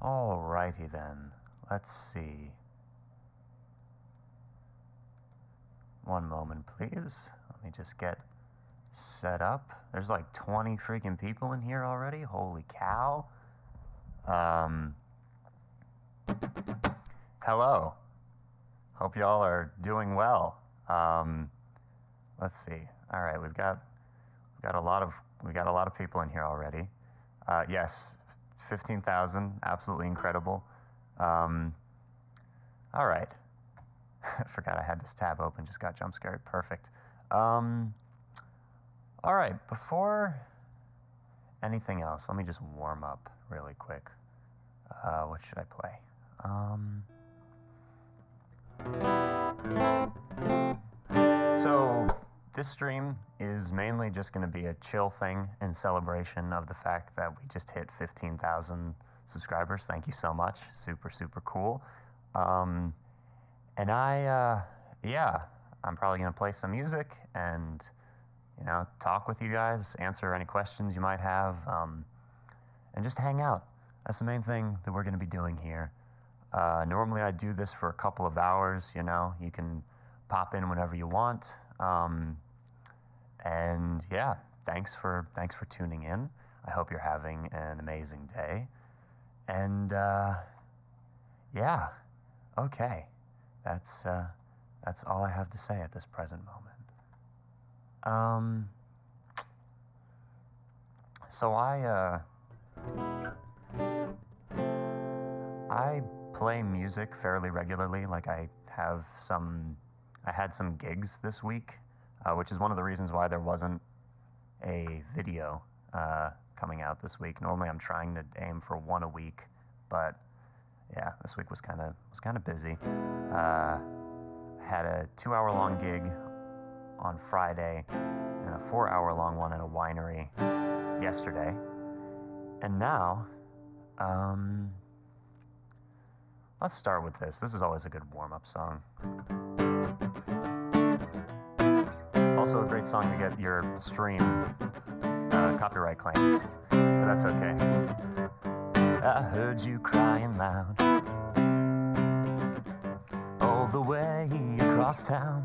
Alrighty then. Let's see. One moment, please. Let me just get set up. There's like 20 freaking people in here already. Holy cow. Hello. Hope y'all are doing well. Let's see. All right, we got a lot of people in here already. Yes, 15,000, absolutely incredible. All right. I forgot I had this tab open, just got jump scared. Perfect. All right, before anything else, let me just warm up really quick. What should I play? So this stream is mainly just going to be a chill thing in celebration of the fact that we just hit 15,000 subscribers. Thank you so much. Super, super cool. And yeah, I'm probably going to play some music and, you know, talk with you guys, answer any questions you might have, and just hang out. That's the main thing that we're going to be doing here. Normally I do this for a couple of hours, you know. You can pop in whenever you want. And yeah, thanks for tuning in. I hope you're having an amazing day. And yeah, okay. That's all I have to say at this present moment. So I play music fairly regularly. Like I had some gigs this week, which is one of the reasons why there wasn't a video coming out this week. Normally I'm trying to aim for one a week, but yeah, this week was kind of busy. I had a 2-hour-long gig on Friday and a 4-hour-long one at a winery yesterday. And now, let's start with this. This is always a good warm-up song. Also a great song to get your stream copyright claimed, but that's okay. I heard you crying loud all the way across town.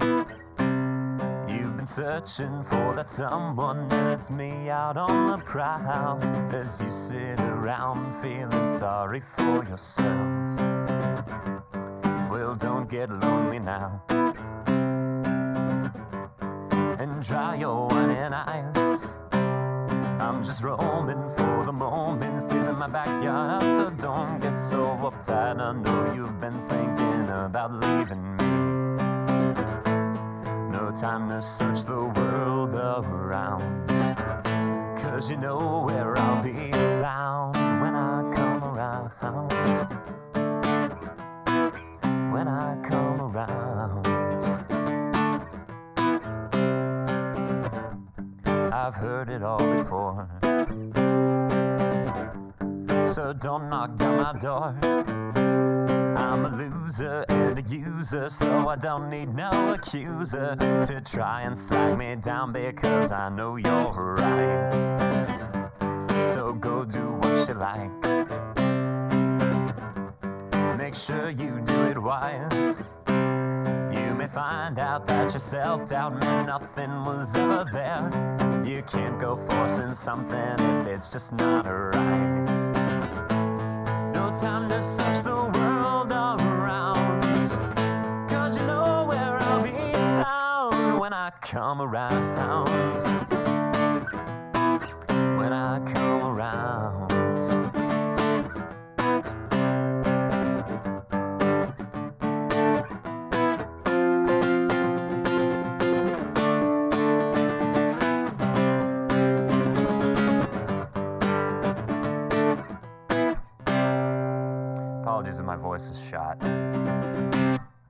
You've been searching for that someone, and it's me out on the prowl as you sit around feeling sorry for yourself. Well, don't get lonely now, and dry your whining eyes. I'm just roaming for the moments, these in my backyard, so don't get so uptight. I know you've been thinking about leaving me. No time to search the world around, 'cause you know where I'll be found when I come around. When I come around, I've heard it all before, so don't knock down my door. I'm a loser and a user, so I don't need no accuser to try and slag me down, because I know you're right. So go do what you like. Make sure you do it wise. You may find out that your self-doubt meant nothing was ever there. You can't go forcing something if it's just not right. No time to search the world around, 'cause you know where I'll be found when I come around. When I come around. Apologies if my voice is shot.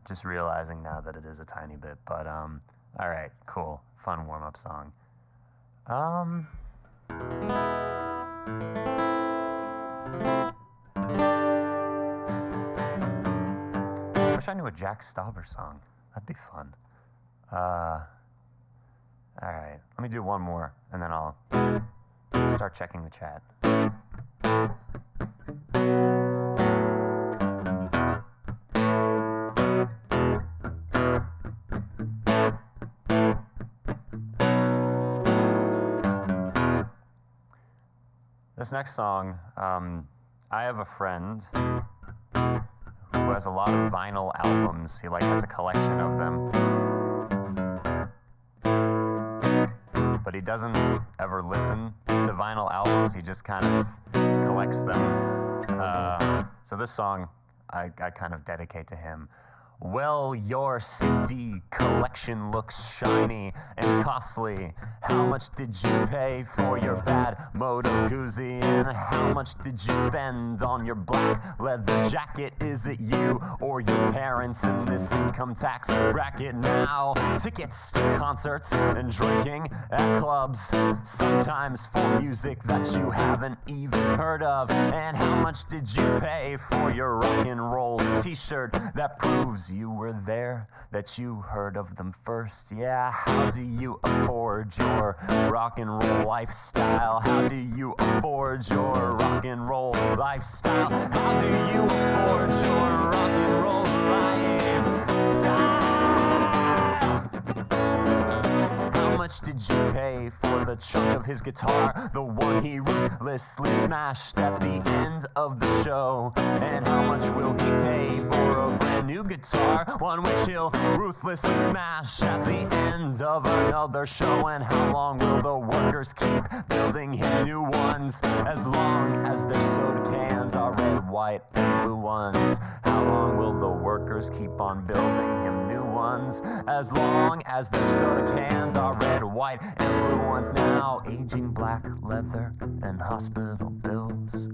Just realizing now that it is a tiny bit, but alright, cool. Fun warm-up song. I wish I knew a Jack Stauber song. That'd be fun. Alright, let me do one more, and then I'll start checking the chat. This next song, I have a friend who has a lot of vinyl albums. He like has a collection of them. But he doesn't ever listen to vinyl albums. He just kind of collects them. So this song I kind of dedicate to him. Well, your CD collection looks shiny and costly. How much did you pay for your bad Moto Guzzi? And how much did you spend on your black leather jacket? Is it you or your parents in this income tax bracket now? Tickets to concerts and drinking at clubs, sometimes for music that you haven't even heard of. And how much did you pay for your rock and roll t-shirt that proves you were there, that you heard of them first? Yeah, how do you afford your rock and roll lifestyle? How do you afford your rock and roll lifestyle? How do you afford your rock and roll lifestyle? How much did you pay for the chunk of his guitar, the one he ruthlessly smashed at the end of the show? And how much will he pay for a brand new guitar, one which he'll ruthlessly smash at the end of another show? And how long will the workers keep building him new ones, as long as their soda cans are red, white, and blue ones? How long will the workers keep on building him new ones, as long as their soda cans are red, white, and blue ones? Now aging black leather and hospital bills,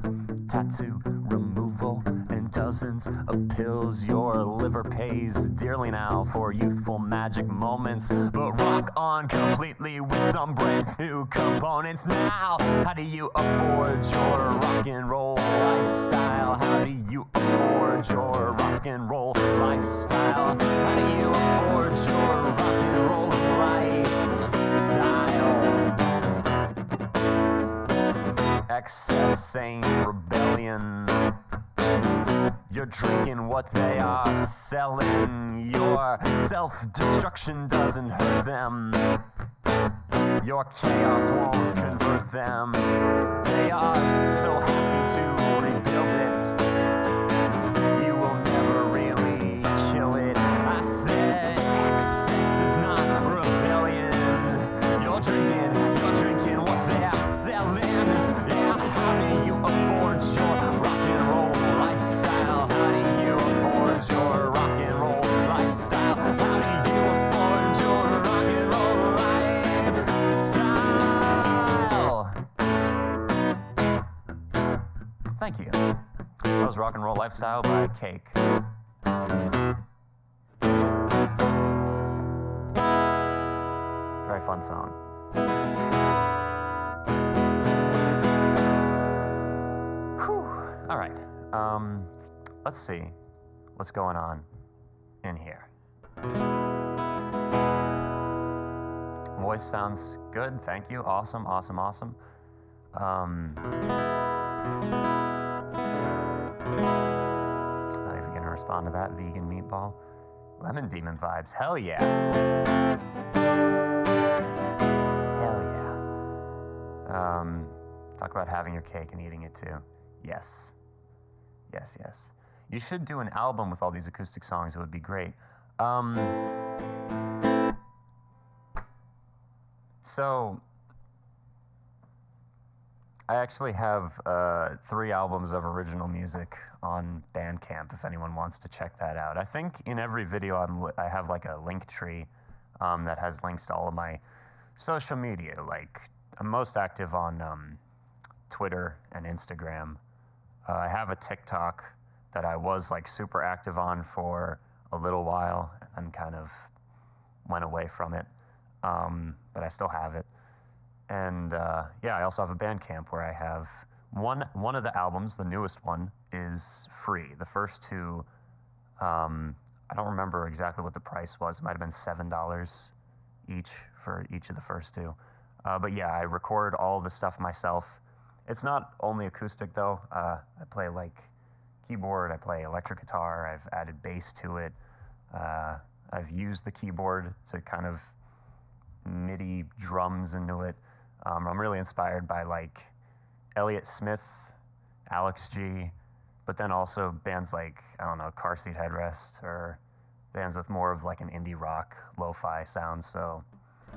tattoo removal and dozens of pills. Your liver pays dearly now for youthful magic moments, but rock on completely with some brand new components. Now, how do you afford your rock and roll lifestyle? How do you afford your rock and roll lifestyle? How do you afford your rock and roll lifestyle? Excess ain't rebellion. You're drinking what they are selling. Your self-destruction doesn't hurt them. Your chaos won't convert them. They are so happy to rebuild it. You will never really kill it. I said excess is not rebellion. You're drinking what they are selling. Yeah, how do you afford your rock and roll lifestyle? How do you afford your rock and roll lifestyle? How do you afford your rock and roll lifestyle? Thank you. That was Rock and Roll Lifestyle by Cake. Very fun song. Whew. All right. Let's see what's going on in here. Voice sounds good. Thank you. Awesome, awesome, awesome. Not even gonna respond to that. Vegan meatball. Lemon Demon vibes. Hell yeah. Hell yeah. Talk about having your cake and eating it too. Yes. Yes, yes. You should do an album with all these acoustic songs. It would be great. So, I actually have 3 albums of original music on Bandcamp, if anyone wants to check that out. I think in every video I have like a link tree that has links to all of my social media. Like, I'm most active on Twitter and Instagram. I have a TikTok that I was like super active on for a little while and then kind of went away from it. But I still have it. And yeah, I also have a Bandcamp where I have one of the albums, the newest one, is free. The first 2, I don't remember exactly what the price was. It might have been $7 each for each of the first 2. But yeah, I record all the stuff myself. It's not only acoustic though. I play like keyboard, I play electric guitar, I've added bass to it. I've used the keyboard to kind of MIDI drums into it. I'm really inspired by like Elliott Smith, Alex G, but then also bands like, I don't know, Car Seat Headrest, or bands with more of like an indie rock, lo-fi sound. So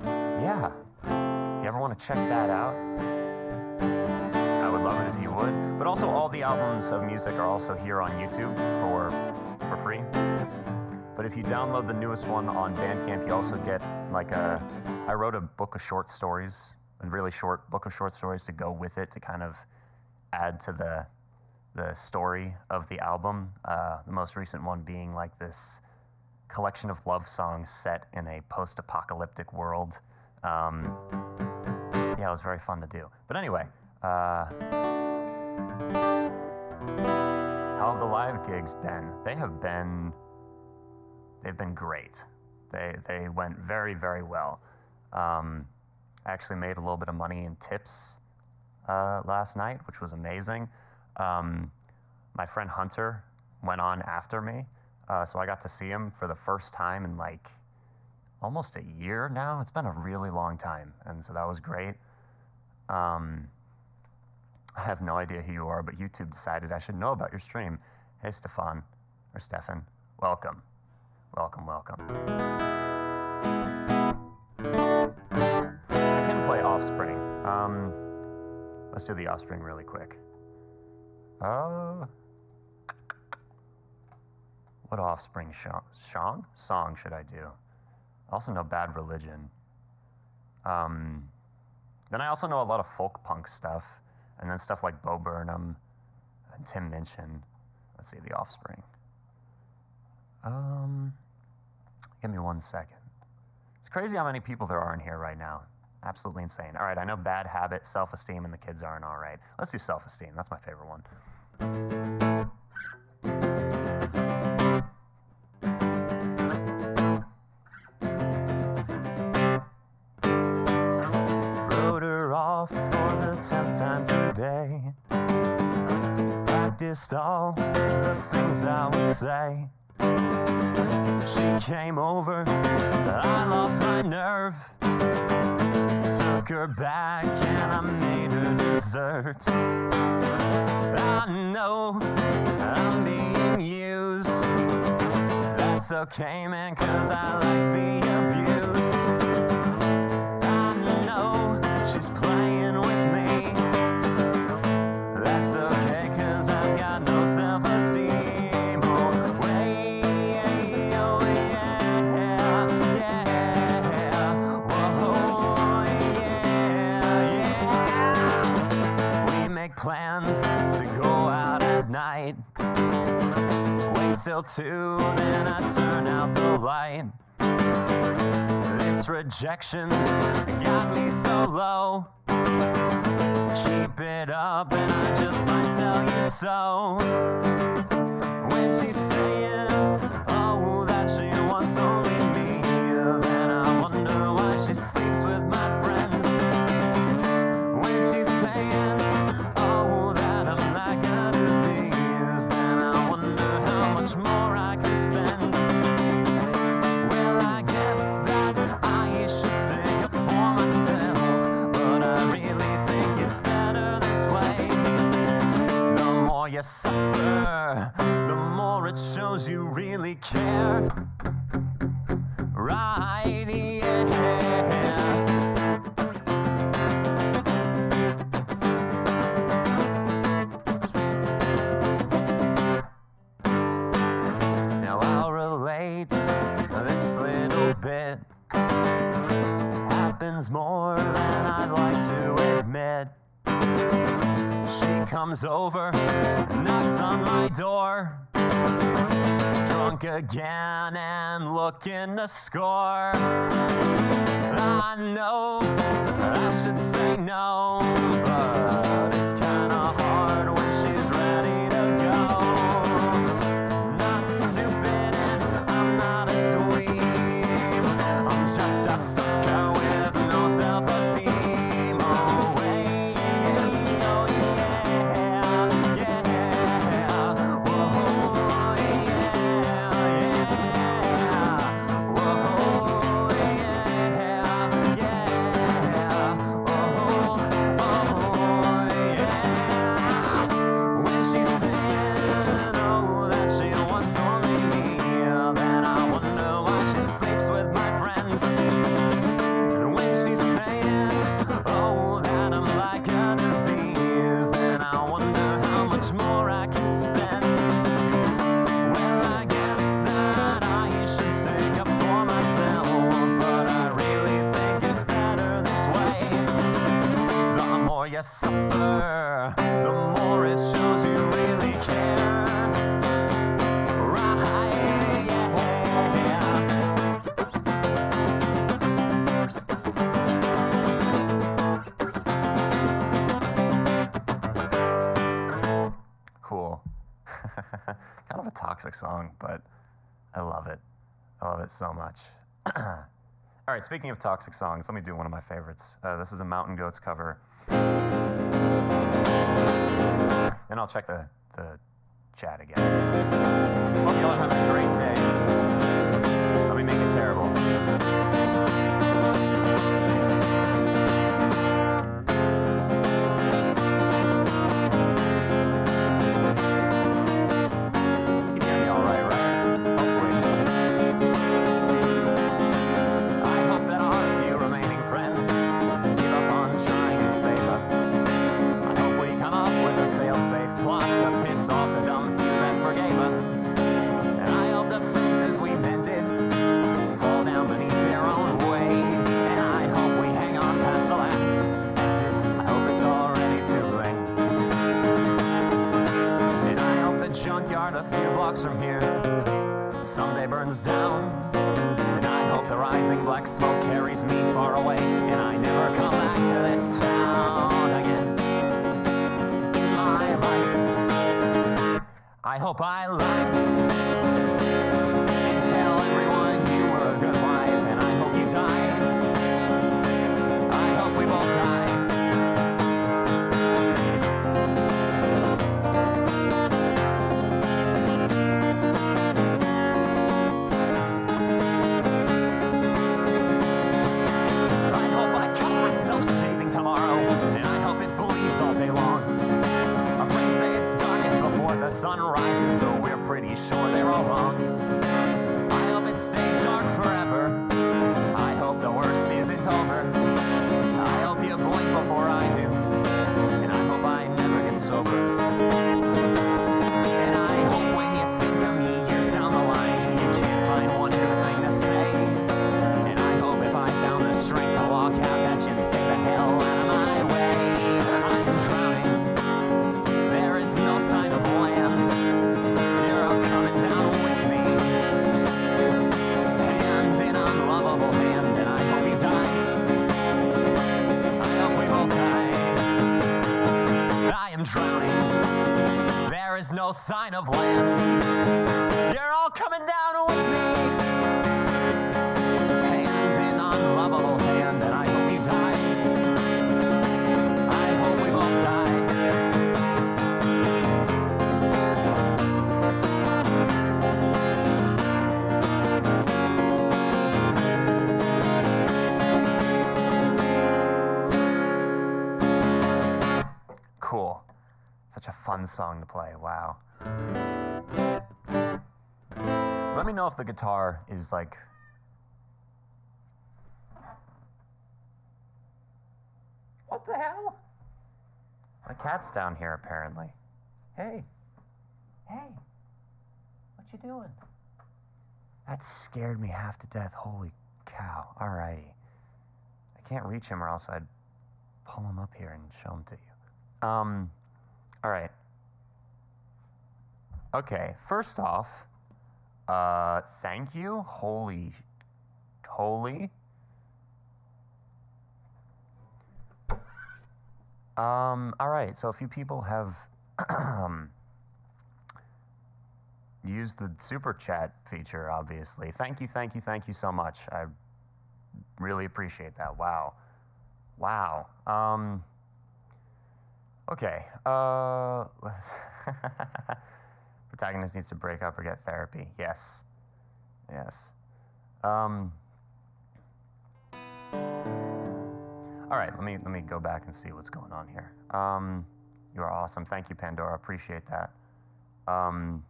yeah, if you ever want to check that out, I would love it if you would. But also all the albums of music are also here on YouTube for free. But if you download the newest one on Bandcamp, you also get like I wrote a book of short stories, a really short book of short stories to go with it to kind of add to the story of the album. The most recent one being like this collection of love songs set in a post-apocalyptic world. Yeah, it was very fun to do. But anyway, how have the live gigs been? They've been great. They went very, very well. I actually made a little bit of money in tips last night, which was amazing. My friend Hunter went on after me, so I got to see him for the first time in like almost a year now. It's been a really long time, and so that was great. I have no idea who you are, but YouTube decided I should know about your stream. Hey, Stefan, or Stefan, welcome. Welcome, welcome. I can play Offspring. Let's do the Offspring really quick. What Offspring song should I do? I also know Bad Religion. Then I also know a lot of folk punk stuff, and then stuff like Bo Burnham and Tim Minchin. Let's see, the Offspring. Give me 1 second. It's crazy how many people there are in here right now. Absolutely insane. All right, I know Bad Habit, Self-Esteem, and The Kids Aren't All Right. Let's do Self-Esteem. That's my favorite one. Wrote her off for the 10th time today. Practiced all the things I would say. She came over, I lost my nerve. Took her back and I made her dessert. I know I'm being used. That's okay, man, 'cause I like the abuse. I know she's playing with me. That's okay, 'cause I've got no self-esteem. Plans to go out at night. Wait till 2, then I turn out the light. This rejection's got me so low. Keep it up and I just might tell you so. When she's saying, oh, that she wants only me, then I wonder why she sleeps with my friends. When she's saying, more I can spend. Well, I guess that I should stick up for myself, but I really think it's better this way. The more you suffer, the more it shows you really care. Right, yeah. This little bit happens more than I'd like to admit. She comes over, knocks on my door, drunk again and looking to score. I know I should say no, but it's kinda hard when she's ready to go. Not stupid and I'm not a dweeb. I'm just a sucker with no self-esteem. Oh, hey, oh yeah, yeah. Whoa, yeah, yeah. Whoa, yeah, yeah. Whoa, you suffer, the more it shows you really care. Right, yeah. Cool. Kind of a toxic song, but I love it. I love it so much. All right, speaking of toxic songs, let me do one of my favorites. This is a Mountain Goats cover. Then I'll check the chat again. Hope you all have a great day. Let me make it terrible. A few blocks from here someday burns down, and I hope the rising black smoke carries me far away, and I never come back to this town again in my life. I hope I lie and tell everyone you were a good wife, and I hope you die. I hope we both die. The sun rises, but we're pretty sure they're all wrong. I hope it stays dark forever. I hope the worst isn't over. I hope you blink before I do, and I hope I never get sober. And I hope when you think of me years down the line, you can't find one good thing to say. And I hope if I found the strength to walk out, that you'd stay the hell out of my way. I'm drowning. There is no sign of land. You're all coming down with me, hand in unlovable hand, and I hope you die. I hope we both die. I am drowning. There is no sign of land. You're all coming down with me, hand in unlovable hand, and I hope you die. I hope we both die. Cool. Such a fun song to play. Wow. Let me know if the guitar is like... What the hell? My cat's down here apparently. Hey. Hey. What you doing? That scared me half to death. Holy cow. Alrighty. I can't reach him or else I'd pull him up here and show him to you. All right. Okay, first off, thank you. Holy. All right, so a few people have used the super chat feature, obviously. Thank you so much. I really appreciate that. Wow. Okay, protagonist needs to break up or get therapy. Yes. All right, let me go back and see what's going on here. You are awesome. Thank you, Pandora. Appreciate that. Found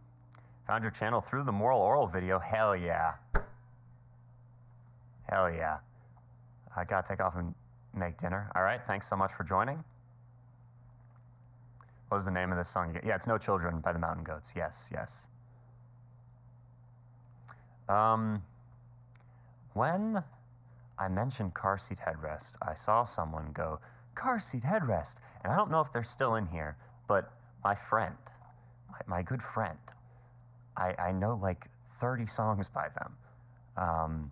your channel through the Moral Oral video. Hell yeah. I gotta take off and make dinner. All right, thanks so much for joining. What was the name of this song? Yeah, it's No Children by the Mountain Goats. Yes. When I mentioned car seat headrest, I saw someone go, car seat headrest. And I don't know if they're still in here, but my friend, my good friend, I know like 30 songs by them.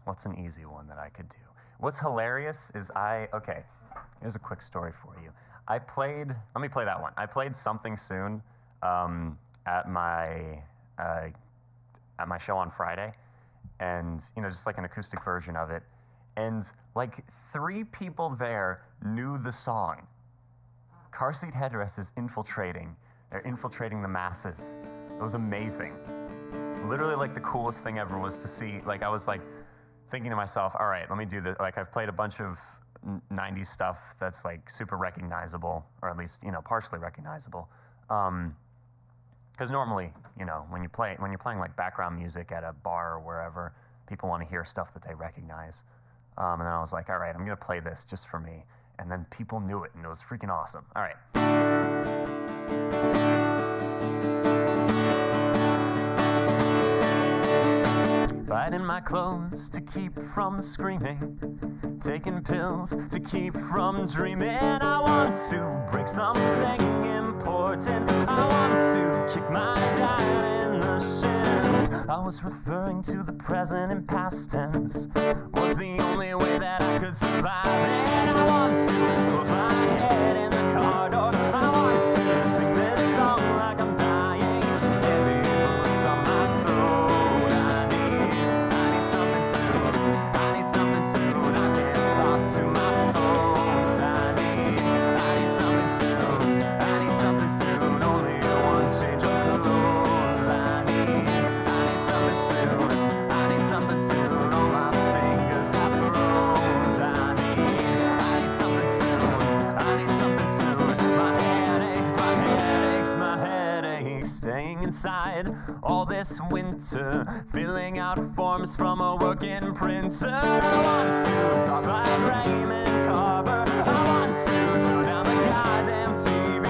What's an easy one that I could do? What's hilarious is okay, here's a quick story for you. Let me play that one. I played Something Soon at my show on Friday, and just like an acoustic version of it. And like 3 people there knew the song. Car seat headrest is infiltrating. They're infiltrating the masses. It was amazing. Literally like the coolest thing ever was to see, like I was like thinking to myself, all right, let me do this. Like I've played a bunch of 90s stuff that's like super recognizable, or at least, partially recognizable. Because normally, when you're playing like background music at a bar or wherever, people want to hear stuff that they recognize. And then I was like, all right, I'm going to play this just for me. And then people knew it, and it was freaking awesome. All right. Biting my clothes to keep from screaming, taking pills to keep from dreaming. I want to break something important. I want to kick my dad in the shins. I was referring to the present and past tense. Was the only way that I could survive. And I want to close my head in the car door. I want to sing this song like I'm dying. Heavy bullets on my throat. I need something soon. I need something soon. I can't talk to my folks. I need something soon. I need something soon. Only one change of clothes. I need something soon. I need something soon. All my fingers have froze. I need something soon. I need something soon. My head aches, my head aches, my head aches. Staying inside all this winter, filling out forms from a working printer. I want to talk like Raymond Carver. I want to turn down the goddamn TV,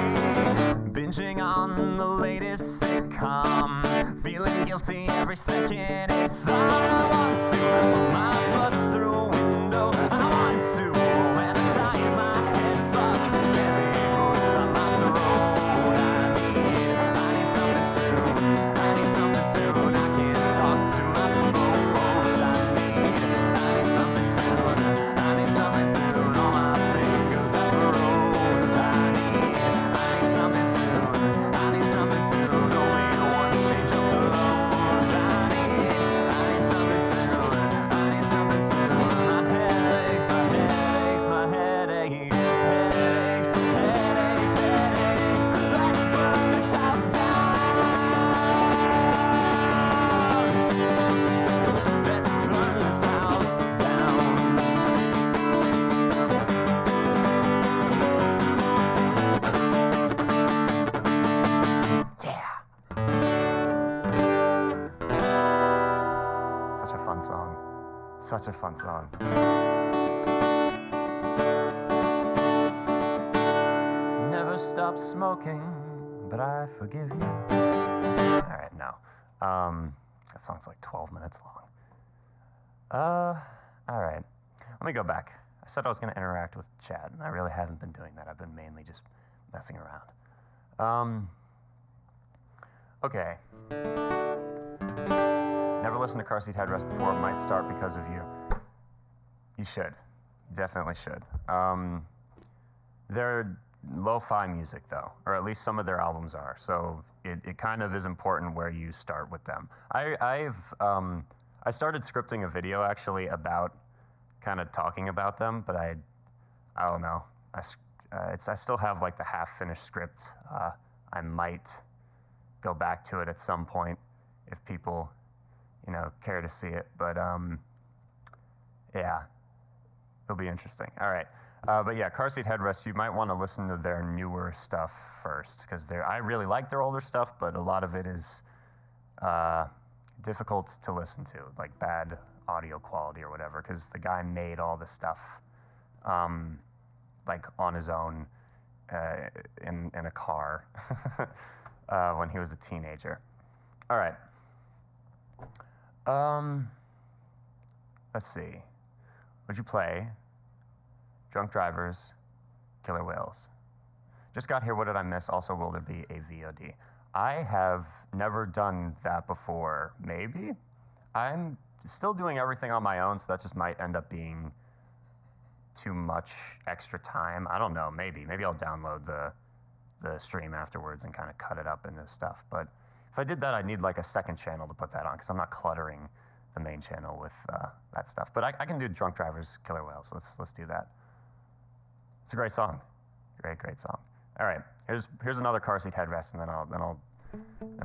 binging on the latest sitcom, feeling guilty every second it's on. I want to put my foot through a window. I want to romanticize my head. Fuck, heavy boots on my throat. I need something soon. I need something soon. I can't talk to my folks. I need something soon. I need something soon. All my fingers have froze. I need something soon. I need something soon. Only one change of clothes. I need something soon. I need something soon. My head aches, my head aches, my head aches. Head aches, head aches, head aches. Let's burn this house down. Let's burn this house down. Yeah. Such a fun song. Such a fun song. You never stopped smoking, but I forgive you. All right, no. That song's like 12 minutes long. All right. Let me go back. I said I was going to interact with chat, and I really haven't been doing that. I've been mainly just messing around. Okay. Never listened to Car Seat Headrest before. It might start because of you. You should. You definitely should. They're lo-fi music, though, or at least some of their albums are. So it kind of is important where you start with them. I started scripting a video actually about kind of talking about them, but I don't know. I still have like the half-finished script. I might go back to it at some point if people, care to see it. But yeah, it'll be interesting. All right. But yeah, Car Seat Headrest, you might want to listen to their newer stuff first, because I really like their older stuff, but a lot of it is difficult to listen to, like bad audio quality or whatever, because the guy made all this stuff like on his own in a car when he was a teenager. All right. Let's see. Would you play drunk drivers, killer whales. Just got here, what did I miss? Also, will there be a VOD? I have never done that before, maybe? I'm still doing everything on my own, so that just might end up being too much extra time. I don't know, maybe. Maybe I'll download the stream afterwards and kind of cut it up into stuff. But if I did that, I'd need like a second channel to put that on, because I'm not cluttering the main channel with that stuff. But I can do Drunk Drivers, Killer Whales. Let's do that. It's a great song. Great song. All right, here's another car seat headrest, and then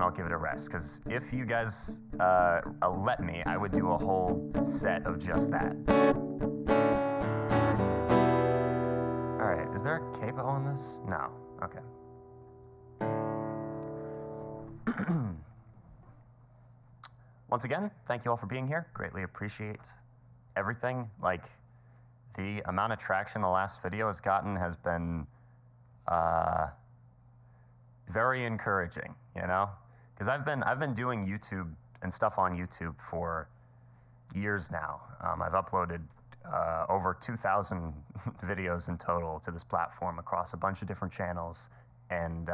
I'll give it a rest. Because if you guys let me, I would do a whole set of just that. All right, is there a capo on this? No. Okay. Once again, thank you all for being here. Greatly appreciate everything. Like, the amount of traction the last video has gotten has been very encouraging, you know? Because I've been doing YouTube and stuff on YouTube for years now. I've uploaded over 2,000 videos in total to this platform across a bunch of different channels, and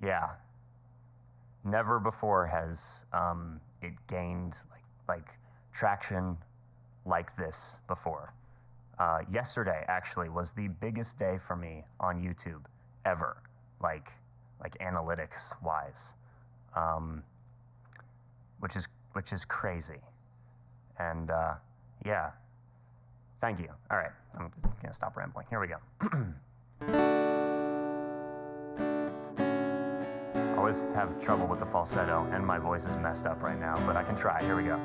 yeah, never before has it gained like traction like this before. Yesterday actually was the biggest day for me on YouTube ever, like analytics wise, which is crazy, and yeah, thank you. All right, I'm gonna stop rambling. Here we go. Always have trouble with the falsetto, and my voice is messed up right now, but I can try. Here we go.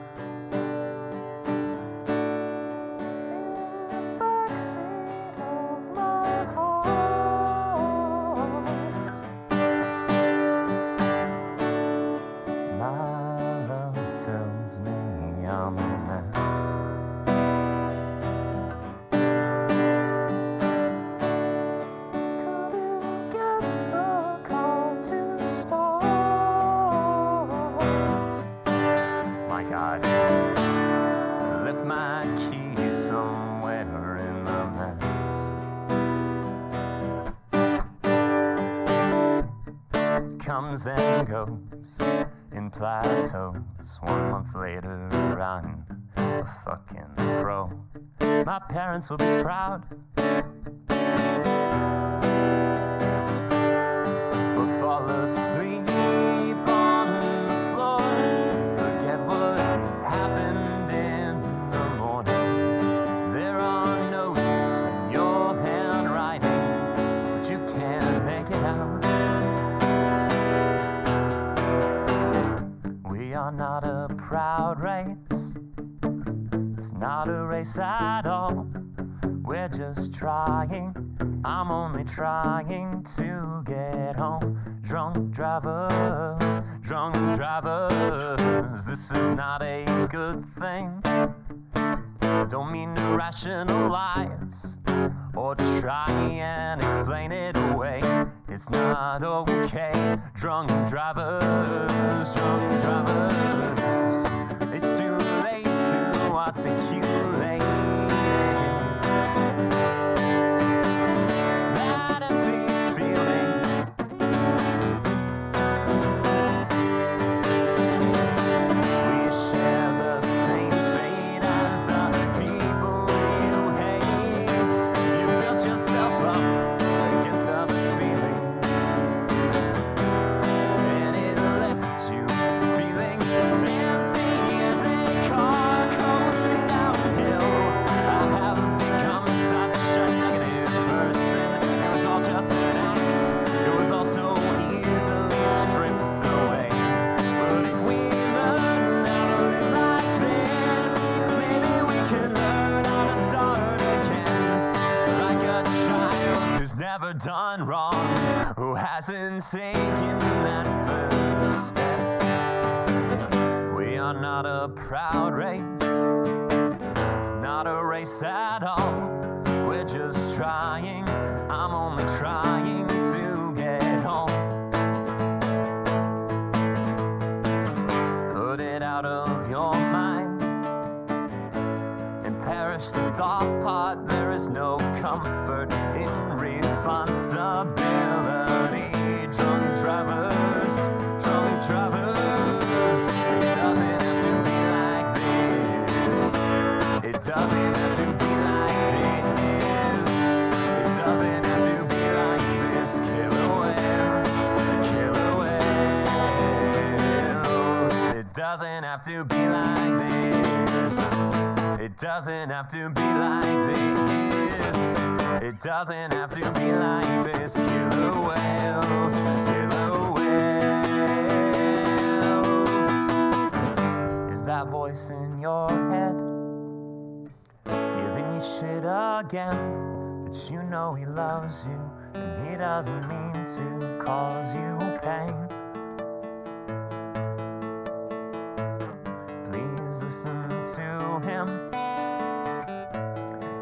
Comes and goes in plateaus. 1 month later, I'm a fucking pro. My parents will be proud. We'll fall asleep on the floor. Forget what happened in the morning. There are notes in your handwriting, but you can't make it out. We are not a proud race. It's not a race at all. We're just trying. I'm only trying to get home. Drunk drivers, drunk drivers. This is not a good thing. Don't mean to rationalize or try and explain it away. It's not okay. Drunk drivers, drunk drivers. It's too late to articulate that empty feeling. We share the same fate as the people you hate. You built yourself up against others' feelings, and it left you feeling empty as a car coasting downhill. I have become such a negative person. It was all just an act. It was all so easily stripped away. But if we learn how to live like this, maybe we can learn how to start again. Like a child who's never done wrong, who hasn't taken that first step. We are not a proud race. It's not a race at all. We're just trying. I'm only trying to get home. Put it out of your mind and perish the thought part. There is there's no comfort in responsibility. Drunk drivers, it doesn't have to be like this. It doesn't have to be like this. It doesn't have to be like this. Killer whales, killer whales. It doesn't have to be like this. It doesn't have to be like this. It doesn't have to be like this. Killer whales, killer whales. Is that voice in your head giving you shit again? But you know he loves you and he doesn't mean to cause you pain. Please listen to him.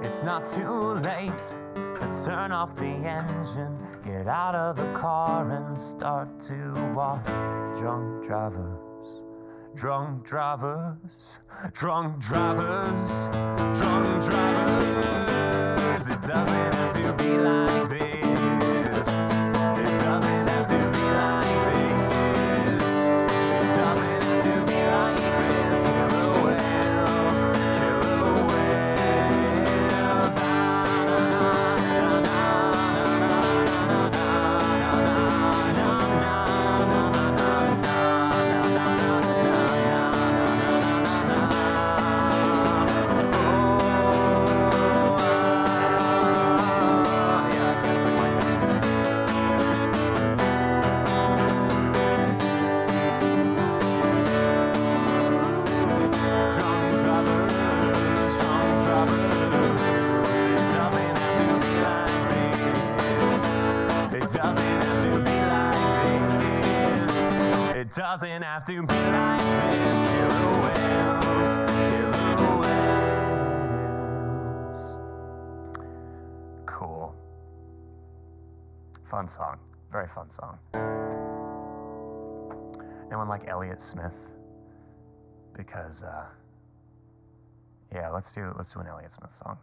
It's not too late to turn off the engine, get out of the car and start to walk. Drunk drivers, drunk drivers, drunk drivers, drunk drivers. It doesn't have to be like this. It doesn't have to be like this. It doesn't have to be like this. Killer whales, killer whales. It doesn't have to be like this. Killer whales, killer whales. Cool. Fun song. Very fun song. Anyone like Elliott Smith? Because, yeah, let's do an Elliott Smith song.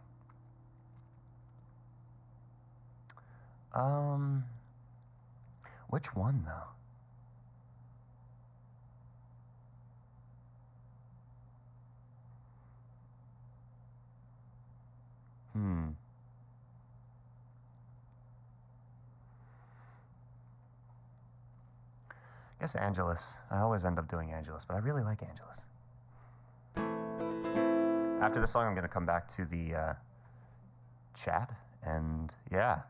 Which one though? I guess Angelus. I always end up doing Angelus, but I really like Angelus. After this song, I'm going to come back to the chat, and yeah.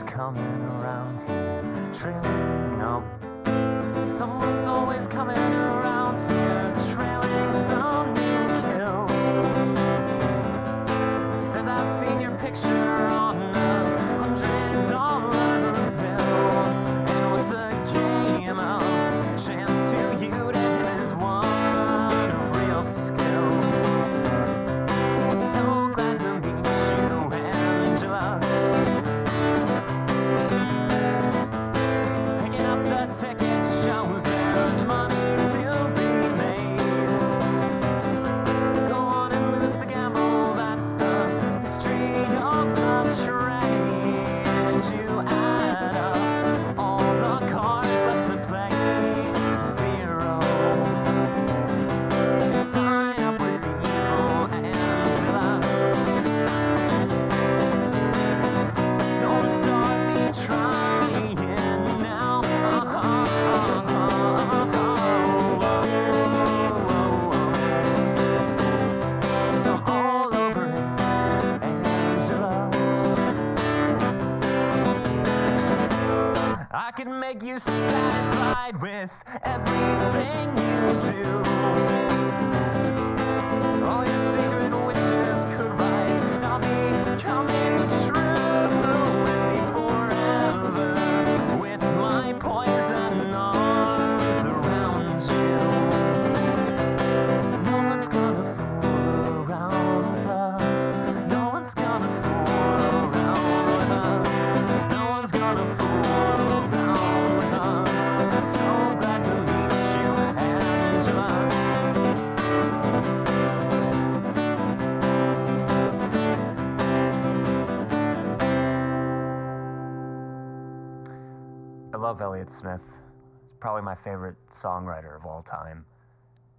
Coming around here, trailing, no. Someone's always coming around here, trailing some new kill. Says I've seen your picture on $100 bill. And what's a game of chance to you to hit is one of real skill. So glad to meet you, Angelus. Ticket shows there's money to be made. Go on and lose the gamble, that's the history of the trade. I can make you satisfied with everything you do. All your secret wishes could right now be coming true. And be forever with my poison arms around you. No one's gonna fool around with us. No one's gonna fool around with us. No one's gonna fool around with us. So glad to meet you, Angela. I love Elliott Smith. He's probably my favorite songwriter of all time.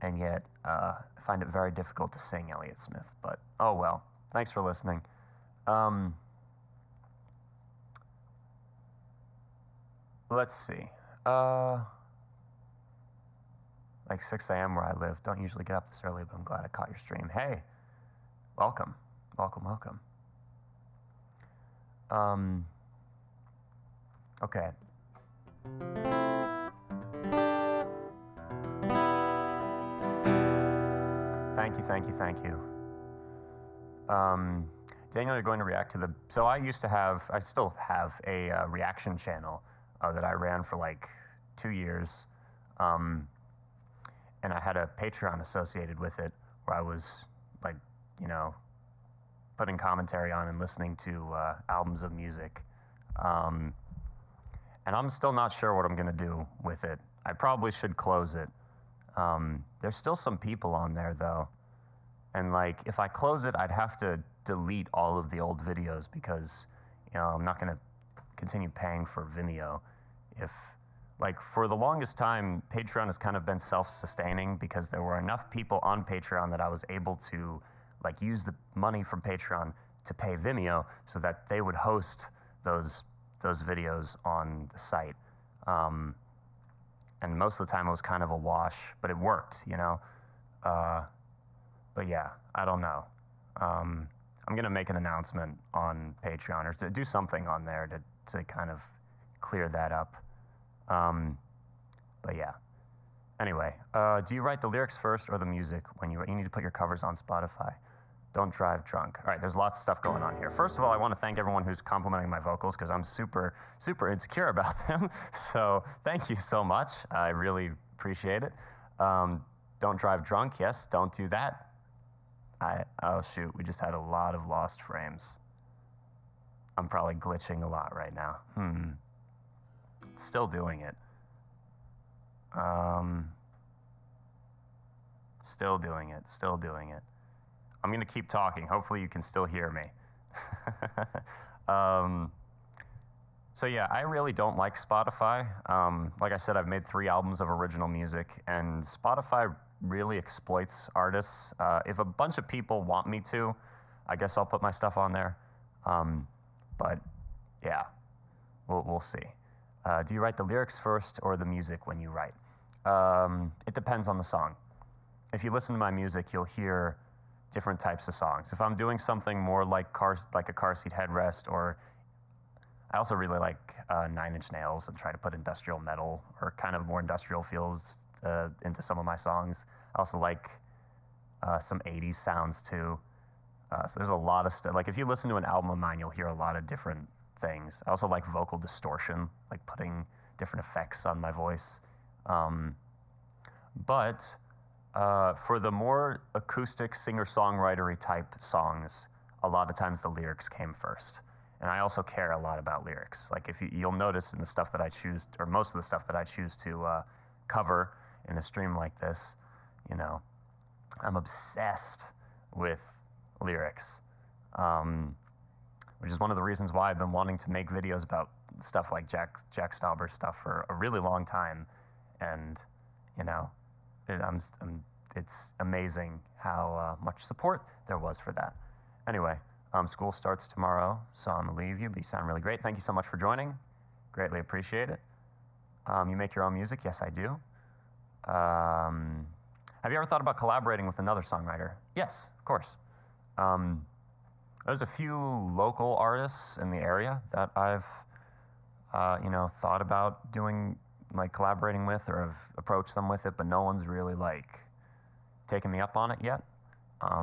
And yet, I find it very difficult to sing Elliott Smith. But, oh well. Thanks for listening. Let's see. Like 6 a.m. where I live. Don't usually get up this early, but I'm glad I caught your stream. Hey, welcome. Welcome, welcome. Okay. Thank you, thank you, thank you. Daniel, you're going to react to the... So I still have a reaction channel that I ran for like 2 years. And I had a Patreon associated with it where I was like, you know, putting commentary on and listening to albums of music. And I'm still not sure what I'm going to do with it. I probably should close it. There's still some people on there though. And like, if I close it, I'd have to delete all of the old videos because, you know, I'm not going to continue paying for Vimeo. If, like, for the longest time, Patreon has kind of been self-sustaining because there were enough people on Patreon that I was able to, like, use the money from Patreon to pay Vimeo so that they would host those videos on the site. And most of the time it was kind of a wash, but it worked, you know? But yeah, I don't know. I'm gonna make an announcement on Patreon or to do something on there to kind of clear that up. But yeah. Anyway, do you write the lyrics first or the music when you need to put your covers on Spotify? Don't drive drunk. All right, there's lots of stuff going on here. First of all, I want to thank everyone who's complimenting my vocals because I'm super, super insecure about them. So thank you so much. I really appreciate it. Don't drive drunk. Yes, don't do that. Oh shoot, we just had a lot of lost frames. I'm probably glitching a lot right now. Still doing it. Still doing it. I'm gonna keep talking. Hopefully you can still hear me. So yeah, I really don't like Spotify. Like I said, I've made 3 albums of original music, and Spotify really exploits artists. If a bunch of people want me to, I guess I'll put my stuff on there. But yeah, we'll see. Do you write the lyrics first or the music when you write? It depends on the song. If you listen to my music, you'll hear different types of songs. If I'm doing something more like a car seat headrest, or I also really like 9 Inch Nails and try to put industrial metal or kind of more industrial feels into some of my songs. I also like some 80s sounds too. So there's a lot of stuff. Like if you listen to an album of mine, you'll hear a lot of different things. I also like vocal distortion, like putting different effects on my voice. But for the more acoustic singer-songwritery type songs, a lot of times the lyrics came first. And I also care a lot about lyrics. Like if you'll notice in the stuff that I choose, or most of the stuff that I choose to cover in a stream like this, you know, I'm obsessed with lyrics, which is one of the reasons why I've been wanting to make videos about stuff like Jack Stauber's stuff for a really long time. And, you know, it's amazing how much support there was for that. Anyway, school starts tomorrow, so I'm gonna leave you, but you sound really great. Thank you so much for joining. Greatly appreciate it. You make your own music? Yes, I do. Have you ever thought about collaborating with another songwriter? Yes, of course. There's a few local artists in the area that I've thought about doing, like, collaborating with, or have approached them with it, but no one's really, like, taken me up on it yet,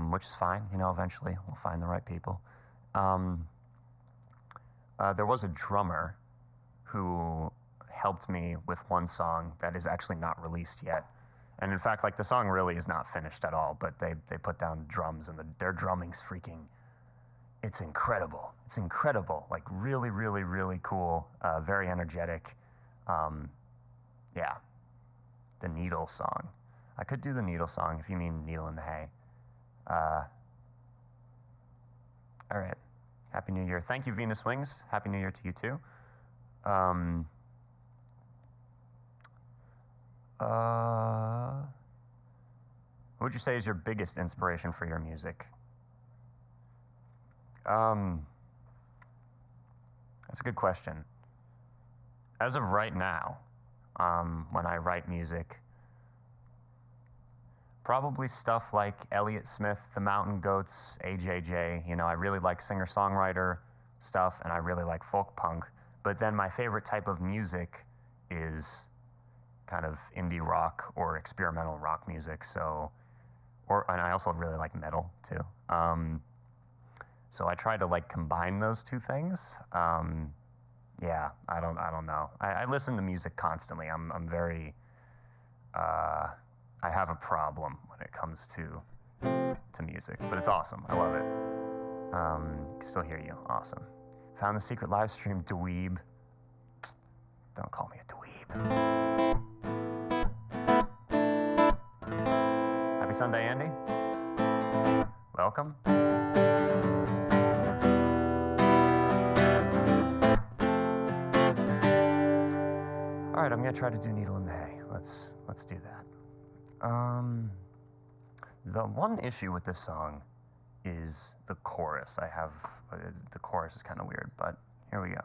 which is fine. Eventually we'll find the right people. There was a drummer who helped me with one song that is actually not released yet. And in fact, like, the song really is not finished at all, but they put down drums, and their drumming's freaking, it's incredible. It's incredible. Like, really, really, really cool. Very energetic. Yeah. The Needle song. I could do the Needle song if you mean Needle in the Hay. All right. Happy New Year. Thank you, Venus Wings. Happy New Year to you, too. What would you say is your biggest inspiration for your music? That's a good question. As of right now, when I write music, probably stuff like Elliott Smith, The Mountain Goats, AJJ. I really like singer-songwriter stuff, and I really like folk punk. But then my favorite type of music is kind of indie rock or experimental rock music. And I also really like metal too. So I try to, like, combine those two things. Yeah, I don't know. I listen to music constantly. I'm very, I have a problem when it comes to music, but it's awesome. I love it. Can still hear you. Awesome. Found the secret live stream, dweeb. Don't call me a dweeb. Happy Sunday, Andy. Welcome. All right, I'm gonna try to do Needle in the Hay. Let's do that. The one issue with this song is the chorus. The chorus is kind of weird, but here we go.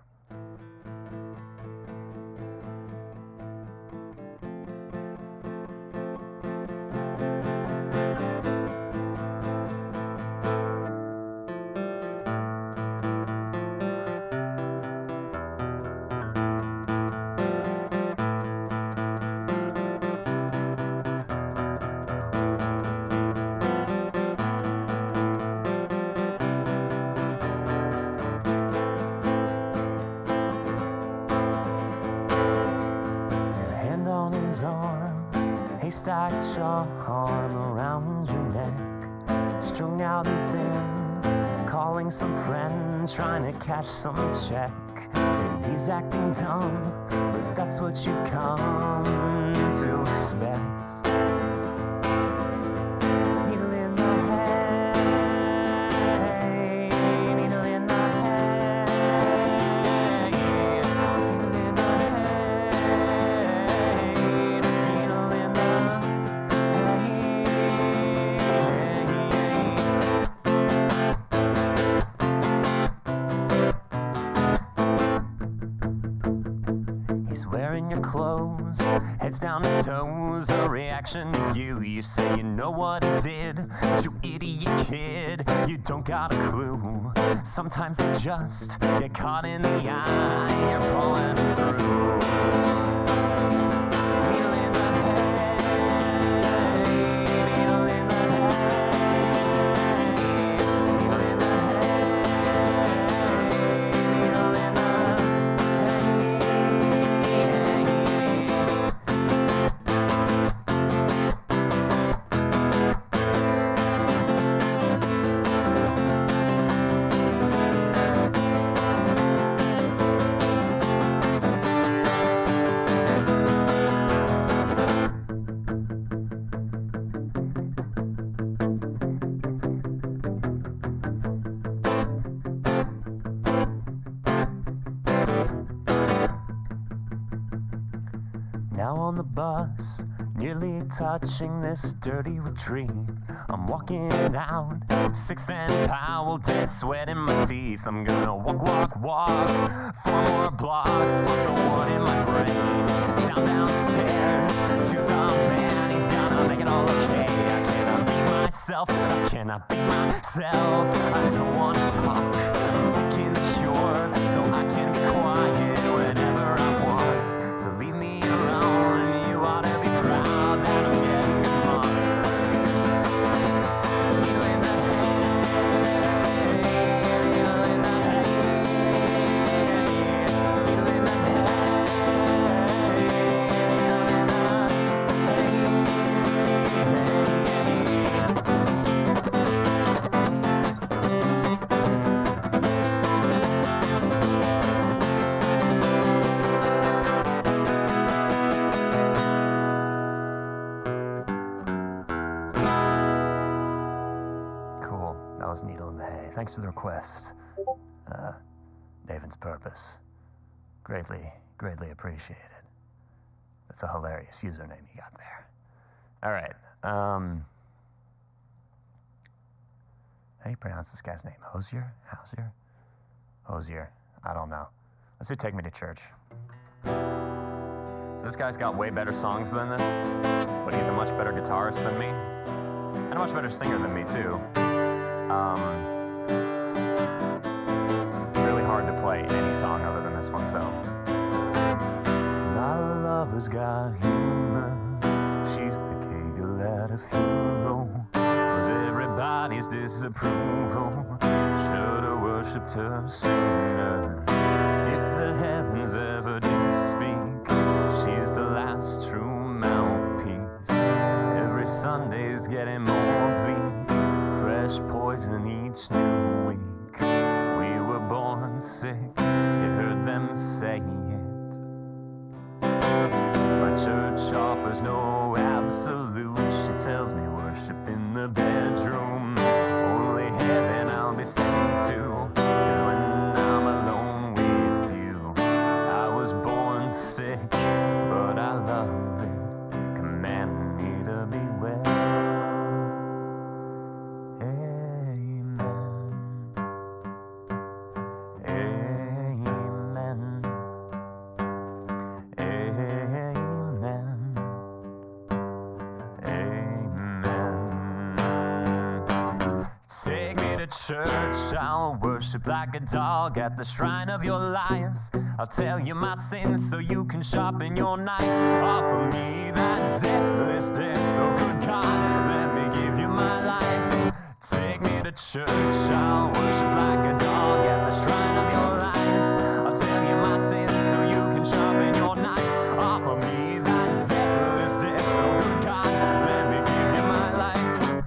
Haystack charm around your neck, strung out and thin, calling some friend, trying to cash some check. He's acting dumb, but that's what you've come to expect. Needle in the hay, needle in the hay, needle in the hay, needle in the He's wearing your clothes, heads down to toes, a reaction to you. You say you know what he did, you idiot kid, you don't got a clue. Sometimes they just get caught in the eye, you're pulling through. Needle in the hay, needle in the hay, needle in the hay, needle in the Now on the bus, nearly touching this dirty retreat. I'm walking out, 6th and Powell, dead sweat in my teeth. I'm gonna walk, 4 more blocks, plus the one in my brain. Downstairs, to the man, he's gonna make it all okay. I cannot be myself, I cannot be myself. I don't wanna talk, I'm taking the cure, so I can be quiet whenever Devil's needle in the hay. Thanks for the request. David's purpose. Greatly appreciated. That's a hilarious username you got there. All right. How do you pronounce this guy's name? Hosier? Hosier. I don't know. Let's do Take Me to Church. So this guy's got way better songs than this, but he's a much better guitarist than me, and a much better singer than me, too. Really hard to play any song other than this one, so. My lover's got humor. She's the kegel at a funeral. Was everybody's disapproval. Should've worshipped her sooner. If the heavens ever did speak, she's the last true mouthpiece. Every Sunday's getting more bleak. Fresh poison each new week. We were born sick, you heard them say it. My church offers no absolute. She tells me worship in the bedroom. Only heaven I'll be sent to is when I'm alone with you. I was born sick, but I love it. Command me to be well. Amen. Amen. Amen. Amen. Take me to church, I'll worship like a dog at the shrine of your lies. I'll tell you my sins so you can sharpen your knife. Offer me that deathless death, oh good God, let me give you my life. Take me to church, I'll worship like a dog at the shrine of your lies. I'll tell you my sins so you can sharpen your knife. Offer me that deathless death, oh good God, let me give you my life.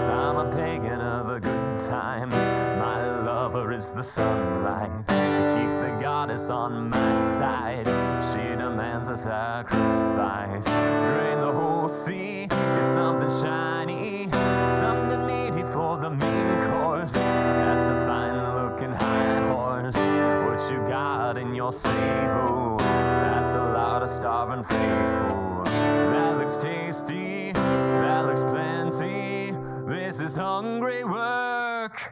I'm a pagan of the good times. My lover is the sunlight. To keep the goddess on my side, she demands a sacrifice. Drain the whole sea, get something shiny, something meaty for the mean course. That's a fine-looking high horse. What you got in your stable? That's a lot of starving faithful. That looks tasty, that looks plenty. This is hungry work.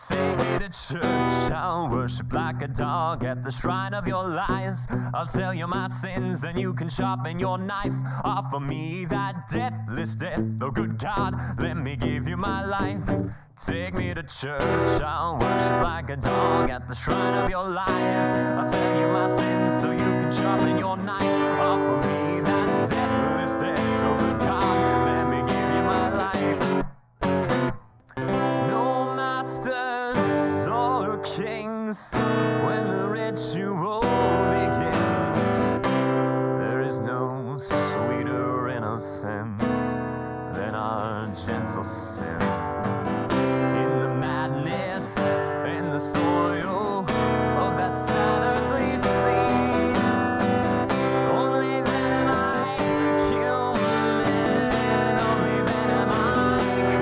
Take me to church, I'll worship like a dog at the shrine of your lies. I'll tell you my sins and you can sharpen your knife. Offer me that deathless death, oh good God, let me give you my life. Take me to church, I'll worship like a dog at the shrine of your lies. I'll tell you my sins so you can sharpen your knife. Offer me that deathless death, oh good God, let me give you my life. No masters or kings when the ritual begins. There is no sweeter innocence than our gentle sin. In the madness and the soil of that sad earthly seed, only then am I human, only then am I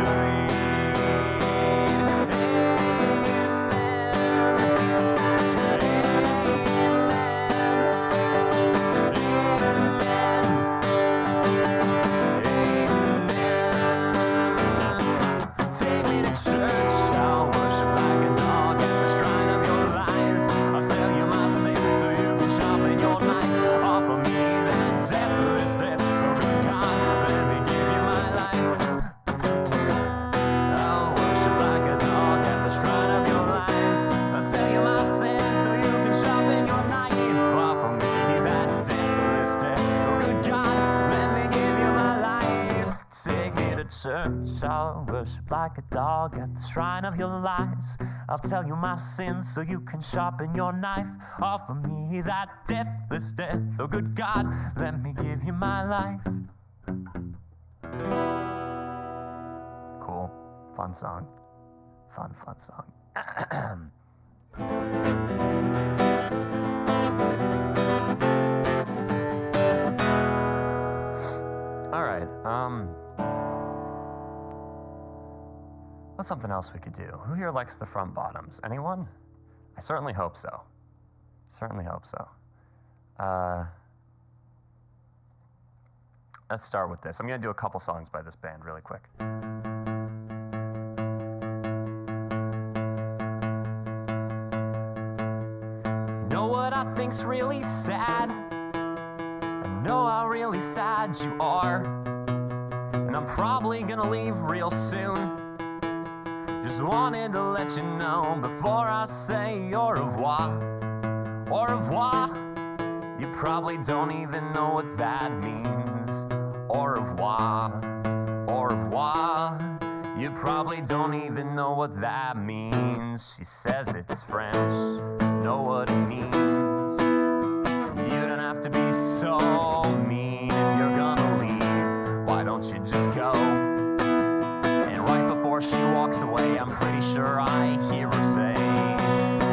clean. Take me to church, I'll worship like a dog at the shrine of your lies. I'll tell you my sins so you can sharpen your knife. Offer me that deathless death, oh good God, let me give you my life. I'll worship like a dog at the shrine of your lies. I'll tell you my sins so you can sharpen your knife. Offer me that deathless death, oh good God, let me give you my life. Take me to church, I'll worship like a dog at the shrine of your lies. I'll tell you my sins so you can sharpen your knife. Offer me that deathless death, oh good God, let me give you my life. Cool, fun song. Fun song. All right, What's something else we could do? Who here likes the front bottoms? Anyone? I certainly hope so. Certainly hope so. Let's start with this. I'm going to do a couple songs by this band really quick. You know what I think's really sad? I know how really sad you are. And I'm probably gonna leave real soon. Just wanted to let you know before I say au revoir. Au revoir. You probably don't even know what that means. Au revoir. Au revoir. You probably don't even know what that means. She says it's French. Know what it means. You don't have to be so mean if you're gonna leave. Why don't you just go? And right before she walks away, I'm pretty sure I hear her say,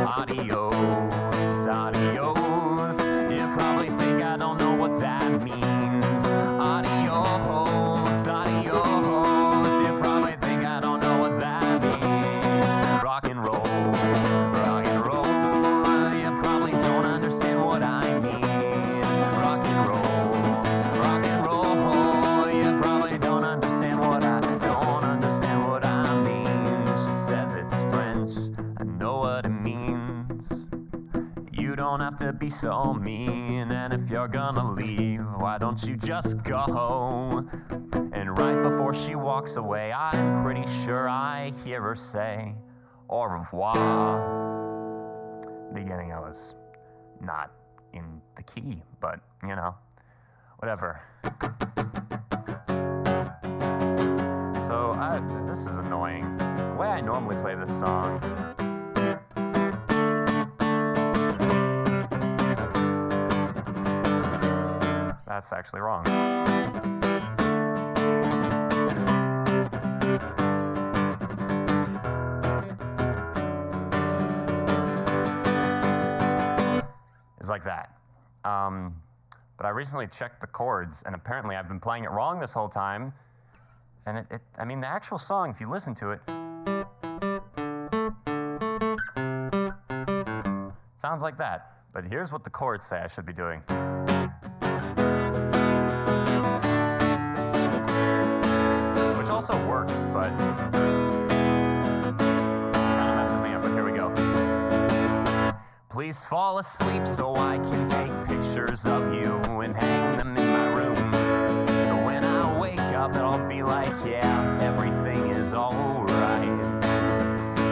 adios, adios. You probably think I don't know what that means. Adios, adios. You probably think I don't know what that means. Rock and roll, rock and roll. You probably don't understand what I mean. Rock and roll, rock and roll. You probably don't understand what I mean. She says it's French. I know what it means. You don't have to be so mean. And if you're gonna leave, why don't you just go? And right before she walks away, I'm pretty sure I hear her say, au revoir. Beginning, I was not in the key, but, you know, whatever. So, this is annoying. The way I normally play this song. That's actually wrong. It's like that. But I recently checked the chords, and apparently I've been playing it wrong this whole time. And I mean, the actual song, if you listen to it, sounds like that. But here's what the chords say I should be doing. Which also works, but kind of messes me up, but here we go. Please fall asleep so I can take pictures of you and hang them in my room. So when I wake up, I'll be like, yeah, everything is alright.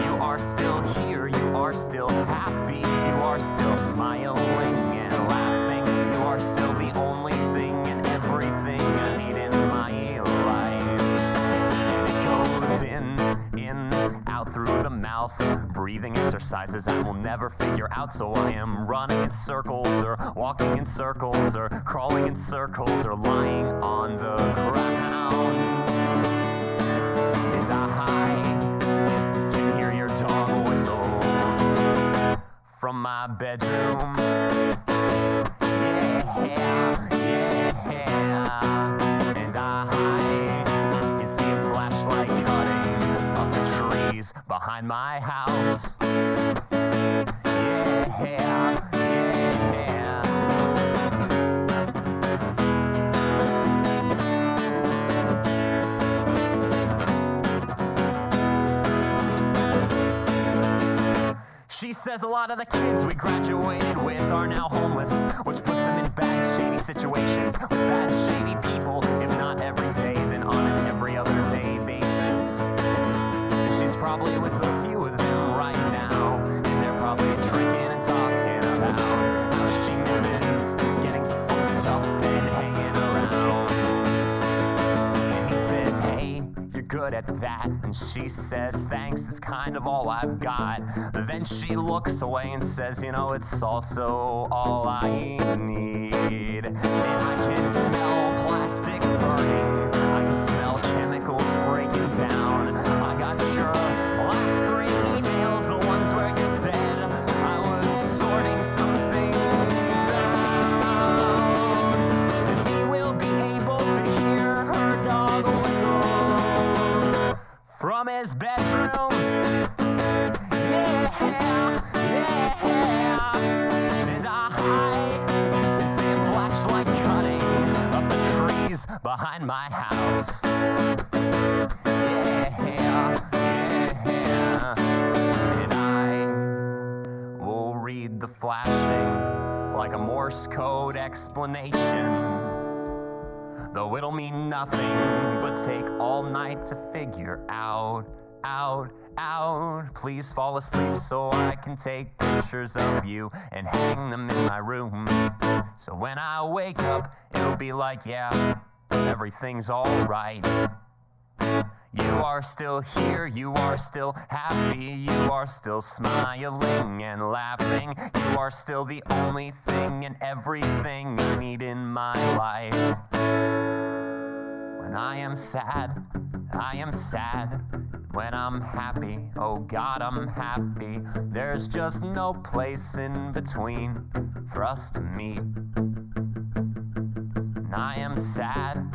You are still here, you are still happy, you are still smiling and laughing. You are still the only thing and everything I need in my life. And it goes in, out through the mouth. Breathing exercises I will never figure out, so I am running in circles or walking in circles or crawling in circles or lying on the ground. And I can hear your dog whistles from my bedroom. Yeah, yeah. And I can see a flashlight cutting up the trees behind my house. Yeah, yeah. She says a lot of the kids we graduated with are now homeless, which puts them in bad, shady situations with bad, shady people, if not every day, then on an every other day basis. And she's probably with a few of them right now, and they're probably drinking and talking about how she misses getting fucked up and hanging around. And he says, hey, you're good at that. And she says, thanks, it's kind of all I've got. Then she looks away and says, you know, it's also all I need. And I can smell plastic burning. I can smell chemicals breaking down. I got your last 3 emails, the ones where you said I was sorting some things out. And he will be able to hear her dog whistles from his bedroom. behind my house. And I will read the flashing like a Morse code explanation, though it'll mean nothing but take all night to figure out. Please fall asleep so I can take pictures of you and hang them in my room. So when I wake up, it'll be like, yeah, everything's alright. You are still here, you are still happy, you are still smiling and laughing. You are still the only thing and everything I need in my life. When I am sad, I am sad. When I'm happy, oh God, I'm happy. There's just no place in between for us to meet. And I am sad,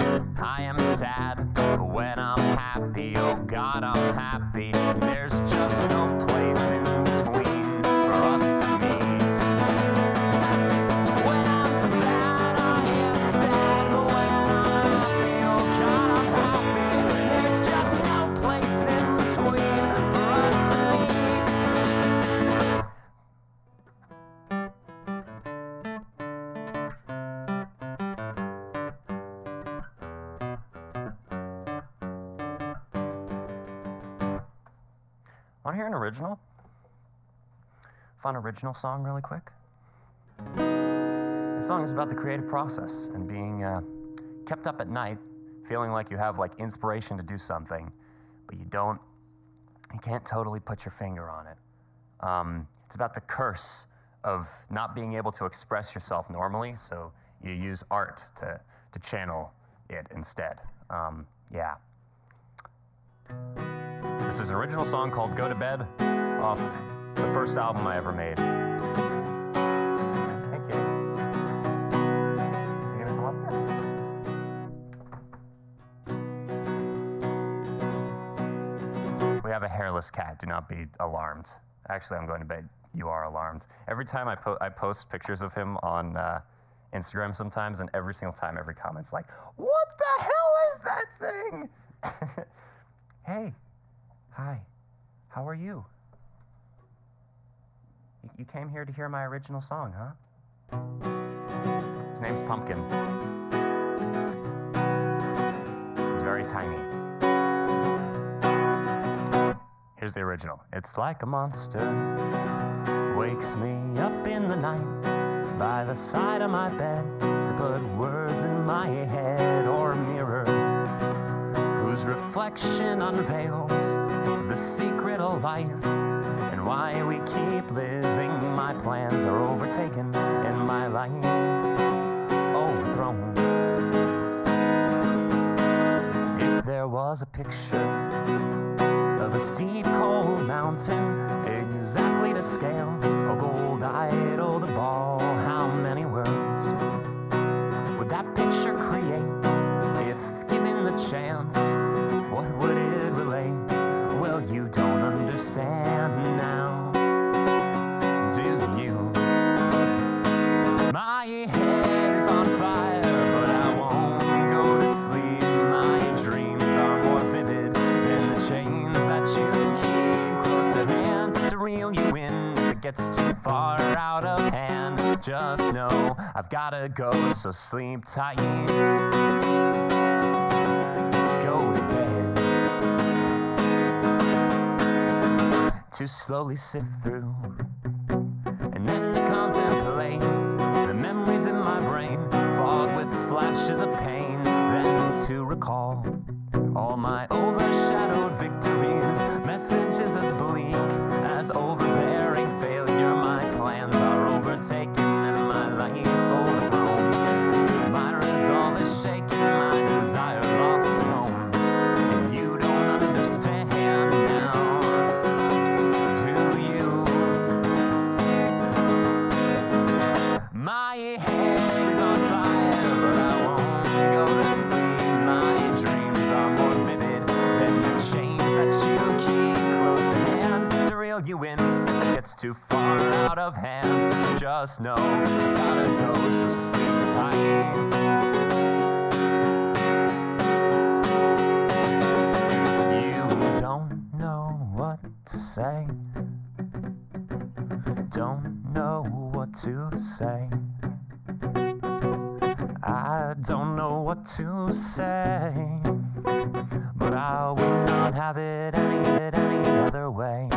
but when I'm happy, oh God, I'm happy. There's just no place in between for us to meet. When I'm sad, I am sad, but when I'm happy, oh God, I'm happy. There's just no place in between for us to meet. Want to hear an original? Fun original song really quick. This song is about the creative process and being kept up at night, feeling like you have like inspiration to do something, but you can't totally put your finger on it. It's about the curse of not being able to express yourself normally, so you use art to channel it instead. Yeah. This is an original song called Go to Bed off the first album I ever made. Hey, kid. You gonna come up here? We have a hairless cat. Do not be alarmed. Actually, I'm going to bed. You are alarmed. Every time I post pictures of him on Instagram sometimes, and every single time, every comment's like, "What the hell is that thing?" Hey. Hi, how are you? You came here to hear my original song, huh? His name's Pumpkin. He's very tiny. Here's the original. It's like a monster wakes me up in the night by the side of my bed to put words in my head, or a mirror whose reflection unveils the secret of life and why we keep living. My plans are overtaken and my life overthrown. If there was a picture of a steep cold mountain exactly to scale, a gold idol to ball, how many words would that picture create if given the chance? What would it relate? Well, you don't understand now, do you? My head is on fire, but I won't go to sleep. My dreams are more vivid than the chains that you keep close at hand to reel you in. If it gets too far out of hand, just know I've gotta go, so sleep tight. Go to bed. To slowly sift through and then to contemplate the memories in my brain, fogged with flashes of pain, then to recall all my overshadowed victories, messages as bleak as overbearing failure. My plans are overtaken and my life overthrown. My resolve is shaken, my desire lost at home, and you don't understand now, do you? My head is on fire, but I won't go to sleep. My dreams are more vivid than the chains that you keep close at hand to reel you in. If it gets too far out of hand, just know I gotta go, so sleep tight. say. Don't know what to say. I don't know what to say, but I will not have it any other way.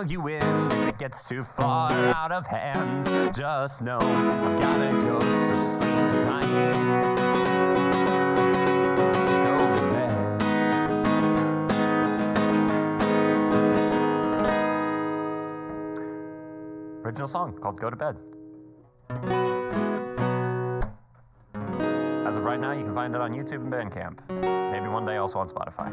You in if it gets too far out of hands. Just know I've gotta go, so sleep tight. Go to bed. Original song called Go to Bed. As of right now, you can find it on YouTube and Bandcamp. Maybe one day also on Spotify.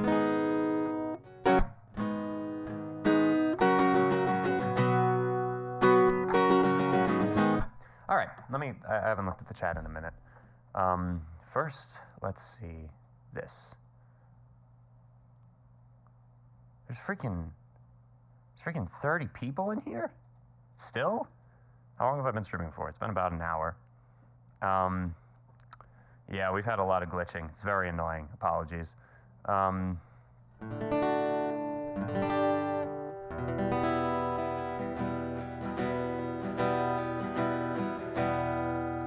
All right, I haven't looked at the chat in a minute. First, let's see this. There's freaking 30 people in here? Still? How long have I been streaming for? It's been about an hour. Yeah, we've had a lot of glitching. It's very annoying. Apologies.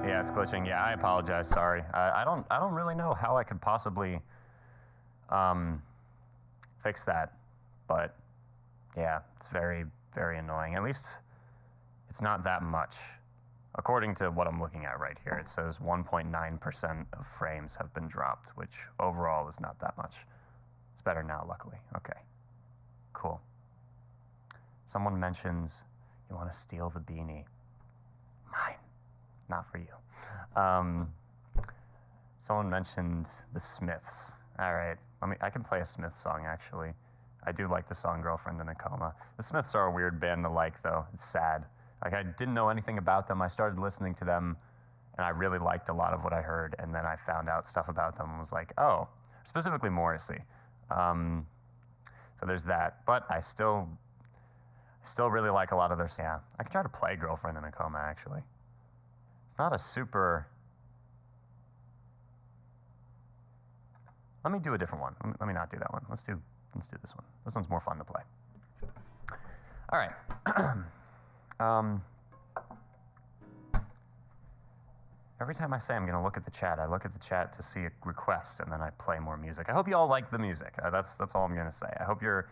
Yeah, it's glitching. Yeah, I apologize. Sorry. I don't really know how I could possibly fix that, but yeah, it's very, very annoying. At least it's not that much. According to what I'm looking at right here, it says 1.9% of frames have been dropped, which overall is not that much. It's better now, luckily. Okay, cool. Someone mentions you want to steal the beanie. Mine, not for you. Someone mentioned the Smiths. All right, I can play a Smiths song, actually. I do like the song Girlfriend in a Coma. The Smiths are a weird band to like, though. It's sad. Like, I didn't know anything about them. I started listening to them, and I really liked a lot of what I heard, and then I found out stuff about them and was like, oh, specifically Morrissey. So there's that. But I still really like a lot of their... Yeah, I can try to play Girlfriend in a Coma, actually. It's not a super... Let me do a different one. Let me not do that one. Let's do this one. This one's more fun to play. All right. Every time I say I'm going to look at the chat, I look at the chat to see a request, and then I play more music. I hope you all like the music. That's all I'm going to say. I hope you're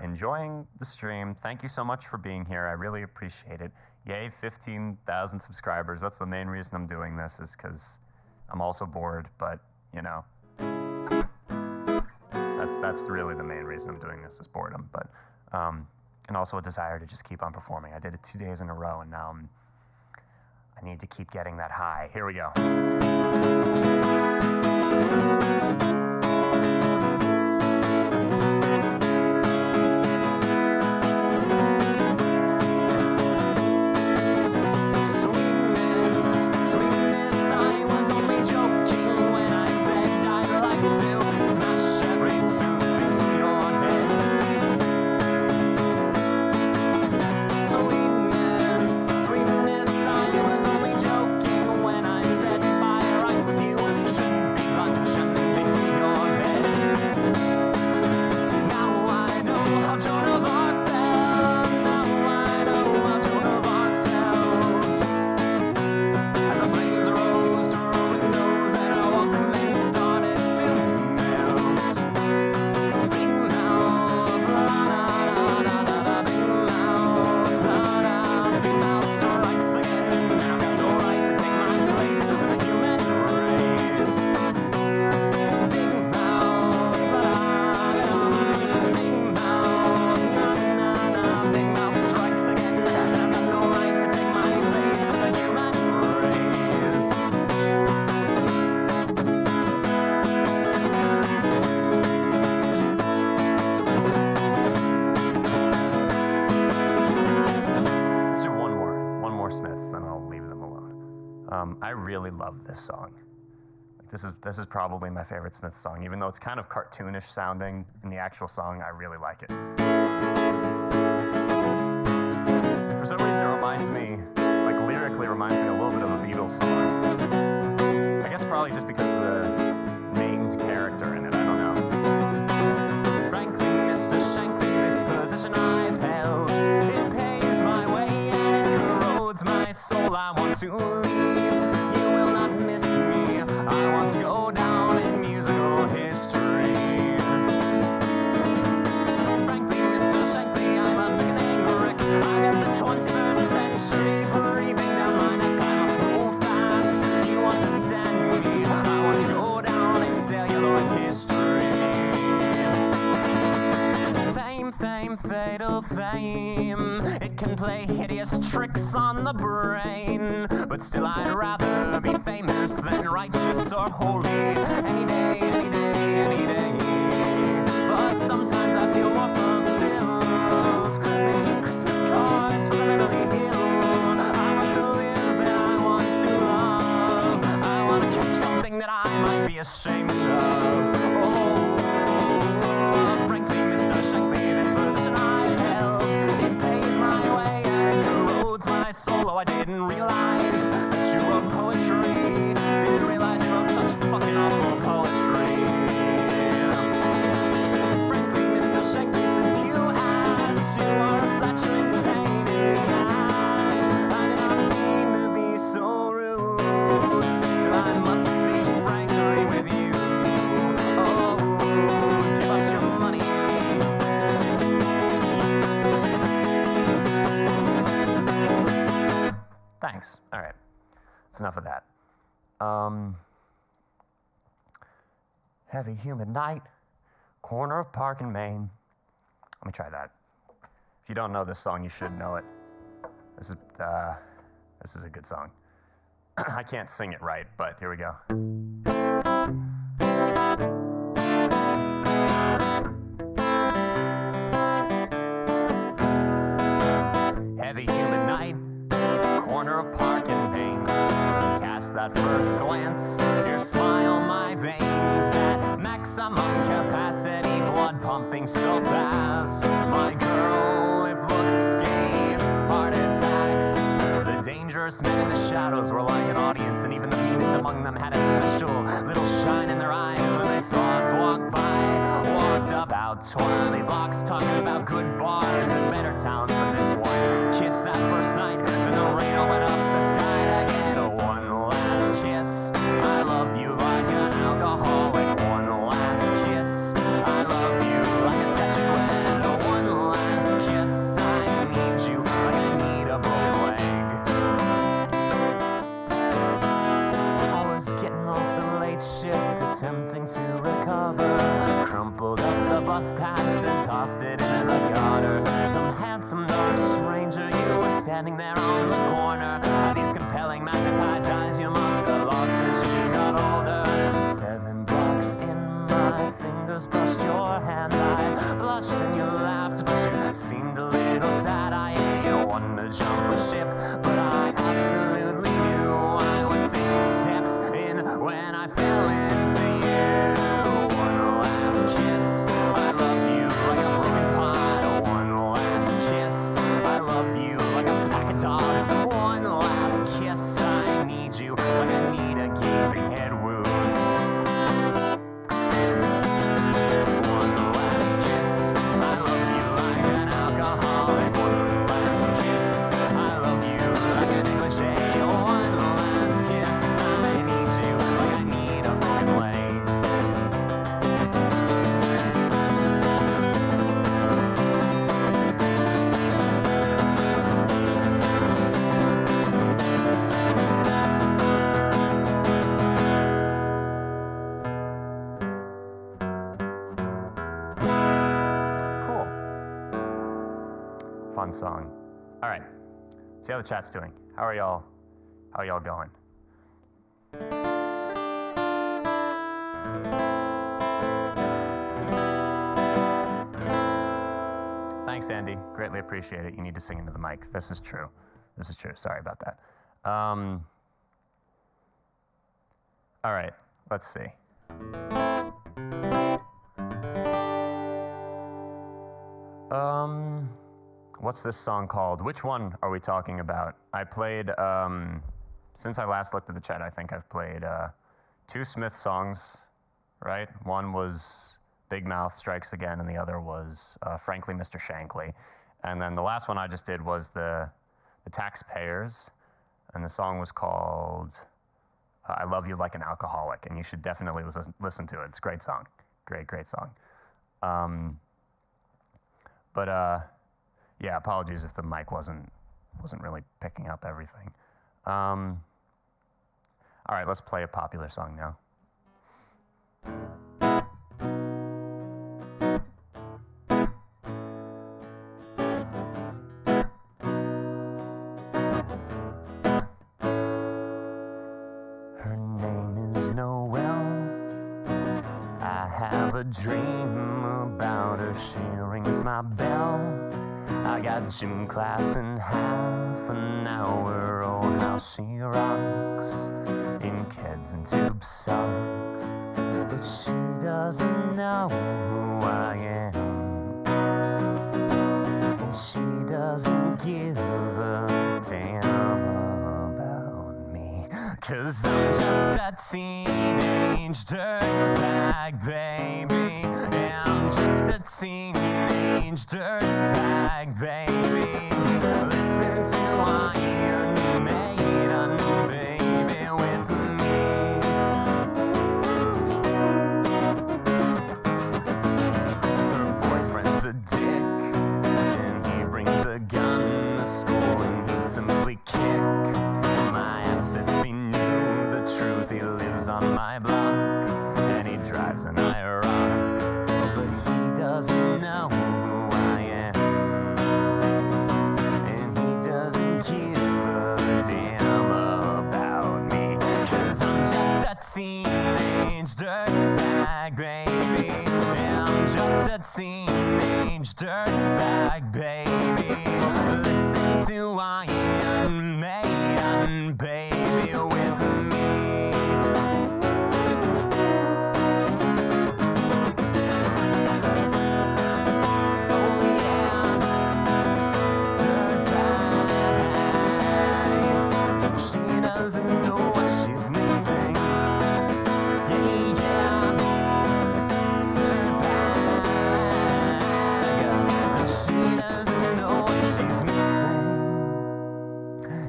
enjoying the stream. Thank you so much for being here. I really appreciate it. Yay, 15,000 subscribers. That's the main reason I'm doing this, is because I'm also bored, but, you know, that's really the main reason I'm doing this, is boredom. But, and also a desire to just keep on performing. I did it 2 days in a row, and now I need to keep getting that high. Here we go. more Smiths, then I'll leave them alone. I really love this song. This is probably my favorite Smiths song, even though it's kind of cartoonish sounding in the actual song. I really like it. For some reason, it reminds me, like lyrically, reminds me a little bit of a Beatles song. I guess probably just because of the named character in it. I don't know. Frankly, Mr. Shankly, this position I've held, it paves my way and it corrodes my soul. I want to leave. You will not miss me. I want to go down in musical history. Frankly, Mr. Shankly, I'm a sickening wreck. I got the 21st century breathing down my neck. I must move fast. You understand me? I want to go down in celluloid history. Fame, fame, fatal fame. It can play hideous tricks on the brain, but still I'd rather be famous than righteous or holy. Any day, any day, any day. But sometimes I feel more fulfilled making Christmas cards for the mentally ill. I want to live and I want to love. I want to catch something that I might be ashamed of. Oh, frankly, Mr. Shankly, this position I've held, it pays my way and it corrodes my soul. Oh, I didn't realize that you wrote poetry. Didn't realize you wrote such fucking awful poetry. Frankly, Mr. Shankly, since you asked, you are a flatulent pain in the ass. I did not mean to be so rude. Still, I must speak frankly with you. Oh, give us your money. Thanks. All right. That's enough of that. Heavy humid night, corner of Park and Main. Let me try that. If you don't know this song, you should know it. This is a good song. I can't sing it right, but here we go. Heavy humid night, corner of Park and Main. Cast that first glance, your smile, my veins at maximum capacity, blood pumping so fast. My girl, if looks gave heart attacks. The dangerous men in the shadows were like an audience, and even the meanest among them had a special little shine in their eyes when they saw us walk by. Walked about 20 blocks talking about good bars and better towns than this one. Kissed that first night, then the rain opened up the sky to get a one last kiss. I love you like an alcoholic. One last kiss. I love you like a statuette. One last kiss. I need you like I need a broke leg. I was getting off the late shift, attempting to recover. Crumpled up the bus past and tossed it in the gutter. Some handsome dark stranger, you were standing there on the corner. Had these compelling magnetized eyes you must have lost as you got older. 7 blocks in, my fingers brushed your hand. I blushed and you laughed, but you seemed a little sad. I ain't one to jump a ship, but I absolutely knew I was 6 steps in when I fell into you. One last kiss, I love you like a broken pot. One last kiss, I love you like a pack of dogs. One last kiss, I need you like I need a gaping head wound. One last kiss, I love you like an alcoholic. One last kiss, I love you like a negligee. One last kiss, I need you like I need a broken leg. Cool. Fun song. All right. See how the chat's doing. How are y'all going? Thanks, Andy. Greatly appreciate it. You need to sing into the mic. This is true. This is true. Sorry about that. All right, let's see. What's this song called? Which one are we talking about? I played, since I last looked at the chat, I think I've played 2 Smith songs, right? One was Big Mouth Strikes Again, and the other was Frankly Mr. Shankly. And then the last one I just did was the Taxpayers, and the song was called I Love You Like an Alcoholic, and you should definitely listen to it. It's a great song. Great song. Yeah, apologies if the mic wasn't really picking up everything. All right, let's play a popular song now. Her name is Noel. I have a dream about her. She rings my bell. I got gym class in half an hour. Oh, how she rocks in kids and tube socks. But she doesn't know who I am, and she doesn't give a damn about me. 'Cause I'm just a teenage dirtbag, baby. Yeah, I'm just a teenage dirtbag, baby. Listen to Iron Maiden, baby, with me. Her boyfriend's a dick, and he brings a gun to school, and he'd simply kick my ass if he knew the truth. He lives on my block, and he drives an IROC, but he doesn't know who I am, and he doesn't give a damn about me. 'Cause I'm just a teenage dirtbag, baby. Yeah, I'm just a teenage dirtbag, baby. Listen to Iron Maiden, baby, with me.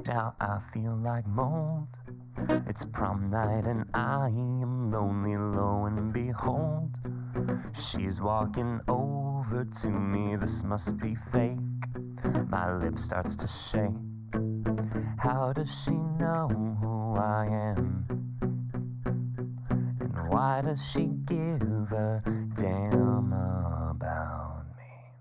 Now I feel like mold. It's prom night and I am lonely, lo and behold. She's walking over to me, this must be fake. My lip starts to shake. How does she know who I am? And why does she give a damn about me?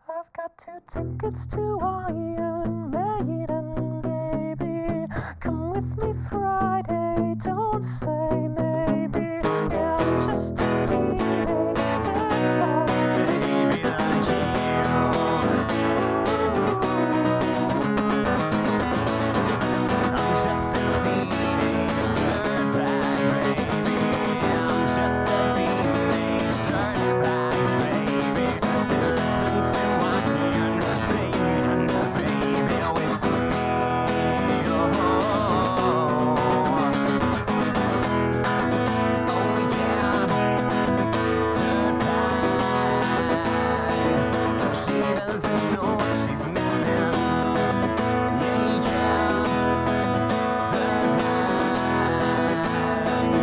I've got 2 tickets to Iron Maiden, baby. Come with me Friday, don't say maybe. Yeah, I'm just a teenage dirtbag, baby, like you. I'm just a teenage dirtbag, baby. I'm just a teenage dirtbag, baby. So listen to Iron Maiden, baby, with me. Oh, yeah, dirtbag. She doesn't know what she's missing. Yeah, dirtbag.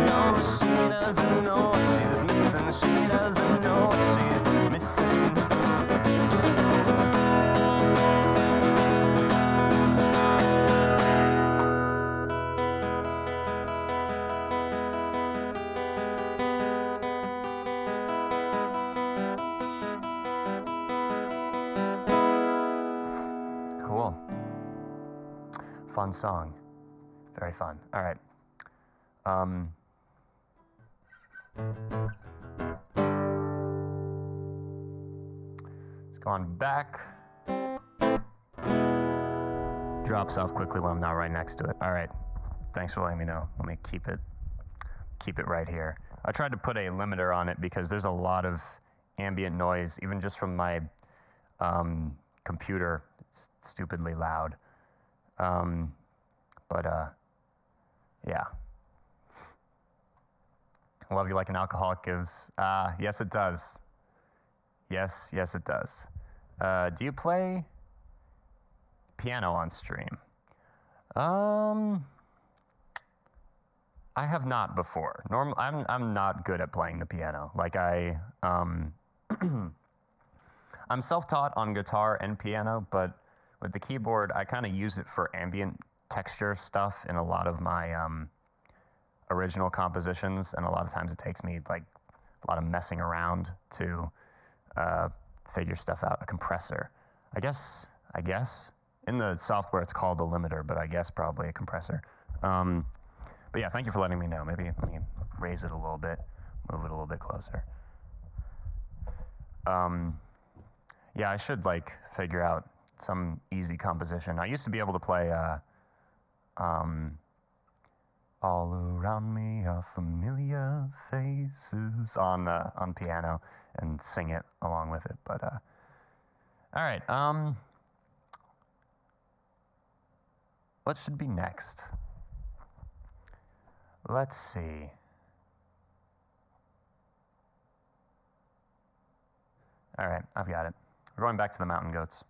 No, she doesn't know what she's missing. She doesn't know what she's missing. Cool. Fun song. Very fun. All right. It's gone back. drops off quickly when I'm not right next to it. All right, thanks for letting me know. Let me keep it right here. I tried to put a limiter on it because there's a lot of ambient noise, even just from my computer. It's stupidly loud. Yeah. Love you like an alcoholic gives. Yes, it does. Yes, it does. Do you play piano on stream? I have not before. I'm not good at playing the piano. Like I'm self-taught on guitar and piano, but with the keyboard, I kind of use it for ambient texture stuff in a lot of my original compositions, and a lot of times it takes me like a lot of messing around to figure stuff out. A compressor, I guess in the software it's called a limiter, but I guess probably a compressor. But yeah, thank you for letting me know. Maybe let me raise it a little bit, move it a little bit closer. Yeah, I should like figure out some easy composition. I used to be able to play all around me are familiar faces on piano and sing it along with it. But all right, what should be next? Let's see. All right, I've got it. We're going back to the mountain goats.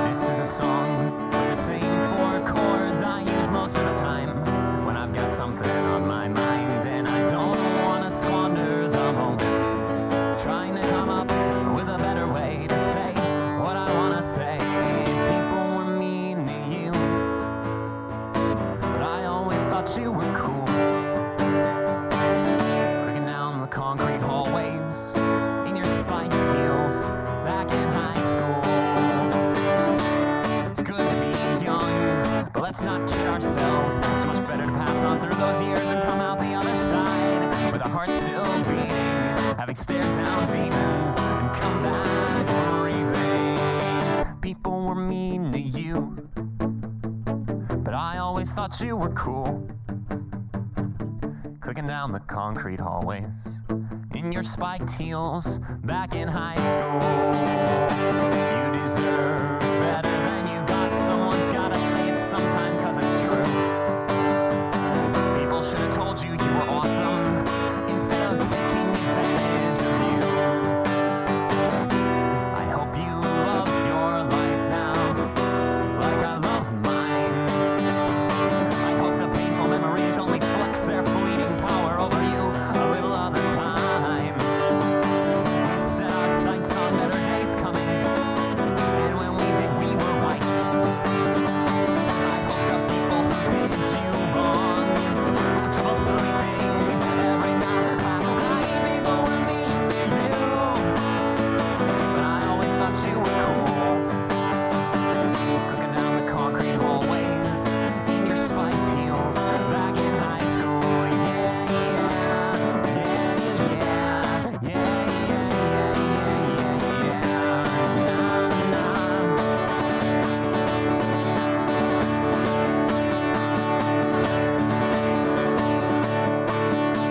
This is a song with the same 4 chords I use most of the time when I've got something on my mind and I don't want to squander the moment trying to come up with a better way to say what I want to say. People were mean to you, but I always thought you were cool. Breaking down the concrete hallways in your spiked heels back in high school. It's good to be young, but let's not kid ourselves. It's much better to pass on through those years and come out the other side with our hearts still beating, having stared down demons and come back breathing. People were mean to you, but I always thought you were cool. Clicking down the concrete hallways in your spiked heels back in high school. You deserved better than you got. Someone's gotta say it sometime, 'cause it's true. People should have told you you were awesome instead of taking advantage of you. I hope you love your life now like I love mine. I hope the painful memories only flex their fleeting power over you a little of the time. We set our sights on better days coming, and when we did, we were right. I hope the people who did you wrong have trouble sleeping every night. I hope people were mean to you, but I always thought you were cool. Cooking down the concrete hallways in your spiked heels back in high school. Yeah, yeah, yeah, yeah, yeah, yeah,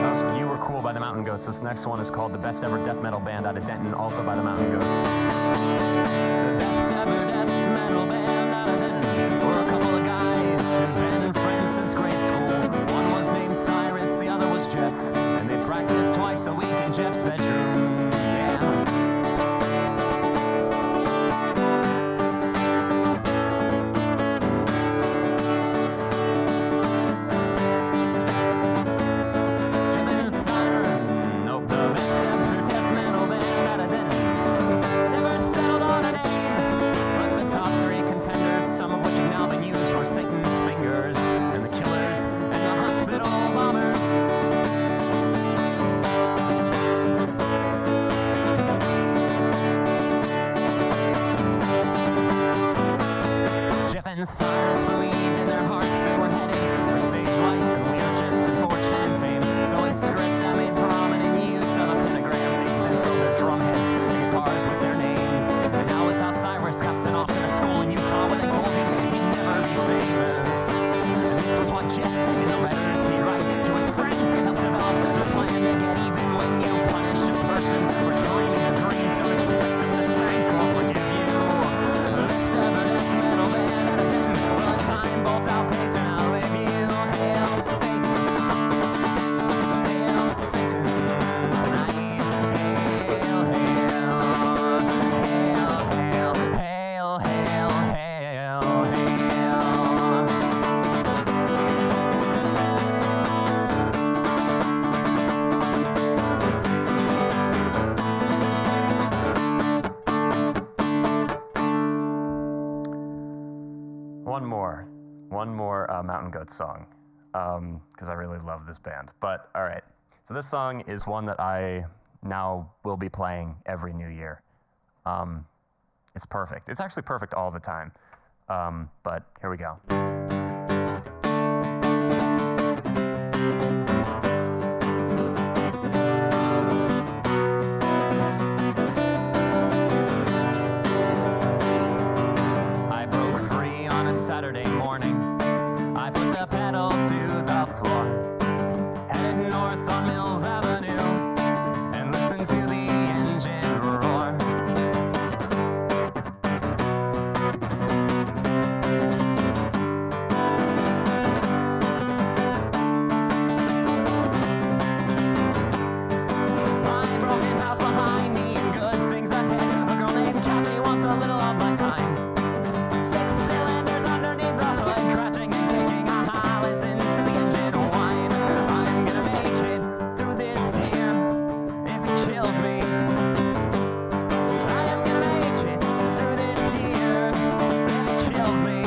That was You Were Cool by the Mountain Goats. This next one is called The Best Ever Death Metal Band out of Denton, also by the Mountain Goats. The best ever death metal band out of Denton were a couple of guys who'd been friends since grade school. One was named Cyrus, the other was Jeff, and they practiced twice a week in Jeff's bedroom. Yeah. Jeff and Siren, nope, the best ever death metal band out of Denton. Never settled on a name, but the top 3 contenders, some of which have now been used, were Satan's Fingers, and the Killers, and the Hospital Bombers. Jeff and Cyrus believed in their hearts one more Mountain Goat song, because I really love this band. But all right, so this song is one that I now will be playing every New Year. It's perfect. It's actually perfect all the time. But here we go. I broke free on a Saturday morning. I put the pedal to the floor, headed north on Mills Avenue, and listened to the engine roar. My broken house behind me and good things ahead. A girl named Kathy wants a little of my time. 6 cylinders underneath the hood, crashing and kicking. Aha, listen to the engine whine. I'm gonna make it through this year if it kills me. I am gonna make it through this year if it kills me.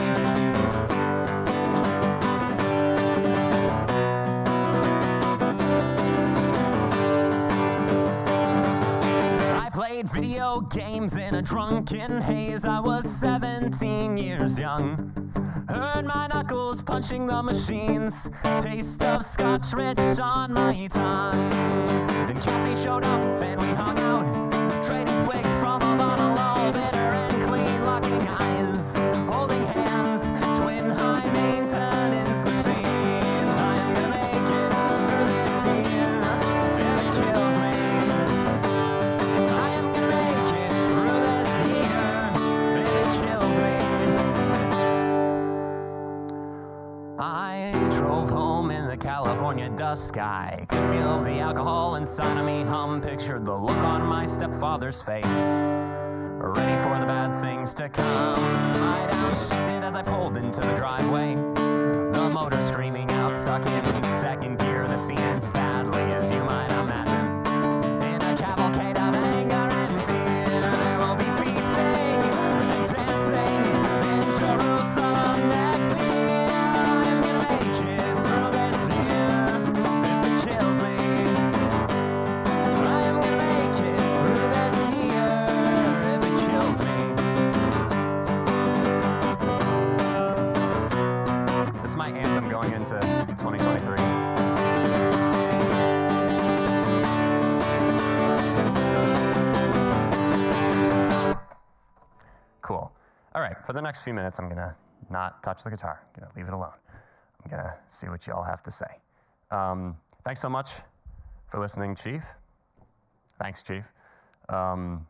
I played video games in a drunken haze. I was 17 years young. Heard my knuckles punching the machines. Taste of Scotch rich on my tongue. Then Kathy showed up and we hung out, trading swigs from a bottle, all bitter and clean, locking eyes, holding hands, twin high maintenance machines. I'm gonna make it through this year if it kills me. I am gonna make it through this year if it kills me. I drove home in the California dusk. I could feel the alcohol inside of me hum. Pictured the look on my stepfather's face, ready for the bad things to come. I downshifted as I pulled into the driveway, the motor screaming out, stuck in second gear. The scene ends badly, as you might imagine. In a cavalcade of anger and fear, there will be feasting and dancing in Jerusalem next year. I'm gonna make it through this year if it kills me. I am gonna make it through this year if it kills me. This is my anthem going into 2023. Cool. All right, for the next few minutes, I'm gonna not touch the guitar. I'm gonna leave it alone. I'm gonna see what you all have to say. Thanks so much for listening, Chief. Thanks, Chief. Love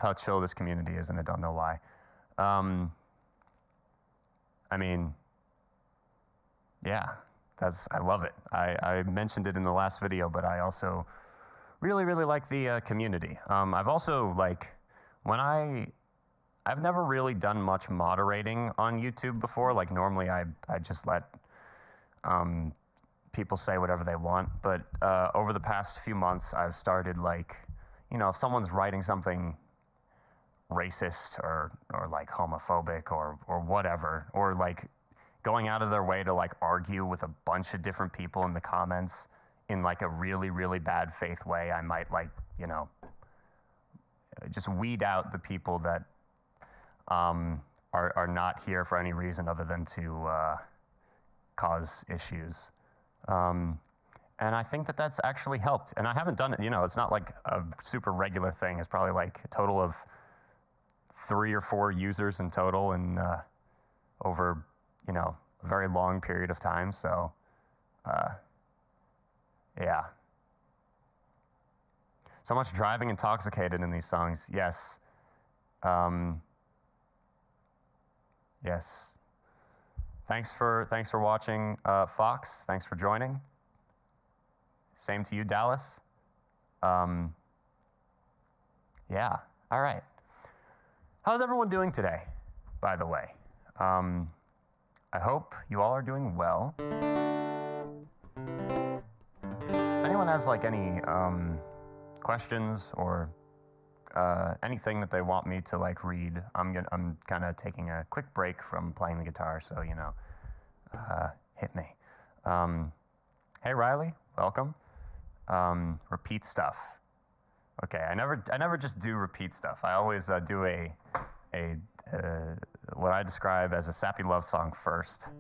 how chill this community is, and I don't know why. I mean, yeah, I love it. I mentioned it in the last video, but I also really, really like the community. I've also, I've never really done much moderating on YouTube before. Like, normally I just let people say whatever they want. But over the past few months, I've started, if someone's writing something racist or like homophobic or whatever, or like going out of their way to like argue with a bunch of different people in the comments in like a really, really bad faith way, I might just weed out the people that are not here for any reason other than to cause issues. And I think that that's actually helped. And I haven't done it, it's not like a super regular thing. It's probably like a total of 3 or 4 users in total, and over, a very long period of time. So, yeah. So much driving intoxicated in these songs. Yes. Yes. Thanks for watching, Fox. Thanks for joining. Same to you, Dallas. Yeah. All right. How's everyone doing today, by the way? I hope you all are doing well. If anyone has like any questions or anything that they want me to like read, I'm kind of taking a quick break from playing the guitar, so you know, hit me. Hey Riley, welcome. Repeat stuff. Okay, I never just do repeat stuff. I always do a what I describe as a sappy love song first,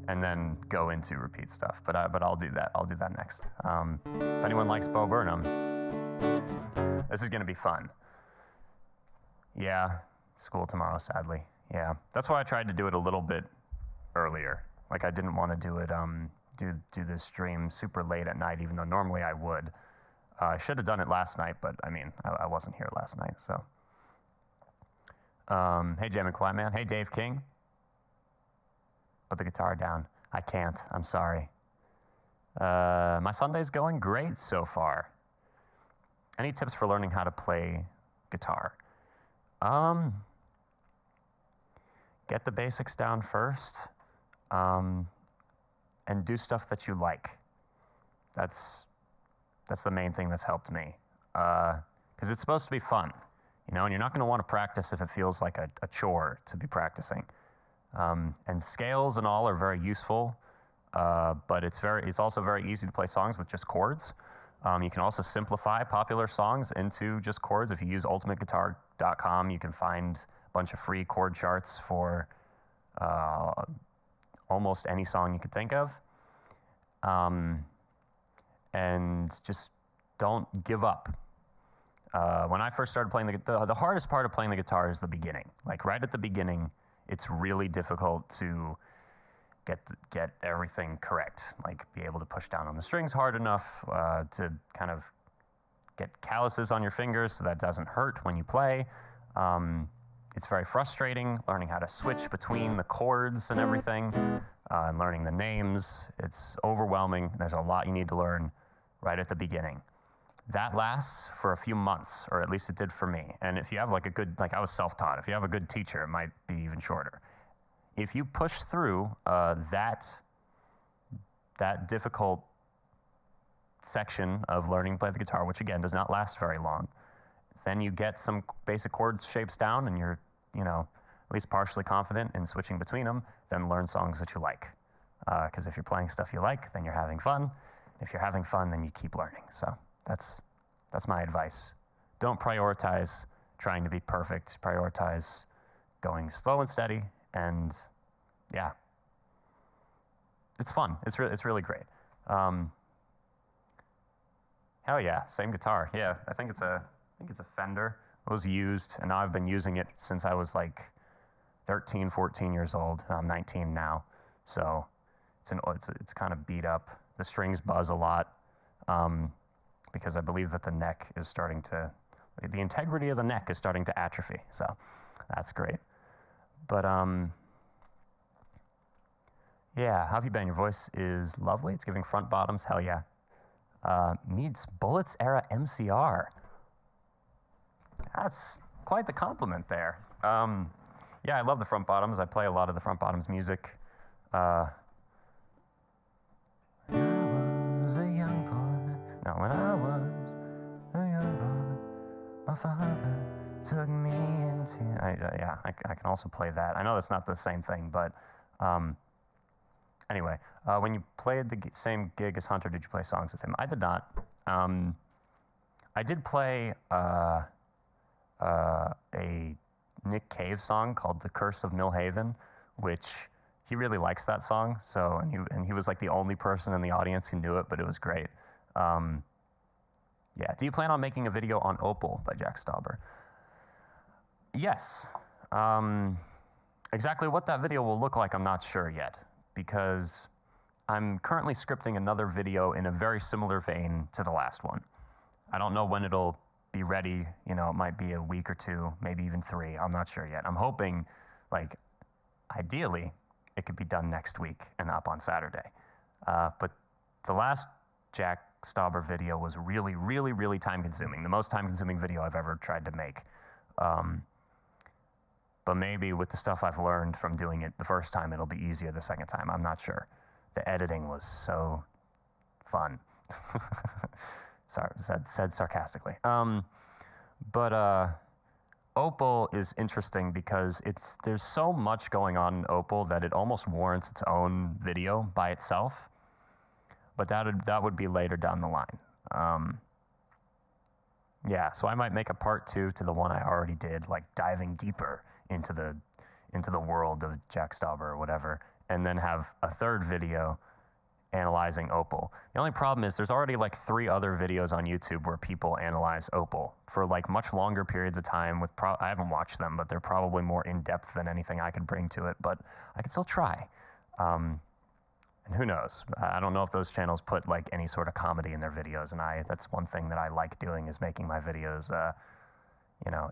and then go into repeat stuff. But I'll do that. I'll do that next. If anyone likes Bo Burnham, this is gonna be fun. Yeah, school tomorrow, sadly. Yeah, that's why I tried to do it a little bit earlier. Like I didn't want to do it do this stream super late at night, even though normally I would. I should have done it last night, but I mean, I wasn't here last night, so. Hey, Jam and Quiet Man. Hey, Dave King. Put the guitar down. I can't. I'm sorry. My Sunday's going great so far. Any tips for learning how to play guitar? Get the basics down first, and do stuff that you like. That's the main thing that's helped me. Because it's supposed to be fun, you know, and you're not going to want to practice if it feels like a chore to be practicing. And scales and all are very useful, but it's also very easy to play songs with just chords. You can also simplify popular songs into just chords. If you use ultimateguitar.com, you can find a bunch of free chord charts for almost any song you could think of. And just don't give up. When I first started playing the hardest part of playing the guitar is the beginning. Like right at the beginning, it's really difficult to get everything correct. Like be able to push down on the strings hard enough to kind of get calluses on your fingers so that doesn't hurt when you play. It's very frustrating learning how to switch between the chords and everything, and learning the names. It's overwhelming. There's a lot you need to learn right at the beginning. That lasts for a few months, or at least it did for me. And if you have like I was self-taught, if you have a good teacher, it might be even shorter. If you push through that difficult section of learning to play the guitar, which again does not last very long, then you get some basic chord shapes down and you're, you know, at least partially confident in switching between them, then learn songs that you like. Because if you're playing stuff you like, then you're having fun. If you're having fun, then you keep learning. So that's my advice. Don't prioritize trying to be perfect. Prioritize going slow and steady, and yeah, it's fun. It's really great. Hell yeah, same guitar. Yeah, I think it's a Fender. It was used, and now I've been using it since I was like 13, 14 years old, and I'm 19 now. So it's kind of beat up. The strings buzz a lot because I believe that the integrity of the neck is starting to atrophy. So that's great. But yeah, how have you been? Your voice is lovely. It's giving front bottoms. Hell yeah. Meets Bullets era MCR. That's quite the compliment there. Yeah, I love the front bottoms. I play a lot of the front bottoms music. When I was a young boy, when I was a young boy, my father took me into. Yeah, I can also play that. I know that's not the same thing, but anyway, when you played the same gig as Hunter, did you play songs with him? I did not. I did play a Nick Cave song called "The Curse of Millhaven," which he really likes that song. So, and he was like the only person in the audience who knew it, but it was great. Yeah. Do you plan on making a video on Opal by Jack Stauber? Yes. Exactly what that video will look like, I'm not sure yet, because I'm currently scripting another video in a very similar vein to the last one. I don't know when it'll be ready. You know, it might be a week or two, maybe even 3. I'm not sure yet. I'm hoping, like, ideally, it could be done next week and up on Saturday. But the last Jack Stauber video was really, really, really time-consuming. The most time-consuming video I've ever tried to make. But maybe with the stuff I've learned from doing it the first time, it'll be easier the second time. I'm not sure. The editing was so fun. Sorry, said sarcastically. But Opal is interesting because there's so much going on in Opal that it almost warrants its own video by itself. But that would be later down the line. Yeah, so I might make a part 2 to the one I already did, like diving deeper into the world of Jack Stauber or whatever, and then have a third video analyzing Opal. The only problem is there's already like 3 other videos on YouTube where people analyze Opal for like much longer periods of time. I haven't watched them, but they're probably more in depth than anything I could bring to it. But I could still try. And who knows? I don't know if those channels put like any sort of comedy in their videos, and that's one thing that I like doing, is making my videos,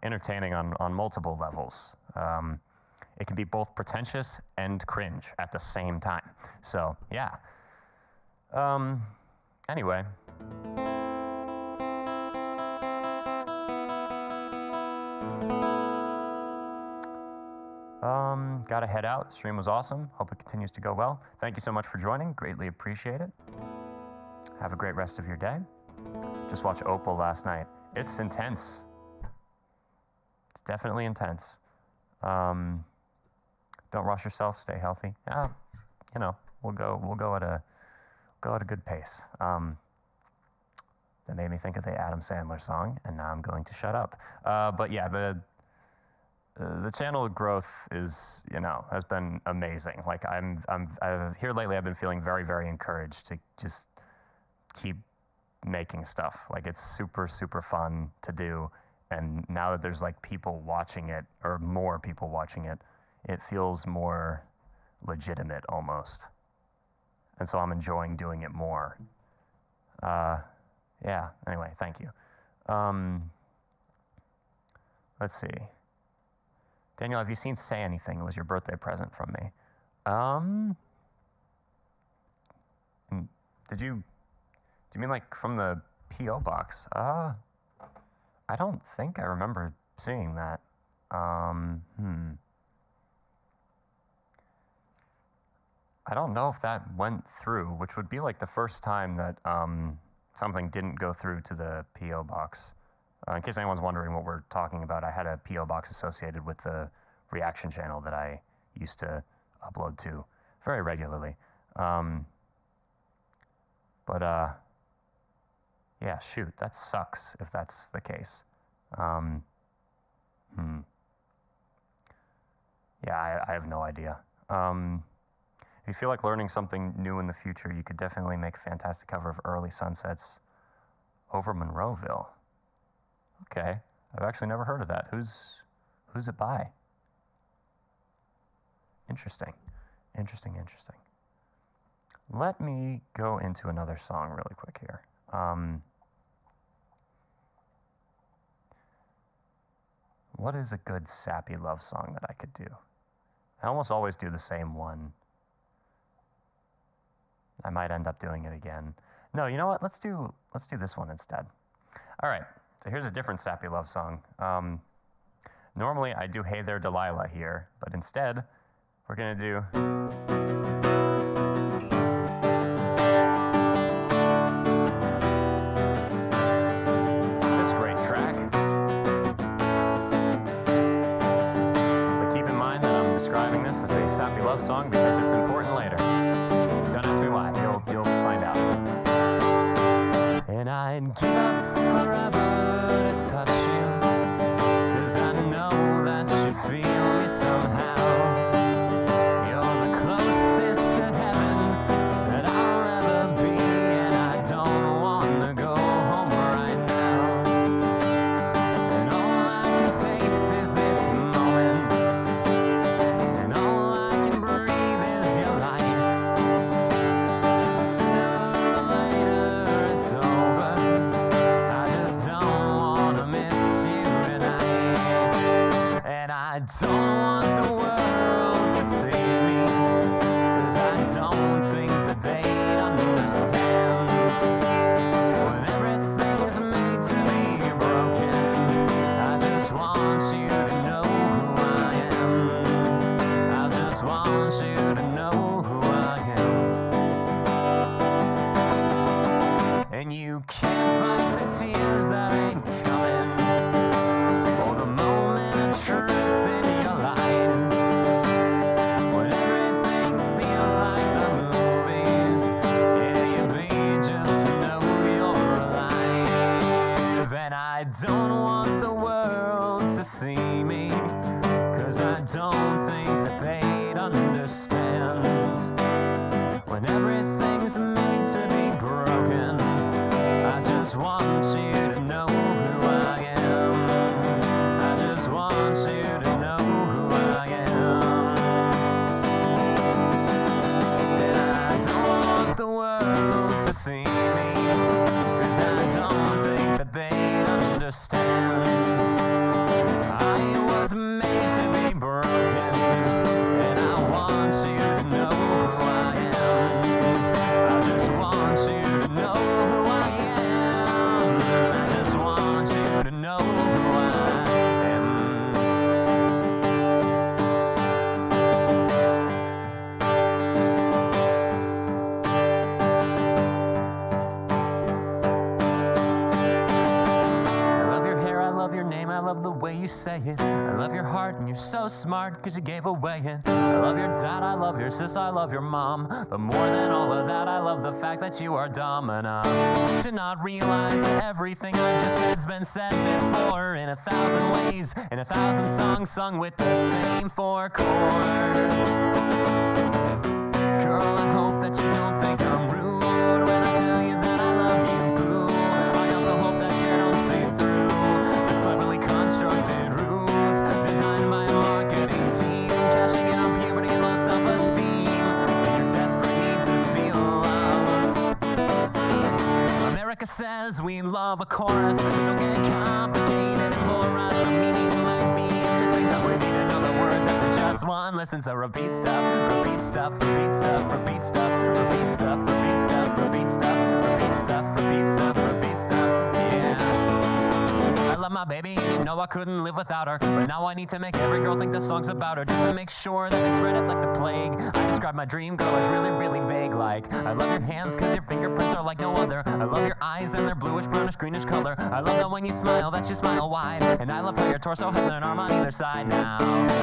entertaining on multiple levels. It can be both pretentious and cringe at the same time. So yeah. Anyway. Gotta head out. The stream was awesome. Hope it continues to go well. Thank you so much for joining. Greatly appreciate it. Have a great rest of your day. Just watched Opal last night. It's intense. It's definitely intense. Don't rush yourself. Stay healthy. We'll go at a good pace. That made me think of the Adam Sandler song, and now I'm going to shut up. But yeah, the channel growth has been amazing. Like here lately, I've been feeling very, very encouraged to just keep making stuff. Like, it's super, super fun to do. And now that there's like people watching it, or more people watching it, it feels more legitimate almost. And so I'm enjoying doing it more. Yeah, anyway, thank you. Let's see. Daniel, have you seen Say Anything? It was your birthday present from me. Do you mean like from the P.O. box? I don't think I remember seeing that. I don't know if that went through, which would be like the first time that something didn't go through to the P.O. box. In case anyone's wondering what we're talking about, I had a P.O. box associated with the reaction channel that I used to upload to very regularly. Yeah, shoot, that sucks if that's the case. Yeah, I have no idea. If you feel like learning something new in the future, you could definitely make a fantastic cover of Early Sunsets over Monroeville. Okay, I've actually never heard of that. Who's it by? Interesting. Let me go into another song really quick here. What is a good sappy love song that I could do? I almost always do the same one. I might end up doing it again. No, you know what? Let's do this one instead. All right. So here's a different sappy love song. Normally I do Hey There Delilah here, but instead we're gonna do this great track. But keep in mind that I'm describing this as a sappy love song because it's important later. Don't ask me why, you'll find out. And I'd give up forever to touch you, 'cause I know that you feel me somehow. You're the closest to heaven that I'll ever be, and I don't want to go home right now. And all I can taste is this moment, and all I can breathe is your light. Sooner or later it's over. I just don't want to miss you tonight. And I don't want the world to save me, 'cause I don't think that they'd understand. When everything is made to be broken, I just want you to know who I am. I just want you to know who I am. And you can't find think that they'd understand. When everything's made to be broken, I just want you to know who I am. I just want you to know who I am. And I don't want the world to see me, 'cause I don't think that they'd understand. I was made to be broken, and I want you to know who I am. I just want you to know who I am. I just want you to know who I am. I love your hair, I love your name, I love the way you say it. I love your heart and you're so smart 'cause you gave away it. I love your dad, I love your sis, I love your mom. But more than all of that, I love the fact that you are dumb enough to not realize that everything I just said's been said before in 1,000 ways, in 1,000 songs sung with the same 4 chords. Girl, I hope that you don't think I'm rude when I tell you that I love you, boo. I also hope that you don't see through this cleverly constructed ruse designed by a marketing team, cashing in on puberty and low self-esteem with your desperate need to feel loved. America says we love a chorus, but don't get complicated and bore us. The meaning might be missing, but we need to know the words after just one listen. So repeat stuff, repeat stuff, repeat stuff, repeat stuff, repeat stuff, repeat stuff, repeat stuff, repeat stuff, repeat stuff, repeat stuff, yeah. I love my baby, you know I couldn't live without her, but now I need to make every girl think this song's about her, just to make sure that they spread it like the plague. I describe my dream girl as really, really vague, like I love your hands 'cause your fingerprints are like no other. I love your eyes and their bluish, brownish, greenish color. I love that when you smile, that you smile wide, and I love how your torso has an arm on either side. Now,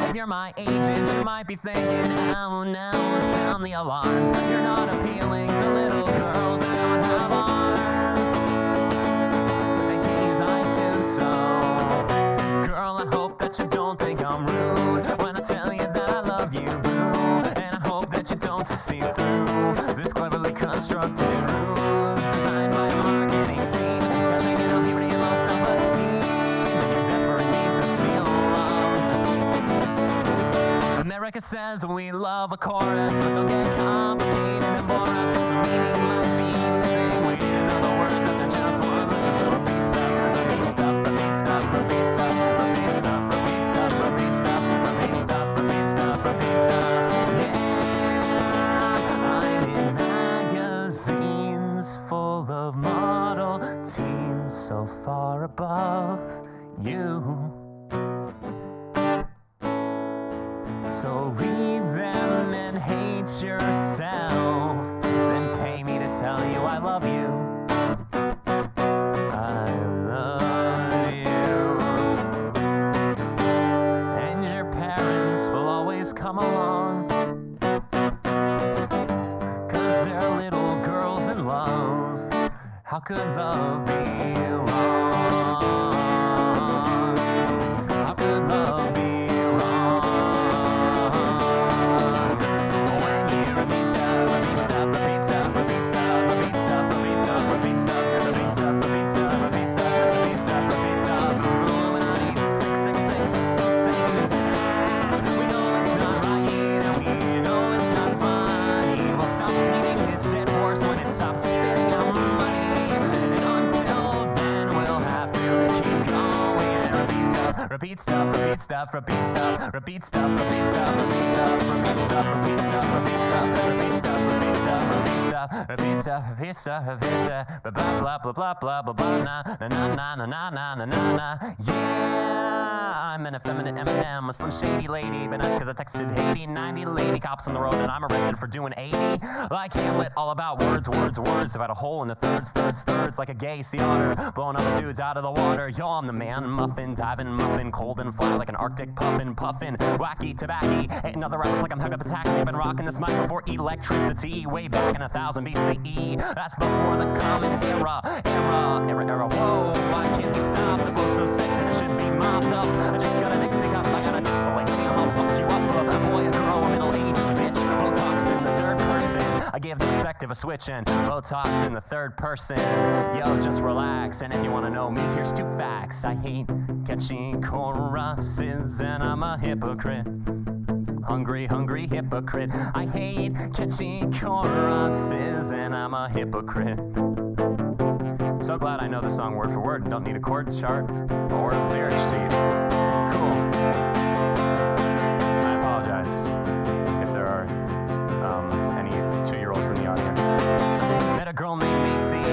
if you're my agent, you might be thinking, oh no, sound the alarms. You're not appealing to little girls who don't have arms to make these iTunes songs. Girl, I hope that you don't think I'm rude when I tell you that I love you, boo. And I hope that you don't see through this cleverly constructed ruse designed by a marketing team, cashing in on puberty and low self-esteem and your desperate need to feel loved. America says we love a chorus, but don't get complicated and bore us. The meaning might be missing. We need to know the words after just one listen. So repeat stuff, repeat stuff, repeat stuff, repeat stuff, repeat stuff, repeat stuff, repeat stuff, repeat stuff, repeat stuff, repeat stuff. Yeah, I'm in magazines full of model teens so far above you. So read them and hate yourself, then pay me to tell you I love you. I love you. And your parents will always come along, 'cause they're little girls in love. How could love be wrong? How could love be wrong? When you repeat stuff, repeat stuff, repeat stuff, repeat stuff, repeat stuff, repeat stuff, repeat stuff, repeat stuff, repeat stuff, repeat stuff, repeat stuff, repeat stuff. Illuminati 666 saying, we know it's not right and we know it's not funny. We'll stop beating this dead horse when it stops spitting out money. And until then, we'll have to keep going and repeat stuff, repeat stuff, repeat stuff, repeat stuff, repeat stuff, repeat stuff, repeat stuff, repeat stuff, repeat stuff, repeat stuff, repeat stuff, repeat stuff, repeat stuff, repeat stuff, repeat stuff, repeat stuff, blah blah blah blah blah blah blah na na na na na na na na na. Yeah, I'm an effeminate Eminem, a slim shady lady, been nice 'cause I texted Haiti, 90 lady cops on the road, and I'm arrested for doing 80. Like Hamlet, all about words, words, words. I've had a hole in the thirds, thirds, thirds, like a gay sea otter, blowing other dudes out of the water. Yo, I'm the man, muffin, diving, muffin, cold and flat like an Arctic puffin, puffin, wacky, tobacco. Ain't another rappers like I'm hug up attacking. I've been rocking this mic before electricity, way back in 1000 BCE. That's before the common era. Whoa, why can't we stop? The flow's so sick and it should be mopped up. I just got a Dixie cup, I got a dick full of helium. I'll fuck you up, boy. gave the perspective a switch and Botox in the third person. Yo, just relax, and if you want to know me, here's 2 facts. I hate catching choruses, and I'm a hypocrite. Hungry, hungry hypocrite. I hate catching choruses, and I'm a hypocrite. So glad I know the song word for word and don't need a chord chart or a lyric sheet. Cool. I apologize if there are any 2-year-olds in the audience. Met a girl named Macy,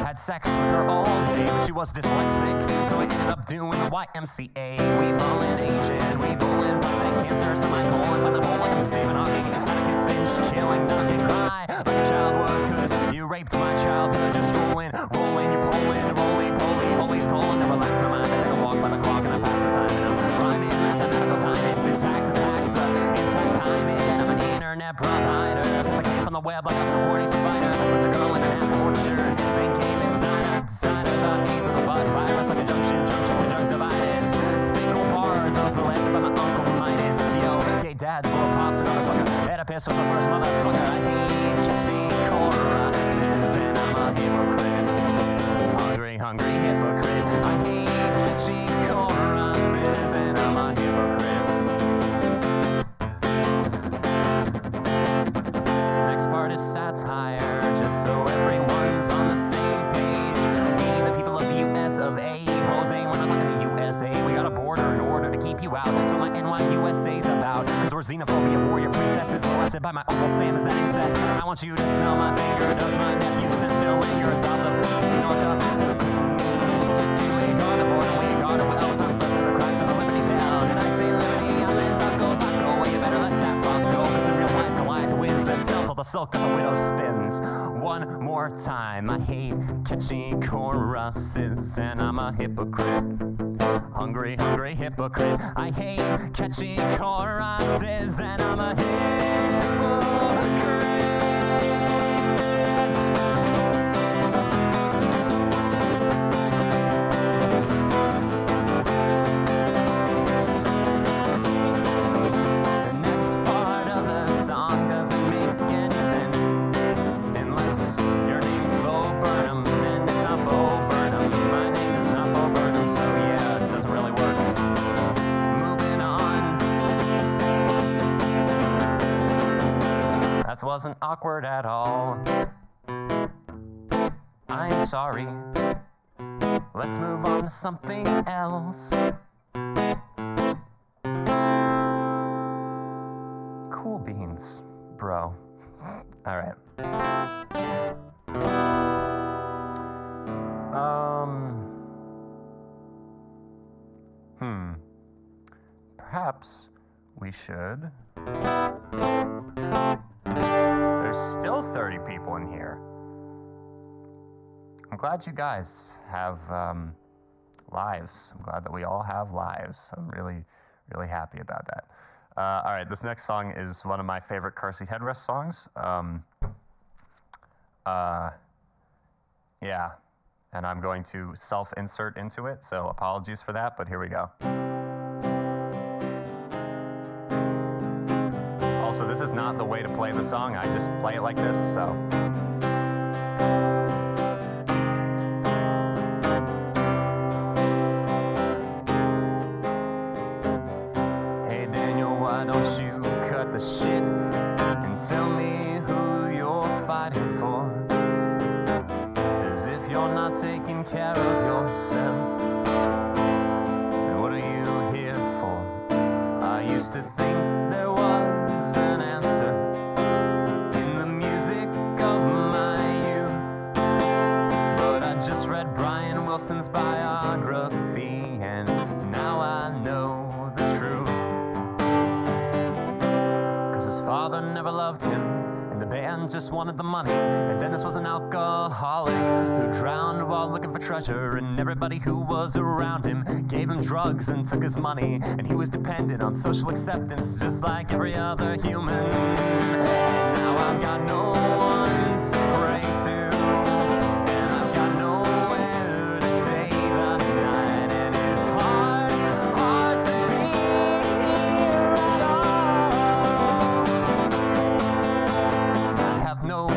had sex with her all day, but she was dyslexic, so I ended up doing the YMCA. We ballin' Asian, we ballin' prostate cancer, semicolon, find the hole like I'm saving on me. Atticus Finch, killing nothing, cry like a child would, cause you raped my childhood. Just rolling, you're rolling, always calling, never relax my mind. I take a walk by the clock and I pass the time, and I'm rhyming, mathematical timing, syntax and packs the intact timing. I'm an internet provider, cause I came from the web like a horny spider. I put the girl in an apple orchard, then came inside her. The AIDS was a bud virus, like a junction, conjunctivitis. Spinkle bars, I was molested by my uncle Midas. Yo, gay dads blow popsicles like a Oedipus was the first motherfucker. I hate catching choruses, and I'm a hypocrite. Hungry, hungry hypocrite. I hate catching choruses, and I'm a hypocrite. Next part is satire, just so everyone's on the same page. We, the people of the US of A, Jose, we're not talking the USA. We got a border in order to keep you out. So my NYUSA's about, cause we're xenophobia warrior princesses molested by my Uncle Sam. Is that incest? I want you to smell my finger. Does my nephew sense knowing you're a south of north of? We guard the border, we guard it. What else? I'm stuck in the cracks of the Liberty Bell. Did I say Liberty? I meant Taco Taco. Well, you better let that rock go, cause in real life Goliath wins and sells all the silk that the widow spins. One more time, I hate catching choruses, and I'm a hypocrite. Hungry, hungry hypocrite. I hate catching choruses, and I'm a hypocrite. The next part of the song doesn't make any sense unless your name's Bo Burnham, and it's not Bo Burnham. My name is not Bo Burnham, so yeah, it doesn't really work. Moving on. That wasn't awkward at all. I'm sorry. Let's move on to something else. Cool beans, bro. All right. Perhaps we should. There's still 30 people in here. I'm glad you guys have lives. I'm glad that we all have lives. I'm really, really happy about that. All right, this next song is one of my favorite car seat headrest songs. Yeah, and I'm going to self-insert into it, so apologies for that, but here we go. Also, this is not the way to play the song. I just play it like this, so. Hey Daniel, why don't you cut the shit and tell me who you're fighting for? As if you're not taking care of yourself, then what are you here for? I used to think there was an answer in the music of my youth, but I just read Brian Wilson's biography, and now I know the truth. 'Cause his father never loved him, and the band just wanted the money, and Dennis was an alcoholic who drowned while looking for treasure, and everybody who was around him gave him drugs and took his money, and he was dependent on social acceptance just like every other human. And now I've got no one to pray to, and I've got nowhere to stay the night, and it's hard to be here at all. I have no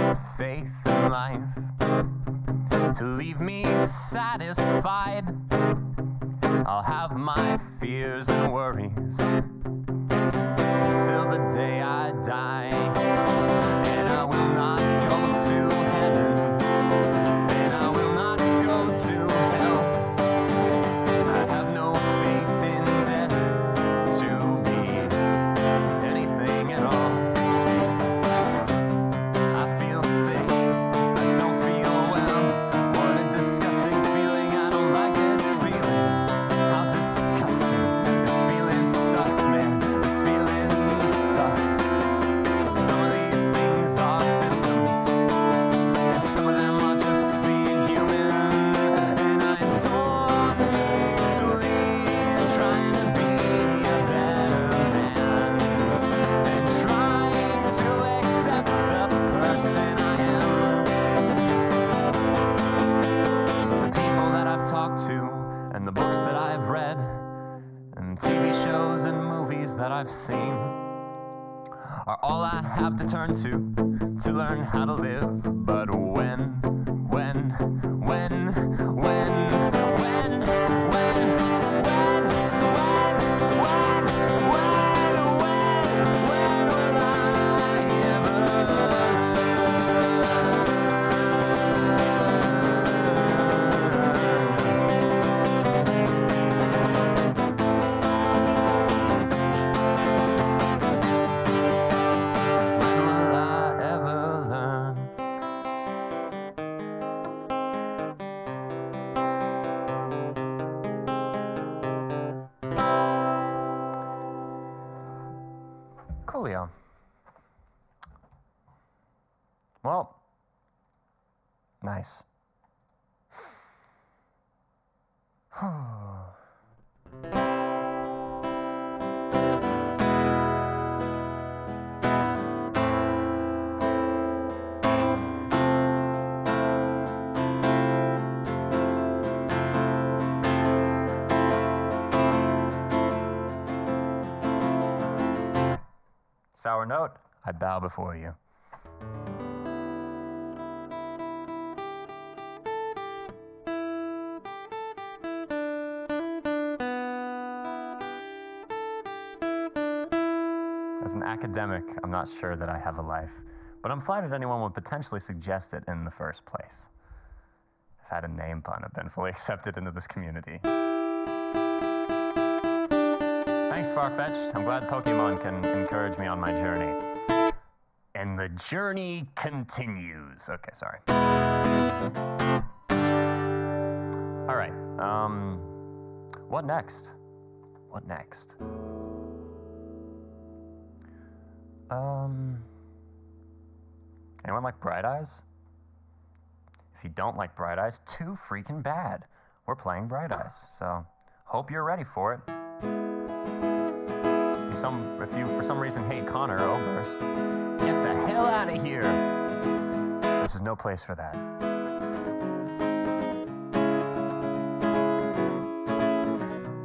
me satisfied. I'll have my fears and worries till the day I die, and I will not go to heaven, and I will not go to hell. I have no faith in death to be anything at all. I feel sick, I don't feel well. What a disgusting feeling, I don't like this feeling. How disgusting, this feeling sucks, man. This feeling sucks. Some of these things are symptoms, and some of them are just being human. And I'm torn between trying to be a better man and trying to accept the person I am. The people that I've talked to, and the books that I've read, and TV shows and movies that I've seen are all I have to turn to learn how to live. But when will I ever learn? Coolio. Well, nice. Sour note, I bow before you. As an academic, I'm not sure that I have a life, but I'm flattered anyone would potentially suggest it in the first place. I've had a name pun, I've been fully accepted into this community. Thanks, Farfetch'd. I'm glad Pokemon can encourage me on my journey. And the journey continues. Okay, sorry. All right. What next? What next? Anyone like Bright Eyes? If you don't like Bright Eyes, too freaking bad. We're playing Bright Eyes, so hope you're ready for it. If you for some reason hate Connor Oberst, get the hell out of here. This is no place for that.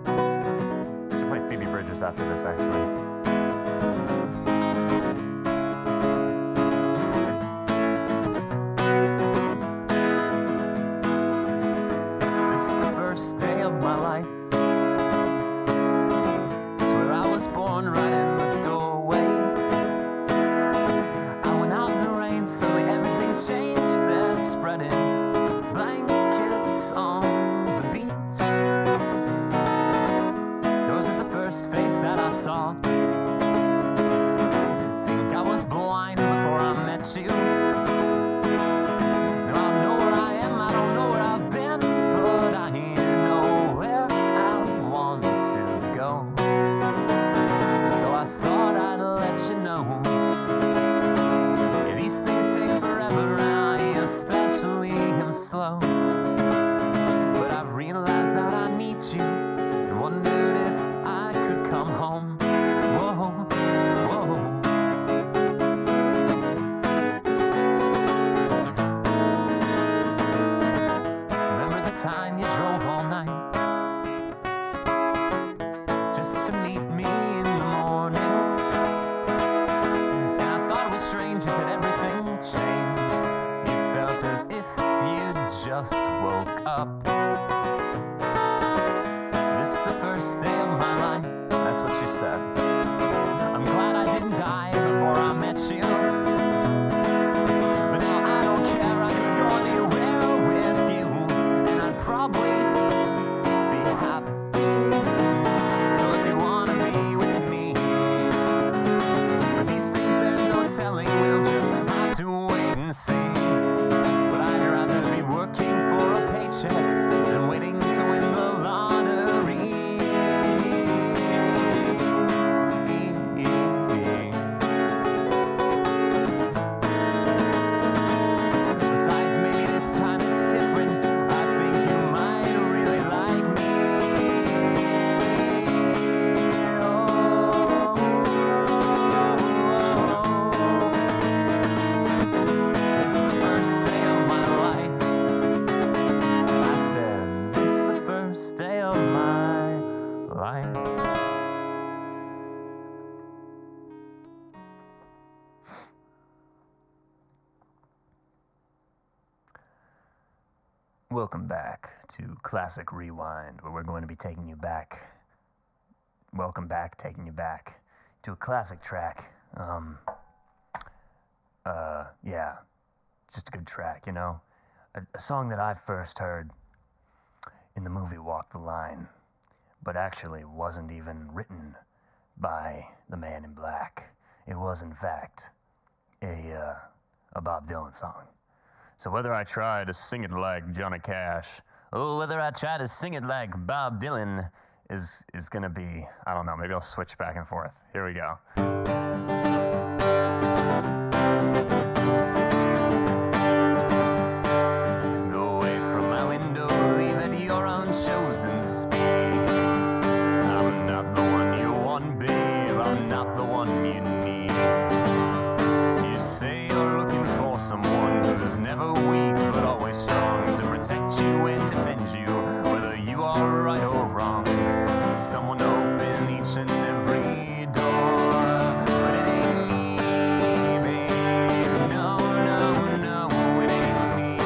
I should play Phoebe Bridgers after this, actually. Day of my life, swear I was born right in the doorway. I went out in the rain, suddenly everything changed. They're spreading blankets on the beach. Yours is the first face that I saw. Think I was blind before I met you. Slow, but I've realized that I need you and wondered if I could come home. Whoa, whoa. Remember the time you drove all night just to meet me in the morning? And I thought it was strange, you said everything changed. You felt as if just woke up. This is the first day of my life. That's what she said. I'm glad I didn't die before I met you. But now I don't care, I could go anywhere with you, and I'd probably be happy. So if you wanna be with me, but these things there's no telling, we'll just have to wait and see. But I'd rather be working for a paycheck than waiting to win the lottery. Besides, maybe this time it's different. I think you might really like me. This is the first day of my life. I said, this is the first day of my life. Welcome back to Classic Rewind, where we're going to be taking you back. Welcome back, taking you back to a classic track. Yeah, just a good track, you know? A song that I first heard in the movie Walk the Line, but actually wasn't even written by the Man in Black. It was, in fact, a Bob Dylan song. So whether I try to sing it like Johnny Cash, or whether I try to sing it like Bob Dylan, is gonna be, I don't know, maybe I'll switch back and forth. Here we go. Go away from my window, leave at your own chosen speed. I'm not the one you want, babe, I'm not the one you need. You say you're looking for someone who's never weak but always strong, to protect you and defend you, whether you are right or wrong. Someone to open each and every door, but it ain't me, babe. No, no, no, it ain't me,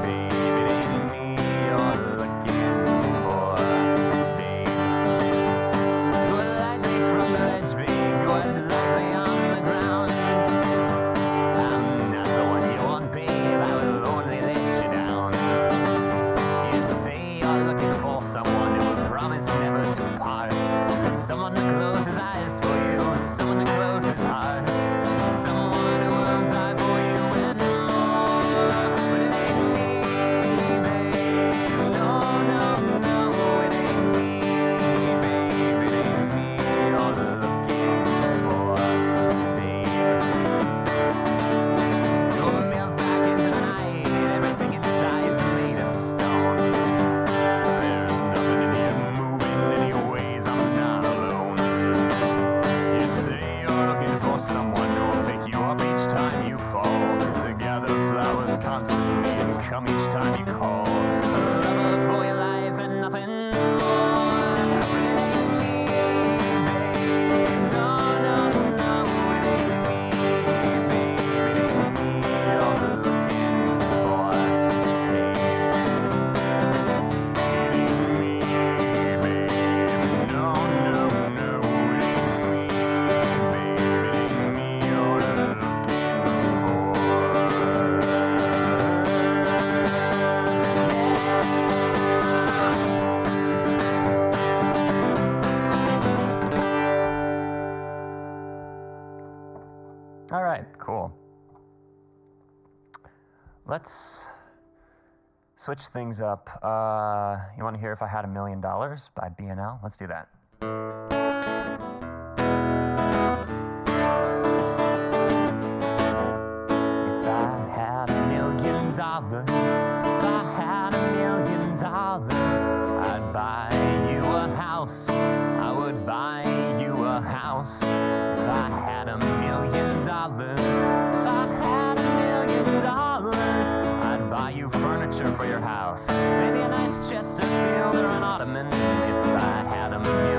babe. It ain't me you're looking for, babe. Go lightly from the ledge, babe. Go lightly on the ground. I'm not the one you want, babe. I will only let you down. You say you're looking for someone who will promise never to part. Someone to close his eyes for you. Someone to close his heart. Someone who will die for you and more. But it ain't me, babe. No, no, no, it ain't me, babe. It ain't me you're looking for, babe. You'll melt back into the night. Everything inside's made of stone. There's nothing in you moving anyways. I'm not alone. You say you're looking for someone who will pick you up each time you fall, to gather flowers constantly and come each time you call. A lover for your life and nothing more. But it ain't me, babe. No, no, no, it ain't me, babe. It ain't me you're looking for, babe. It ain't me, babe. No, no, no, it ain't me, babe. It ain't me you're looking for. All right, cool. Let's switch things up. You want to hear If I Had $1 Million by BNL? Let's do that. If I had $1 million, if I had $1 million, I'd buy you a house. I would buy you a house. If I had $1 million, if I had $1 million, I'd buy you furniture for your house. Maybe a nice Chesterfield or an ottoman. If I had $1 million.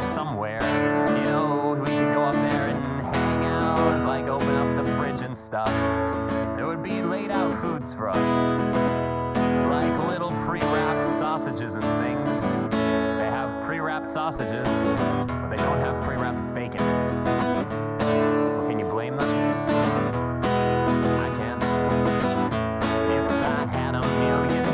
somewhere. You know, we could go up there and hang out, like open up the fridge and stuff. There would be laid out foods for us, like little pre-wrapped sausages and things. They have pre-wrapped sausages, but they don't have pre-wrapped bacon. Can you blame them? I can. If I had $1 million,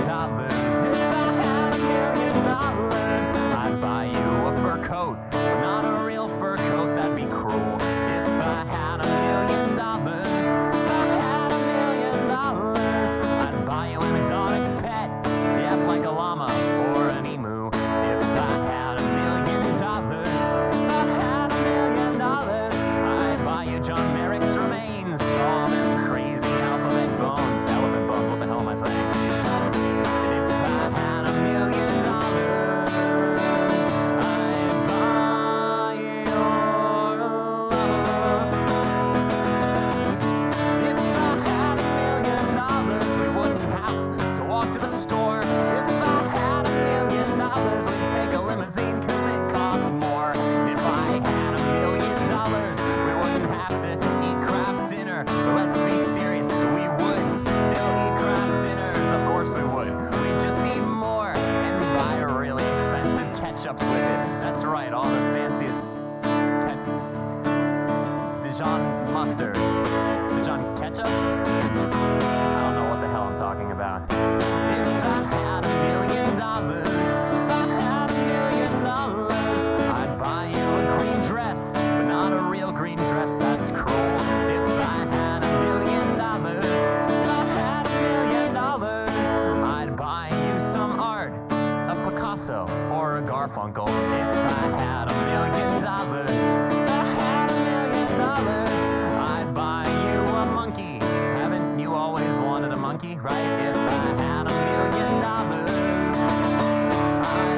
I'd buy you a fur coat, but not a real fur coat, that'd be cruel. If I had $1 million, I'd buy you an exotic pet, yep, like a llama or an emu. If I had $1 million, I'd buy you John Merrick's remains, all them crazy alphabet bones. Elephant bones, what the hell am I saying? If I had $1 million, I'd buy your love. If I had $1 million, we wouldn't have to walk to the store. If I had $1 million, we'd take a limousine cause it costs more. If I had $1 million, we wouldn't have to eat craft dinner. But let's be serious, we would still eat craft dinners. Of course we would. We'd just eat more and buy really expensive ketchups with it. That's right, all the fanciest Dijon mustard. Dijon ketchups? I don't know what the hell I'm talking about. If I had $1 million, I'd buy you a green dress, but not a real green dress, that's cruel. If I had $1 million, I'd buy you some art, a Picasso or a Garfunkel. If I had $1 million, I'd buy you a monkey. Haven't you always wanted a monkey, right? If I had $1 million, I'd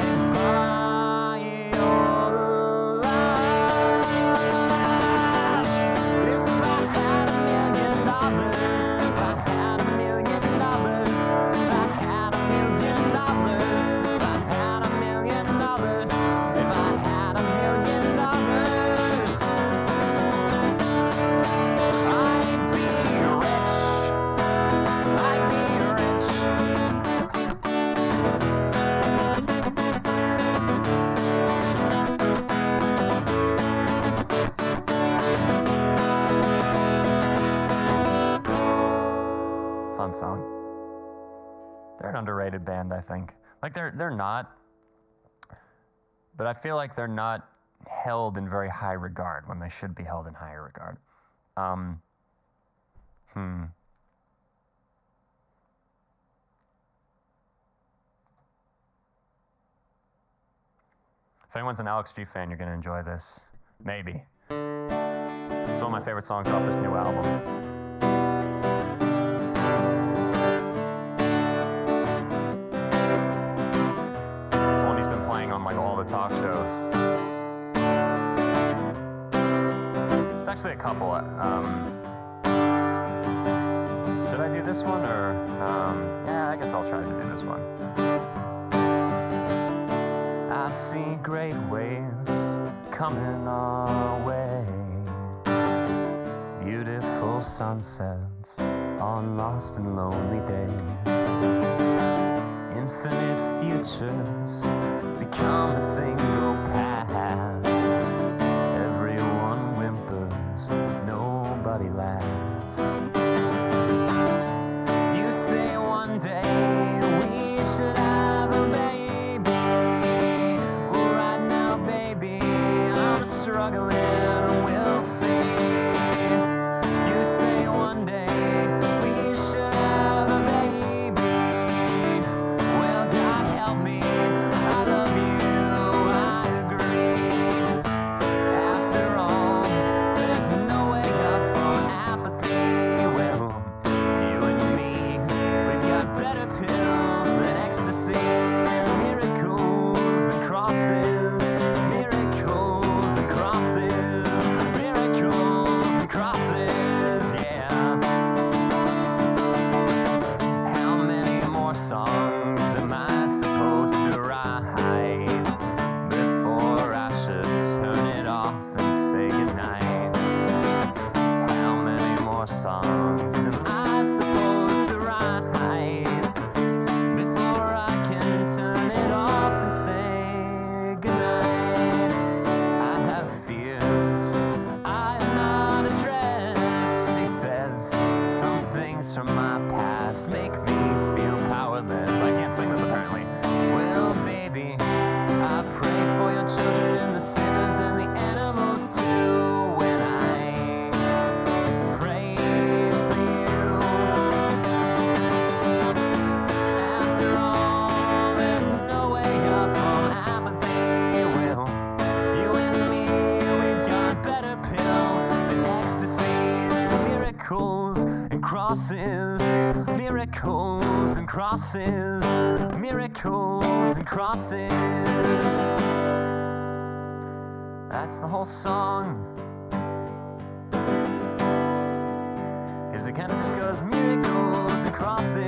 buy your life. If I had $1 million, if I had $1 million, if I had $1 million, if I had $1 million, if I had $1 million, I'd be rich. I'd be rich. Fun song. They're an underrated band, I think. Like they're not, but I feel like they're not held in very high regard when they should be held in higher regard. If anyone's an Alex G fan, you're going to enjoy this. Maybe. It's one of my favorite songs off this new album. It's one he's been playing on like all the talk shows. It's actually a couple. Should I do this one or? Yeah, I guess I'll try to do this one. I see great waves coming our way. Beautiful sunsets on lost and lonely days. Infinite futures become a single past. Everyone whimpers, nobody laughs. You say one day we should have a baby. Well, right now, baby, I'm struggling, we'll see. You say one day we should have a baby. Well, God help me, I love you, I agree. After all, there's no way up from apathy. Well, you and me, we've got better pills than ecstasy. Miracles and crosses, miracles and crosses. crosses, miracles and crosses, miracles and crosses. That's the whole song. Cause it kind of just goes miracles and crosses,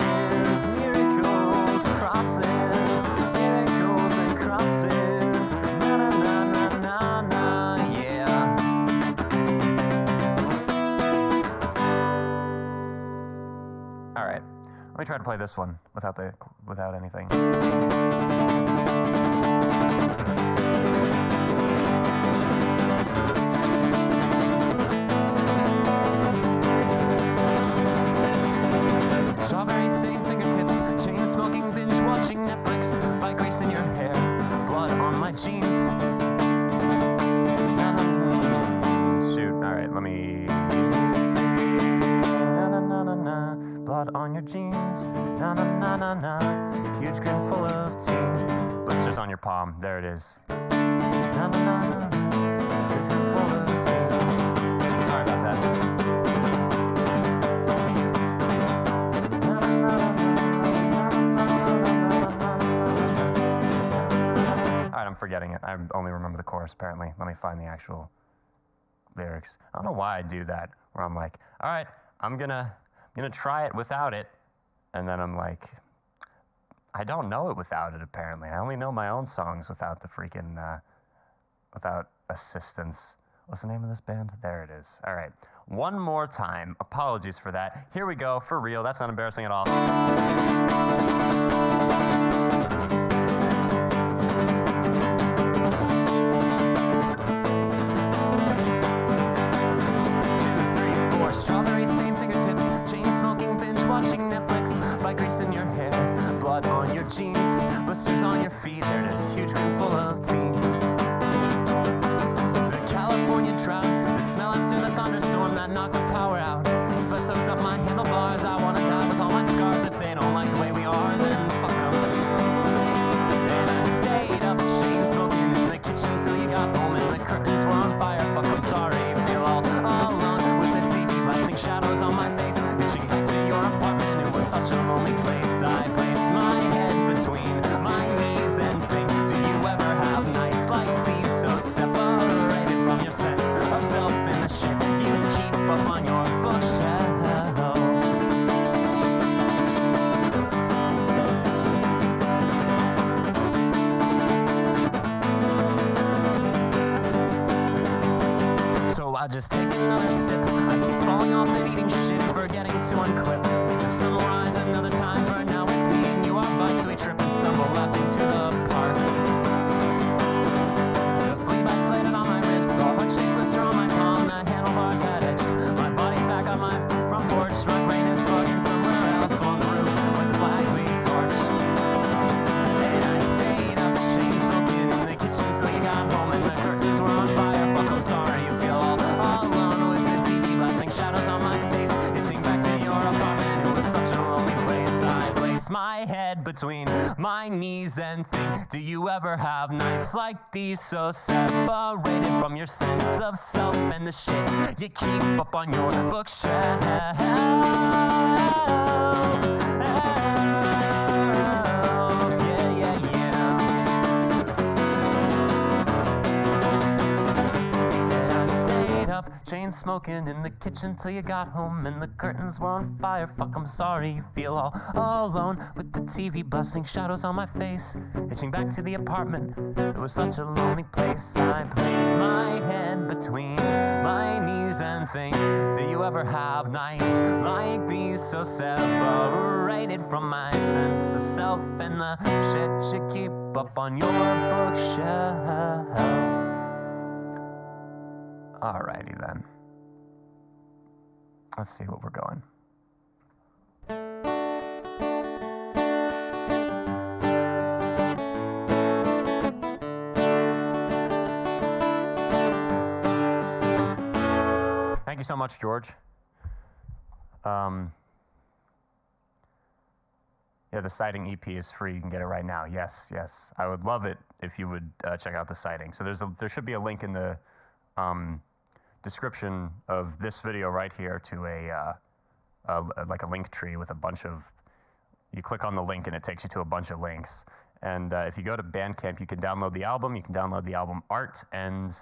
miracles and crosses, miracles and crosses. Na na na na na na, yeah. All right, let me try to play this one without anything. Strawberry stained fingertips, chain smoking, binge watching Netflix, by grease in your hair, blood on my jeans. Shoot, all right, let me. Na na na na na, blood on your jeans. Na na na na na, huge grin full of tea. Blisters on your palm, there it is. Na na na na, huge grin full of tea. Sorry about that. Alright, I'm forgetting it. I only remember the chorus, apparently. Let me find the actual lyrics. I don't know why I do that, where I'm like, alright, I'm gonna try it without it. And then I'm like, I don't know it without it, apparently. I only know my own songs without the freaking, without assistance. What's the name of this band? There it is. Alright, one more time. Apologies for that. Here we go, for real. That's not embarrassing at all. Strawberry stained fingertips, chain smoking, binge watching Netflix, by grease in your hair, blood on your jeans, blisters on your feet, there it is, huge grin full of tea. The California drought, the smell after the thunderstorm that knocked the power out, sweat soaks up my handlebars, I wanna die with all my scars, if they don't like the way we are, then fuck them. And I stayed up, chain smoking in the kitchen till you got home and the curtains were on fire, fuck I'm sorry, you feel all alone. Blasting shadows on my face, reaching back to your apartment. It was such a lonely place. I placed my head between my knees and think, do you ever have nights like these, so separated from your sense of self in the shit you keep up on your bookshelf? So I just take another sip. I keep falling off and eating shit, forgetting to unclip. To summarize another time, for now it's me and you, our bikes, we trip and stumble laughing to the park. The flea bites laid on my wrist, the heart-shaped blister on my palm, the handlebars had etched. My body's back on my front porch, my brain is fucking somewhere else on the roof, with the flags we torched. And I stayed up, chain smoking in the kitchen till you got home and the curtains were on fire. Fuck, I'm sorry, you feel all alone with the TV blasting shadows on my face, itching back to your apartment. It was such a lonely place. I placed my head between my knees and think, do you ever have nights like these, so separated from your sense of self and the shit you keep up on your bookshelf? Chain smoking in the kitchen till you got home and the curtains were on fire. Fuck, I'm sorry, you feel all alone with the TV blasting shadows on my face, hitching back to the apartment. It was such a lonely place. I placed my head between my knees and think, do you ever have nights like these, so separated from my sense of self and the shit you keep up on your bookshelf? Alrighty then. Let's see what we're going. Thank you so much, George. Yeah, the Sighting EP is free. You can get it right now. Yes, yes. I would love it if you would check out the Sighting. So there should be a link in the description of this video right here to like a link tree with a bunch of, you click on the link and it takes you to a bunch of links. And if you go to Bandcamp, you can download the album, you can download the album art, and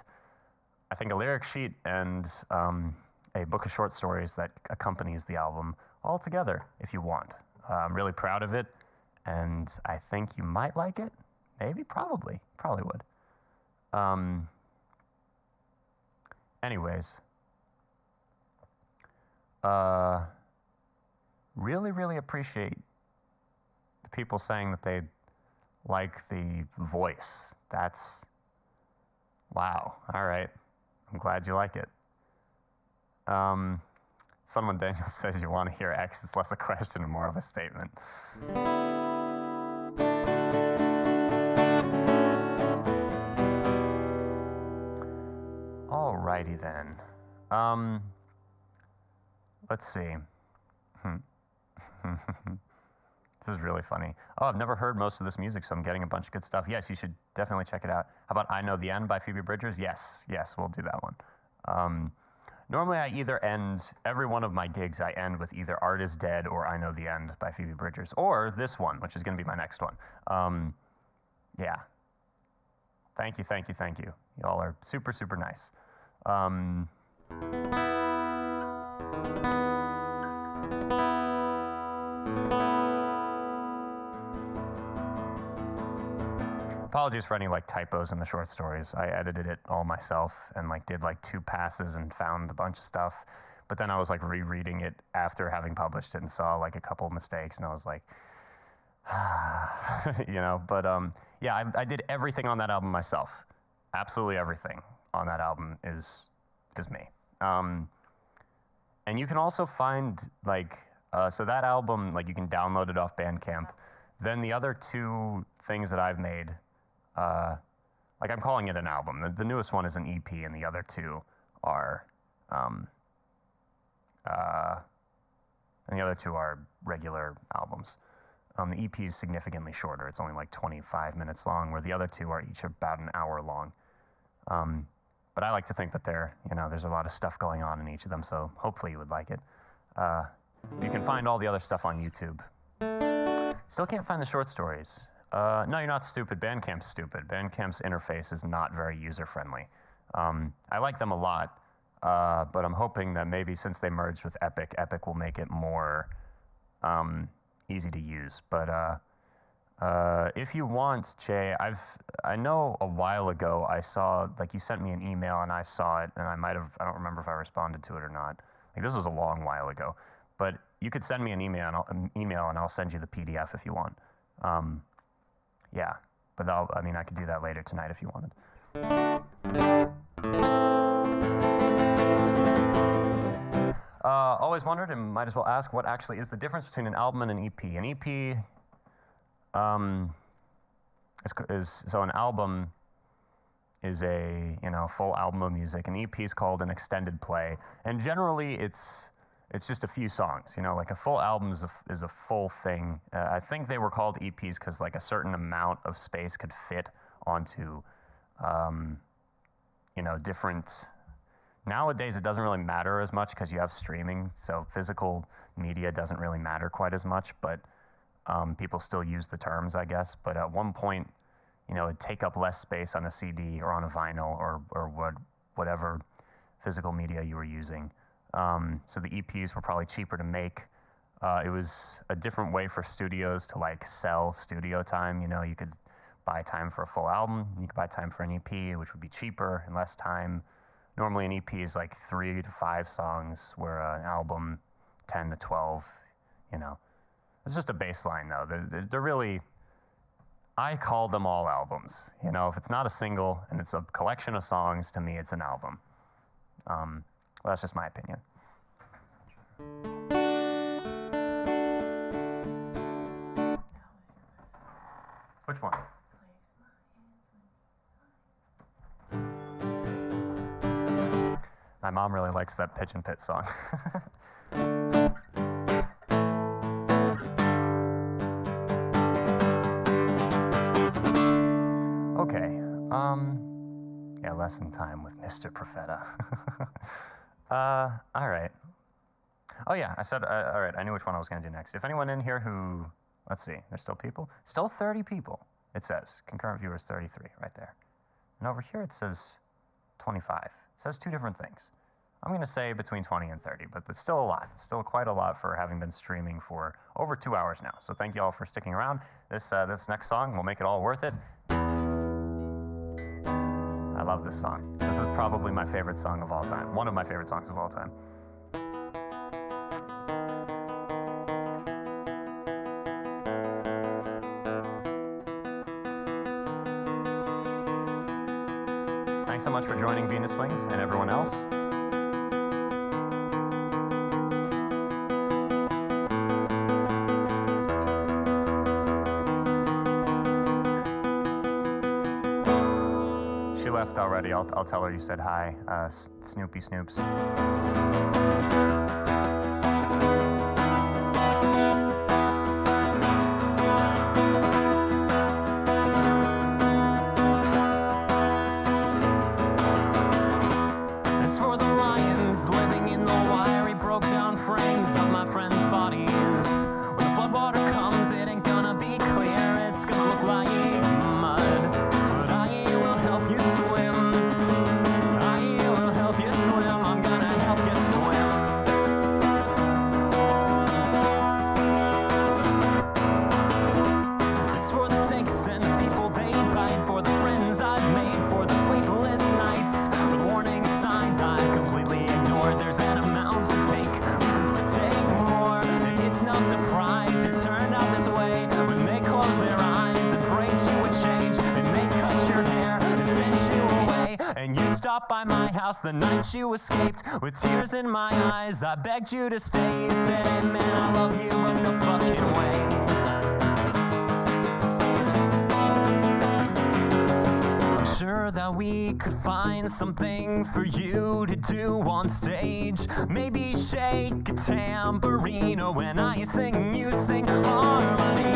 I think a lyric sheet and a book of short stories that accompanies the album all together if you want. I'm really proud of it, and I think you might like it. Maybe, probably would. Anyways, really appreciate the people saying that they like the voice. That's, wow, all right. I'm glad you like it. It's fun when Daniel says you want to hear X. It's less a question and more of a statement. Alrighty then. Let's see. This is really funny. Oh, I've never heard most of this music, so I'm getting a bunch of good stuff. Yes, you should definitely check it out. How about I Know the End by Phoebe Bridgers? Yes, we'll do that one. Normally I either end, every one of my gigs I end with either Art is Dead or I Know the End by Phoebe Bridgers, or this one, which is going to be my next one. Yeah. Thank you. Y'all are super nice. Apologies for any like typos in the short stories. I edited it all myself and like did like 2 passes and found a bunch of stuff. But then I was like rereading it after having published it and saw like a couple of mistakes, and I was like, you know. But yeah, I did everything on that album myself. Absolutely everything on that album is me. And you can also find like so that album, like you can download it off Bandcamp. Then the other 2 things that I've made, like I'm calling it an album. The newest one is an EP, and the other 2 are, regular albums. The EP is significantly shorter. It's only like 25 minutes long, where the other 2 are each about an hour long. But I like to think that there's a lot of stuff going on in each of them, so hopefully you would like it. You can find all the other stuff on YouTube. Still can't find the short stories. No, you're not stupid. Bandcamp's stupid. Bandcamp's interface is not very user-friendly. I like them a lot, but I'm hoping that maybe since they merged with Epic, Epic will make it more easy to use. But if you want, Jay, I know a while ago I saw, like you sent me an email and I saw it, and I don't remember if I responded to it or not. Like this was a long while ago. But you could send me an email and I'll send you the PDF if you want. Yeah, but I could do that later tonight if you wanted. Always wondered, and might as well ask, what actually is the difference between an album and an EP? An EP so an album is a full album of music. An EP is called an extended play, and generally it's just a few songs. Like a full album is a full thing. I think they were called EPs because like a certain amount of space could fit onto, different. Nowadays it doesn't really matter as much because you have streaming, so physical media doesn't really matter quite as much. But people still use the terms, I guess. But at one point, it'd take up less space on a CD or on a vinyl or whatever physical media you were using. So the EPs were probably cheaper to make. It was a different way for studios to like sell studio time. You could buy time for a full album. You could buy time for an EP, which would be cheaper and less time. Normally an EP is like 3 to 5 songs, where an album 10 to 12. It's just a baseline though. They're really, I call them all albums. If it's not a single and it's a collection of songs, to me it's an album. Well, that's just my opinion. Which one? My mom really likes that Pitch and Pit song. Okay. Yeah, lesson time with Mr. Profeta. All right. Oh yeah, I said, all right, I knew which one I was going to do next. If anyone in here who, let's see, there's still people? Still 30 people, it says. Concurrent viewers 33 right there. And over here it says 25. It says two different things. I'm going to say between 20 and 30, but it's still a lot. It's still quite a lot for having been streaming for over 2 hours now. So thank you all for sticking around. This next song will make it all worth it. I love this song. This is probably my favorite song of all time. One of my favorite songs of all time. Thanks so much for joining Venus Wings and everyone else. She left already. I'll tell her you said hi, Snoopy Snoops. As for the lions living in the wiry, broke down frames of my friends' bodies, when the floodwater comes, it ain't gonna be clear. It's gonna look like mud, but I will help you swim. I will help you swim. I'm gonna help you swim. It's for the snakes and the people they bite, for the friends I've made, for the sleepless nights, for the warning signs I've completely ignored. There's an amount to take, reasons to take more. And it's no surprise you turned out this way. When they close their eyes and prayed you would change, and they cut your hair and sent you away. And you stopped by my house the night you escaped, with tears in my eyes. I begged you to stay. You said, hey man, I love you, but no fucking way. I'm sure that we could find something for you to do on stage. Maybe shake a tambourine, or when I sing, you sing harmonies.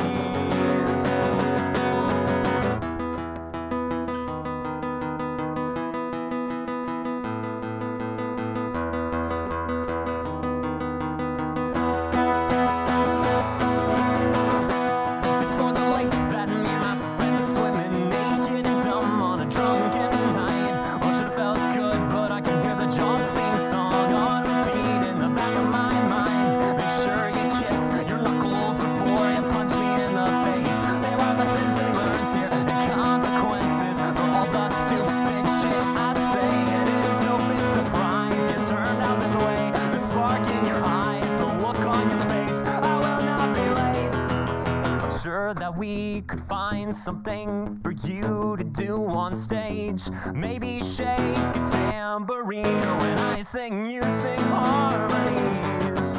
It's for the lakes that me and my friends swimming naked and dumb on a drunken night. Well, should have felt good, but I can hear the Jaws theme song on repeat in the back of my mind. Make sure you kiss your knuckles before you punch me in the face. There are lessons to be learned here and consequences for all the stupid shit I say. And it is no big surprise you turned out this way. The spark in your eyes, the look on your face. I will not be late. I'm sure that we could find something for you to do on stage. Maybe shake a tambourine, or when I sing, you sing harmonies.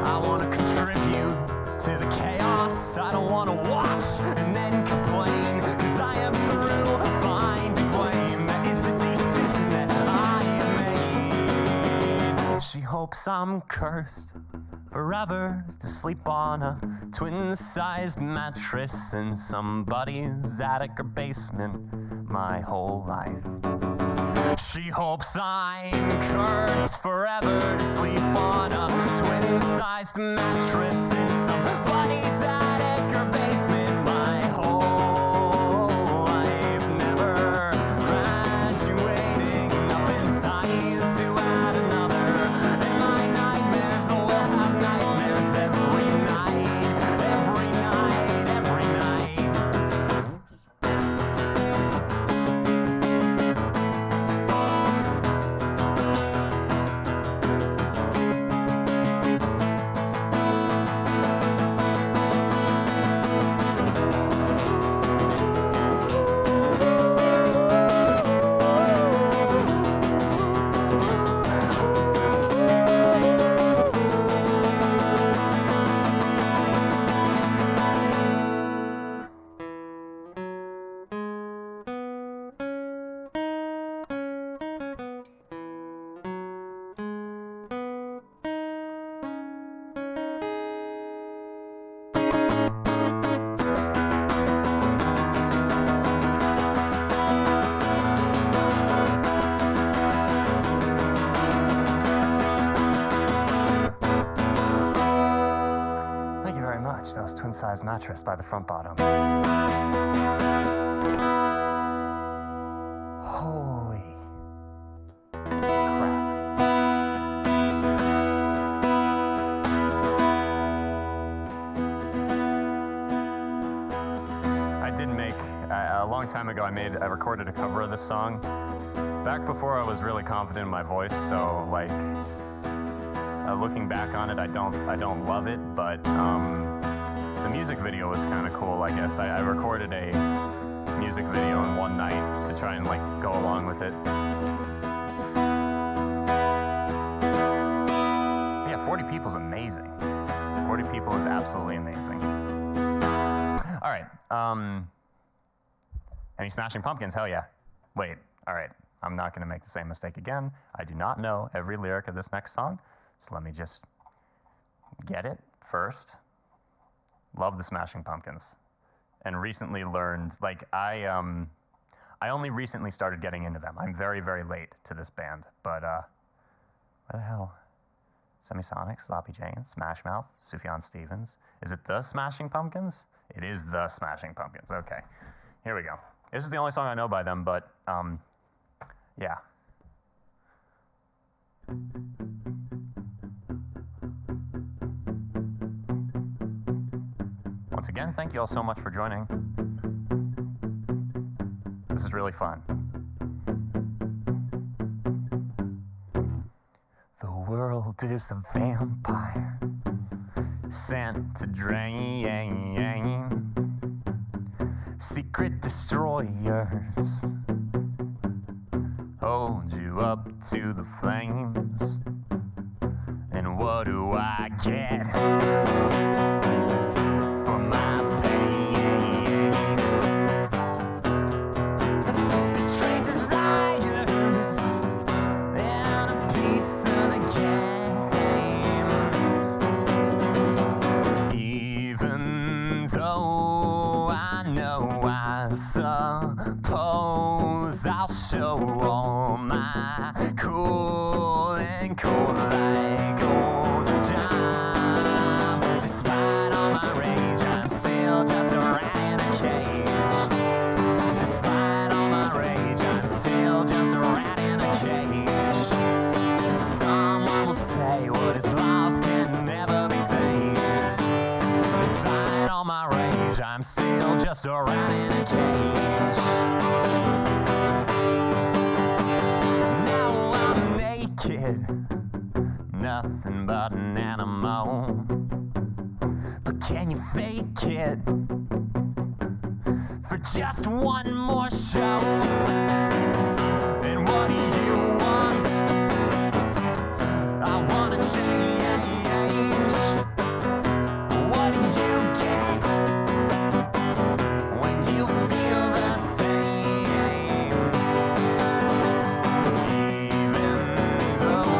I want to contribute to the chaos. I don't want to watch and then complain, 'cause I am through finding blame. That is the decision that I have made. She hopes I'm cursed forever to sleep on a twin-sized mattress in somebody's attic or basement my whole life. She hopes I'm cursed forever to sleep on a twin-sized mattress in somebody's attic or basement my whole life. Never graduating up in size to add another. And my nightmares will have nightmares every night, every night, every night. king-size mattress by the front bottoms. Holy crap. I did make, a long time ago, I recorded a cover of this song. Back before I was really confident in my voice, so like, looking back on it, I don't love it, but the music video was kind of cool, I guess. I recorded a music video in one night to try and like go along with it. Yeah, 40 people is amazing. 40 people is absolutely amazing. All right. Any Smashing Pumpkins? Hell yeah. Wait. All right. I'm not going to make the same mistake again. I do not know every lyric of this next song, so let me just get it first. Love the Smashing Pumpkins, and recently learned, like, I only recently started getting into them. I'm very, very late to this band, but where the hell? Semisonic, Sloppy Jane, Smash Mouth, Sufjan Stevens. Is it the Smashing Pumpkins? It is the Smashing Pumpkins. Okay, here we go. This is the only song I know by them, but yeah. Once again, thank you all so much for joining. This is really fun. The world is a vampire sent to drain. Secret destroyers hold you up to the flames. And what do I get for my pain? Betrayed desires and a piece of the game. Even though I know, I suppose I'll show all my cool and cold like old time. Despite all my rage, I'm still just a rat in a cage. Despite all my rage, I'm still just a rat in a cage. Someone will say what is lost can never be saved. Despite all my rage, I'm still just a rat in a cage. Now I'm naked, nothing but an animal. But can you fake it for just one more show? And what do you want? I want to change. What do you get when you feel the same? Even though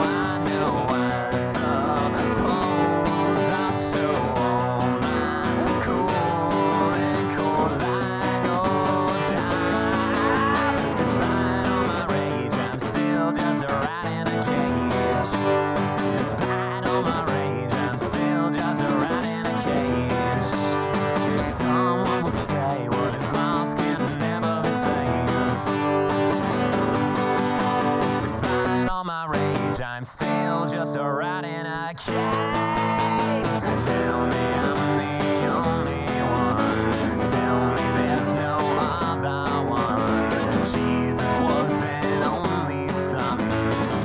I know, I suppose I'll show all my cool and cold like old time. Despite all my rage, I'm still just a rat in a cage. Despite all my rage, I'm still just a rat in a cage. Someone will say what is lost can never be saved. Despite all my rage, I'm still just a rat in a cage. Tell me I'm the only one. Tell me there's no other one. Jesus was an only son.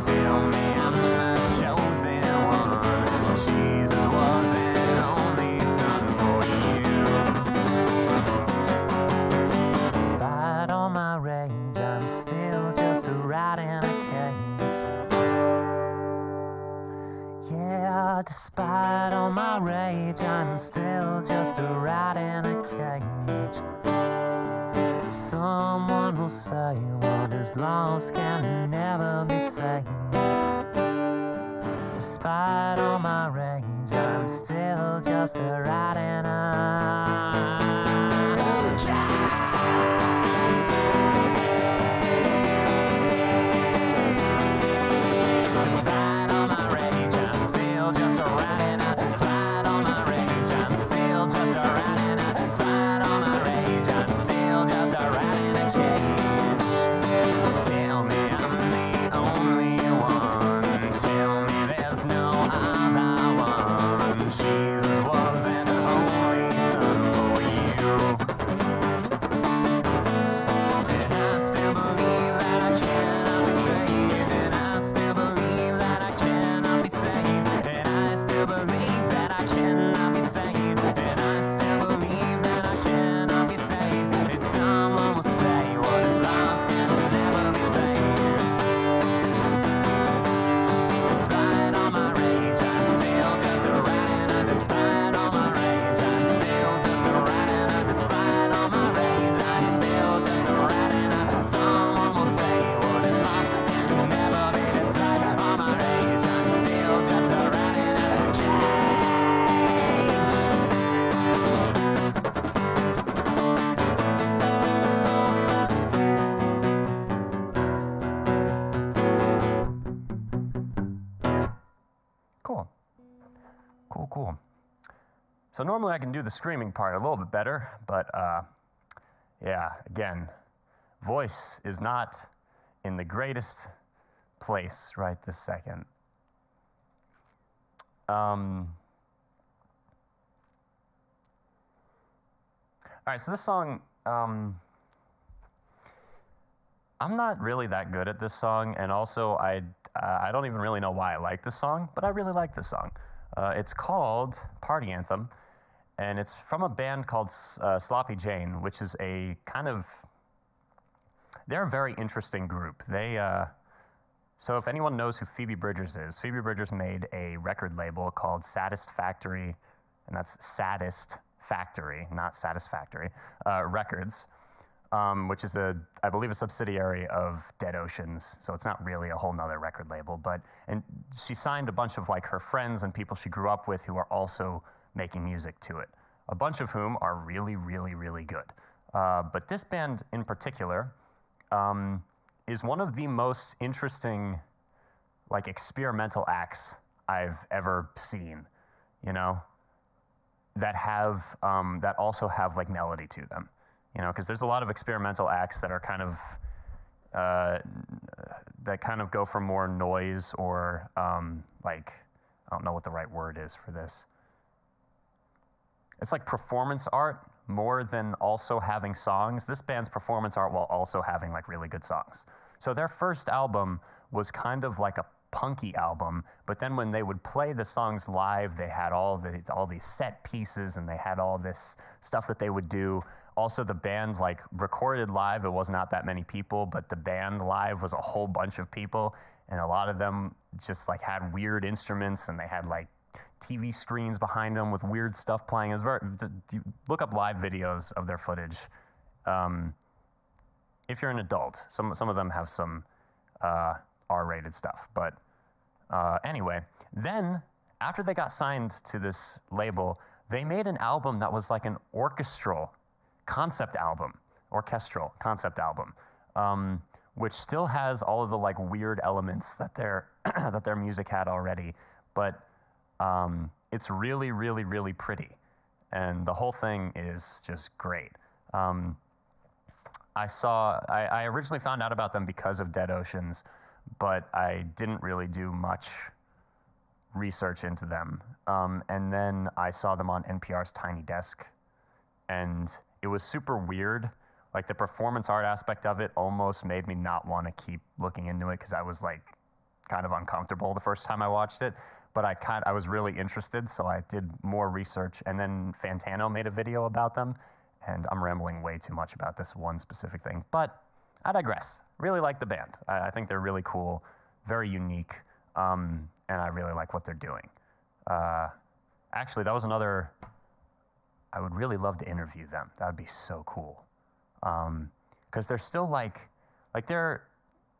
Tell me I'm the chosen one. Jesus was an only son for you. Despite all my rage, I'm still just a rat in a cage. Yeah, despite all my rage, I'm still just a rat in a cage. Someone will say what is lost can never be saved. Despite all my rage, I'm still just a rat in a Despite all my rage, I'm still just a rat in a. Despite all my rage, I'm still So normally I can do the screaming part a little bit better, but yeah, again, voice is not in the greatest place right this second. All right, so this song, I'm not really that good at this song, and also I don't even really know why I like this song, but I really like this song. It's called Party Anthem, and it's from a band called Sloppy Jane, which is a kind of, they're a very interesting group. They, so if anyone knows who Phoebe Bridgers is, Phoebe Bridgers made a record label called Saddest Factory, and that's Saddest Factory, not Satisfactory, Records, which is I believe a subsidiary of Dead Oceans, so it's not really a whole nother record label, and she signed a bunch of like her friends and people she grew up with who are also making music to it, a bunch of whom are really, really, really good. But this band in particular is one of the most interesting like experimental acts I've ever seen, you know, that have, that also have like melody to them. You know, because there's a lot of experimental acts that are kind of, that kind of go for more noise or like, I don't know what the right word is for this. It's like performance art more than also having songs. This band's performance art while also having like really good songs. So their first album was kind of like a punky album, but then when they would play the songs live, they had all these set pieces and they had all this stuff that they would do. Also, the band like recorded live, it was not that many people, but the band live was a whole bunch of people, and a lot of them just like had weird instruments, and they had like TV screens behind them with weird stuff playing. It was very, look up live videos of their footage. If you're an adult, some of them have some R-rated stuff, but anyway, then after they got signed to this label, they made an album that was like an orchestral concept album, which still has all of the like weird elements that their that their music had already, but it's really, really, really pretty, and the whole thing is just great. I originally found out about them because of Dead Oceans, but I didn't really do much research into them. And then I saw them on NPR's Tiny Desk, and it was super weird. Like the performance art aspect of it almost made me not want to keep looking into it because I was like kind of uncomfortable the first time I watched it. But I was really interested, so I did more research. And then Fantano made a video about them, and I'm rambling way too much about this one specific thing. But I digress. Really like the band. I think they're really cool, very unique, and I really like what they're doing. Actually, that was another. I would really love to interview them. That would be so cool. Because they're still like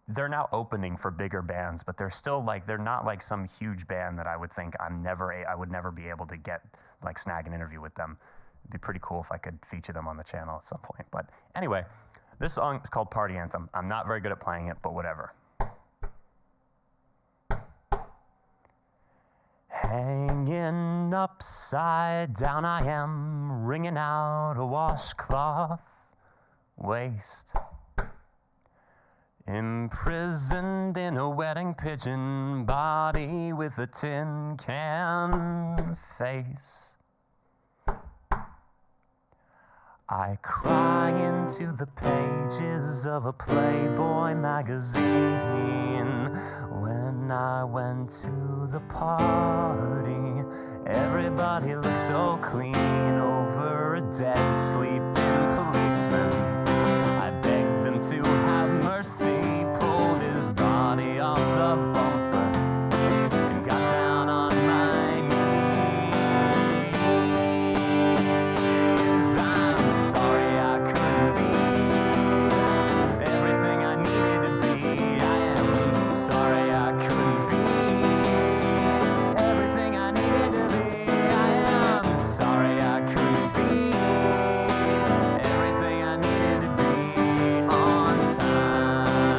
they're now opening for bigger bands, but they're still like, they're not like some huge band that I would think I would never be able to get, like snag an interview with them. It'd be pretty cool if I could feature them on the channel at some point. But anyway, this song is called Party Anthem. I'm not very good at playing it, but whatever. Hanging upside down I am, wringing out a washcloth waist. Imprisoned in a wedding pigeon body with a tin can face. I cry into the pages of a Playboy magazine. When I went to the party, everybody looked so clean over a dead, sleeping policeman. I begged them to have mercy, pulled his body off the bumper, and got down on my knees. I'm sorry I couldn't be everything I needed to be. I am sorry I couldn't be everything I needed to be. I am sorry I couldn't be everything I needed to be on time.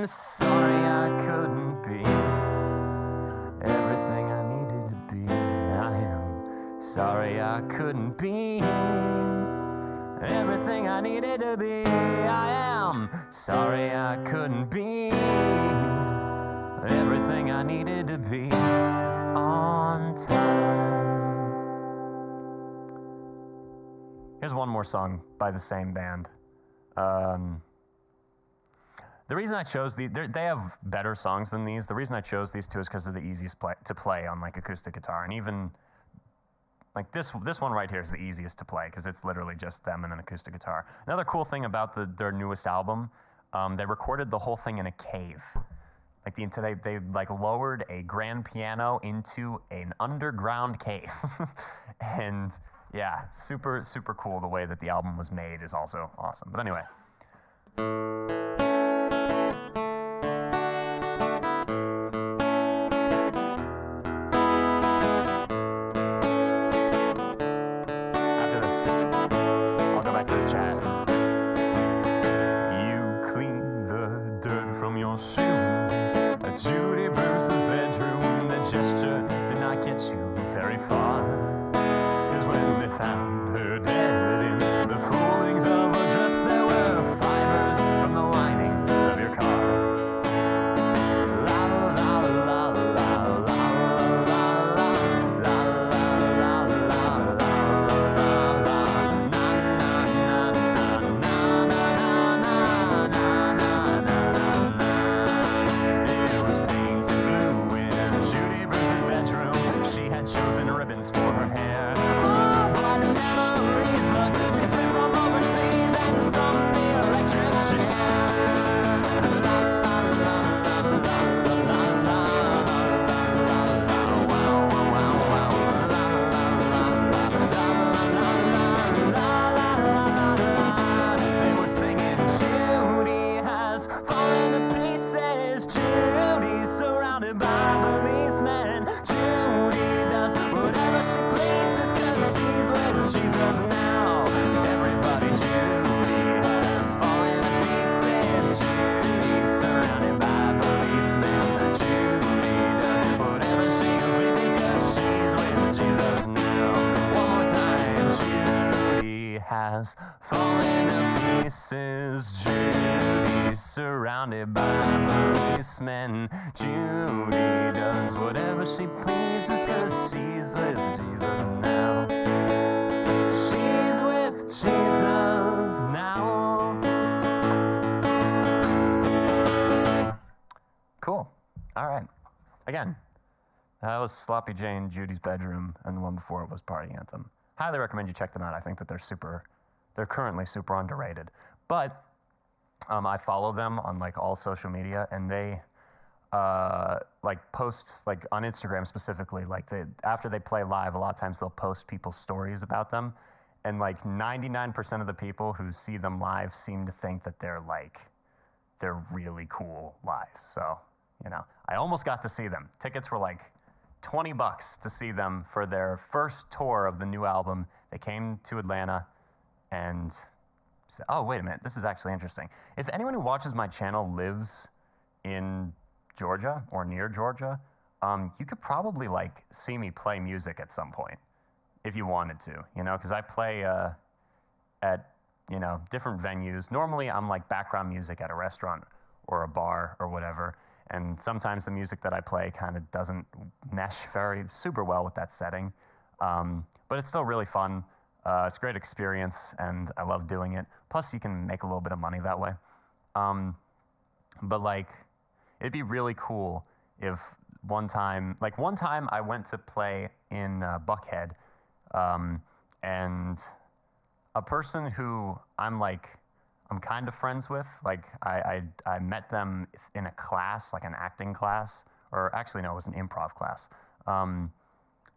sorry I couldn't be everything I needed to be. I am sorry I couldn't be everything I needed to be. I am sorry I couldn't be everything I needed to be on time. Here's one more song by the same band. The reason I chose these, they have better songs than these. The reason I chose these two is because they're the easiest to play on like acoustic guitar. And even like this one right here is the easiest to play because it's literally just them and an acoustic guitar. Another cool thing about their newest album, they recorded the whole thing in a cave. Like they like lowered a grand piano into an underground cave. And yeah, super, super cool. The way that the album was made is also awesome. But anyway. After this, I'll go back to the chat. You clean the dirt from your shoes at Judy Bruce's bedroom. The gesture did not get you very far. When they found her dead in the foldings of her dress, there were fibers from the linings of your car. La la la la la la la la la la la. It was painted blue in Judy Bruce's bedroom. She had chosen ribbons for her hair. Has fallen to pieces. Judy surrounded by policemen. Judy does whatever she pleases because she's with Jesus now. She's with Jesus now. Cool. All right. Again, that was Sloppy Jane, Judy's Bedroom, and the one before it was Party Anthem. Highly recommend you check them out. I think that they're currently super underrated. But I follow them on like all social media, and they like post like on Instagram specifically. Like after they play live, a lot of times they'll post people's stories about them, and like 99% of the people who see them live seem to think that they're really cool live. So I almost got to see them. Tickets were like $20 to see them for their first tour of the new album. They came to Atlanta and said, oh, wait a minute, this is actually interesting. If anyone who watches my channel lives in Georgia or near Georgia, you could probably like see me play music at some point if you wanted to, because I play at, different venues. Normally I'm like background music at a restaurant or a bar or whatever. And sometimes the music that I play kind of doesn't mesh super well with that setting. But it's still really fun. It's a great experience, and I love doing it. Plus, you can make a little bit of money that way. But like, it'd be really cool if one time I went to play in Buckhead, and a person who I'm kind of friends with, like I met them in a class, like an acting class, or actually no, it was an improv class.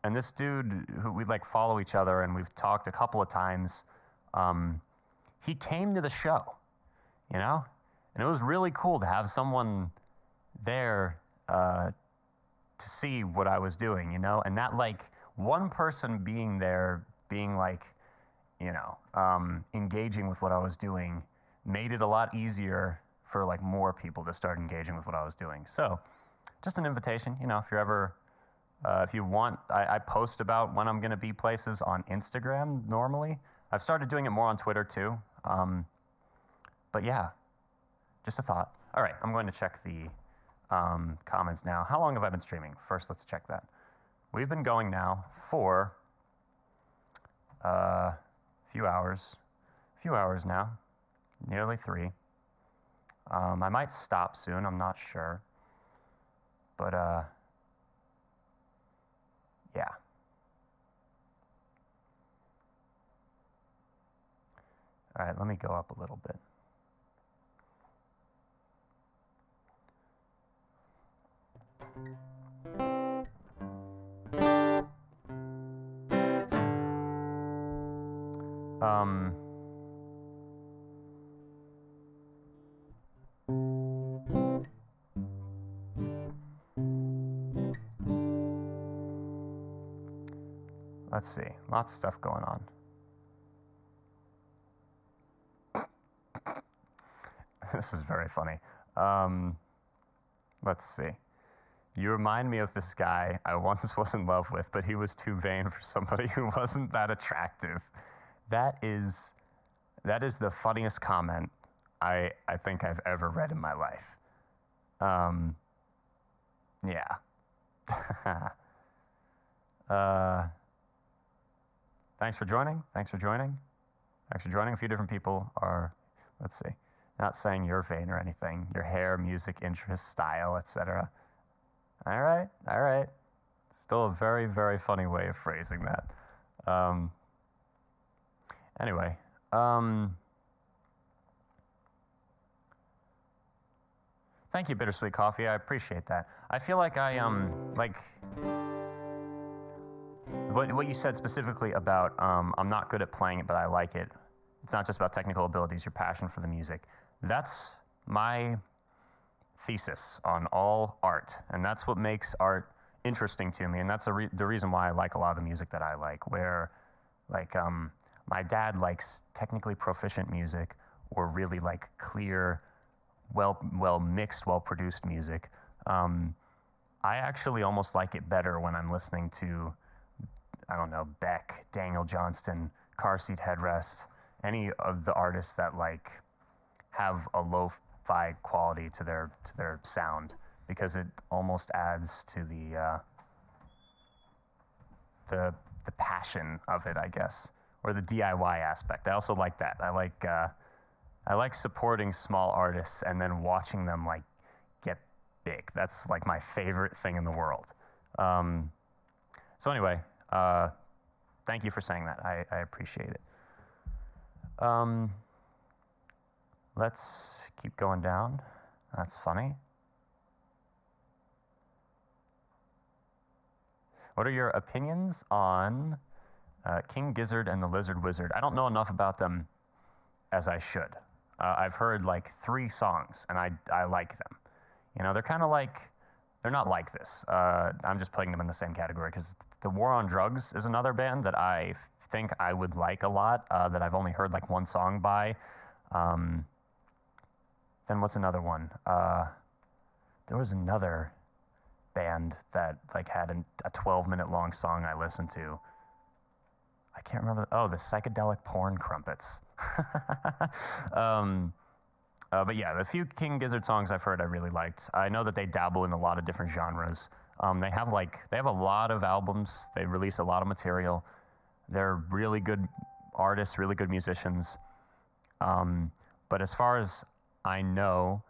And this dude who we like follow each other and we've talked a couple of times, he came to the show, and it was really cool to have someone there to see what I was doing, and that like one person being there, being like, engaging with what I was doing, made it a lot easier for like more people to start engaging with what I was doing. So just an invitation, you know, if you're ever, if you want, I post about when I'm going to be places on Instagram normally. I've started doing it more on Twitter too. But yeah, just a thought. All right, I'm going to check the comments now. How long have I been streaming? First, let's check that. We've been going now for a few hours now, nearly 3. I might stop soon, I'm not sure. But yeah. All right, let me go up a little bit. Let's see, lots of stuff going on. This is very funny. Let's see. You remind me of this guy I once was in love with, but he was too vain for somebody who wasn't that attractive. That is the funniest comment I think I've ever read in my life. Yeah. Thanks for joining. Thanks for joining. A few different people are, let's see, not saying you're vain or anything. Your hair, music, interests, style, etc. All right. Still a very, very funny way of phrasing that. Anyway, thank you, Bittersweet Coffee. I appreciate that. I feel like like what you said specifically about I'm not good at playing it, but I like it. It's not just about technical abilities, your passion for the music. That's my thesis on all art, and that's what makes art interesting to me, and that's the reason why I like a lot of the music that I like, where like my dad likes technically proficient music or really like clear, well mixed, well produced music. I actually almost like it better when I'm listening to, I don't know, Beck, Daniel Johnston, Car Seat Headrest, any of the artists that like have a lo-fi quality to their sound, because it almost adds to the passion of it, I guess, or the DIY aspect. I also like that. I like supporting small artists and then watching them like get big. That's like my favorite thing in the world. So anyway, thank you for saying that. I appreciate it. Let's keep going down. That's funny. What are your opinions on King Gizzard and the Lizard Wizard? I don't know enough about them as I should. I've heard like 3 songs, and I like them. You know, they're kind of like, they're not like this. I'm just putting them in the same category because The War on Drugs is another band that I think I would like a lot, that I've only heard like 1 song by. Then what's another one? There was another band that like had a 12-minute long song I listened to. I can't remember. Oh, the Psychedelic Porn Crumpets. But yeah, the few King Gizzard songs I've heard I really liked. I know that they dabble in a lot of different genres. They have a lot of albums. They release a lot of material. They're really good artists, really good musicians. But as far as I know,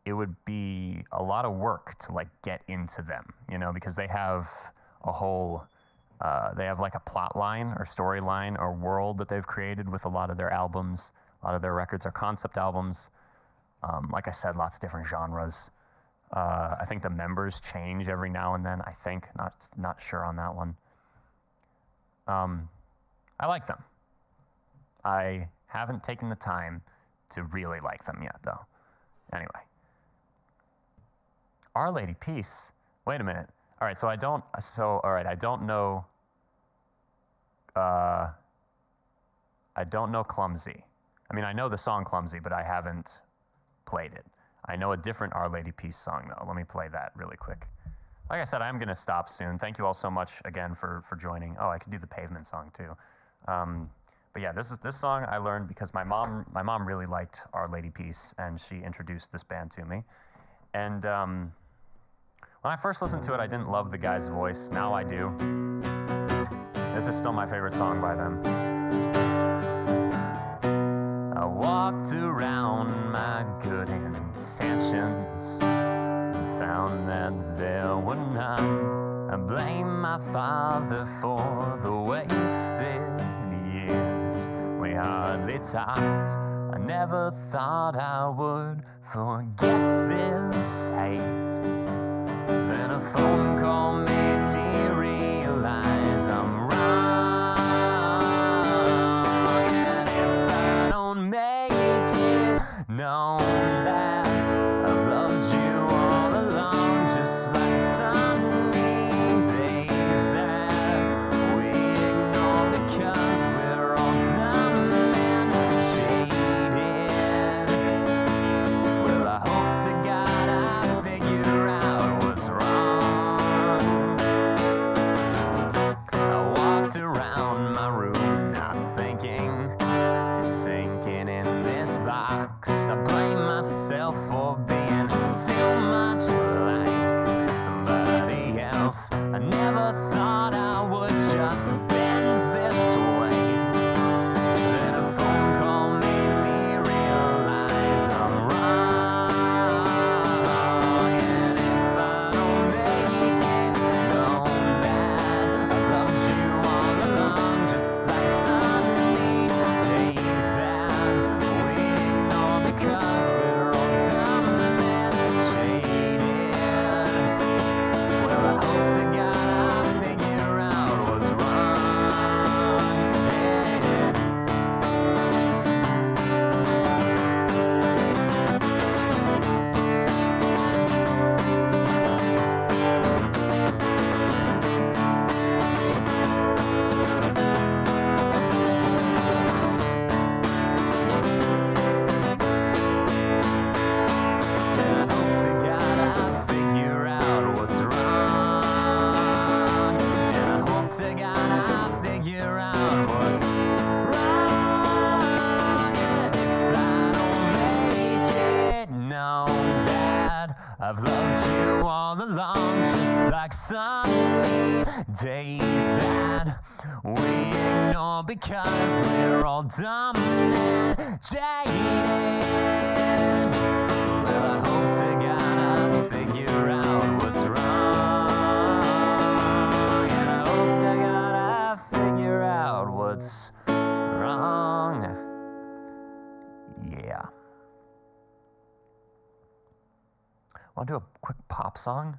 it would be a lot of work to like get into them, you know, because they have a whole, they have like a plot line or storyline or world that they've created with a lot of their albums. A lot of their records are concept albums. Like I said, lots of different genres. I think the members change every now and then. I think, not sure on that one. I like them. I haven't taken the time to really like them yet, though. Anyway. Our Lady Peace. Wait a minute. All right, I don't know. I don't know Clumsy. I mean, I know the song Clumsy, but I haven't played it. I know a different Our Lady Peace song, though. Let me play that really quick. Like I said, I'm going to stop soon. Thank you all so much again for joining. Oh, I could do the Pavement song, too. But yeah, this song I learned because my mom really liked Our Lady Peace, and she introduced this band to me. And when I first listened to it, I didn't love the guy's voice. Now I do. This is still my favorite song by them. I walked around my good intentions and found that there were none. I blame my father for the wasted years we hardly talked. I never thought I would forget this hate. Then a phone call made me realize I'm wrong. And if I don't make it known that I've loved you all along, just like sunny days that we ignore because we're all dumb and jaded. Well, I hope to God I figure out what's wrong. I walked around my room not thinking, just sinking in this box. I blame myself for being too much like somebody else. I never thought I would just bend this way. Then a phone call made me realize I'm wrong. And if I don't make it known that I loved you all along, just like sunny days that we ignore because we're all dumb and jaded. Well, I hope to God I figure out what's wrong. And I hope to God I figure out what's wrong. And I hope to God I figure out what's wrong. And if I don't make it known that I've loved you all along, just like sunny days that we ignore because we're all dumb and jaded. Well, I hope to God I figure out what's wrong. And I hope to God I figure out what's wrong. Yeah. Want to do a quick pop song?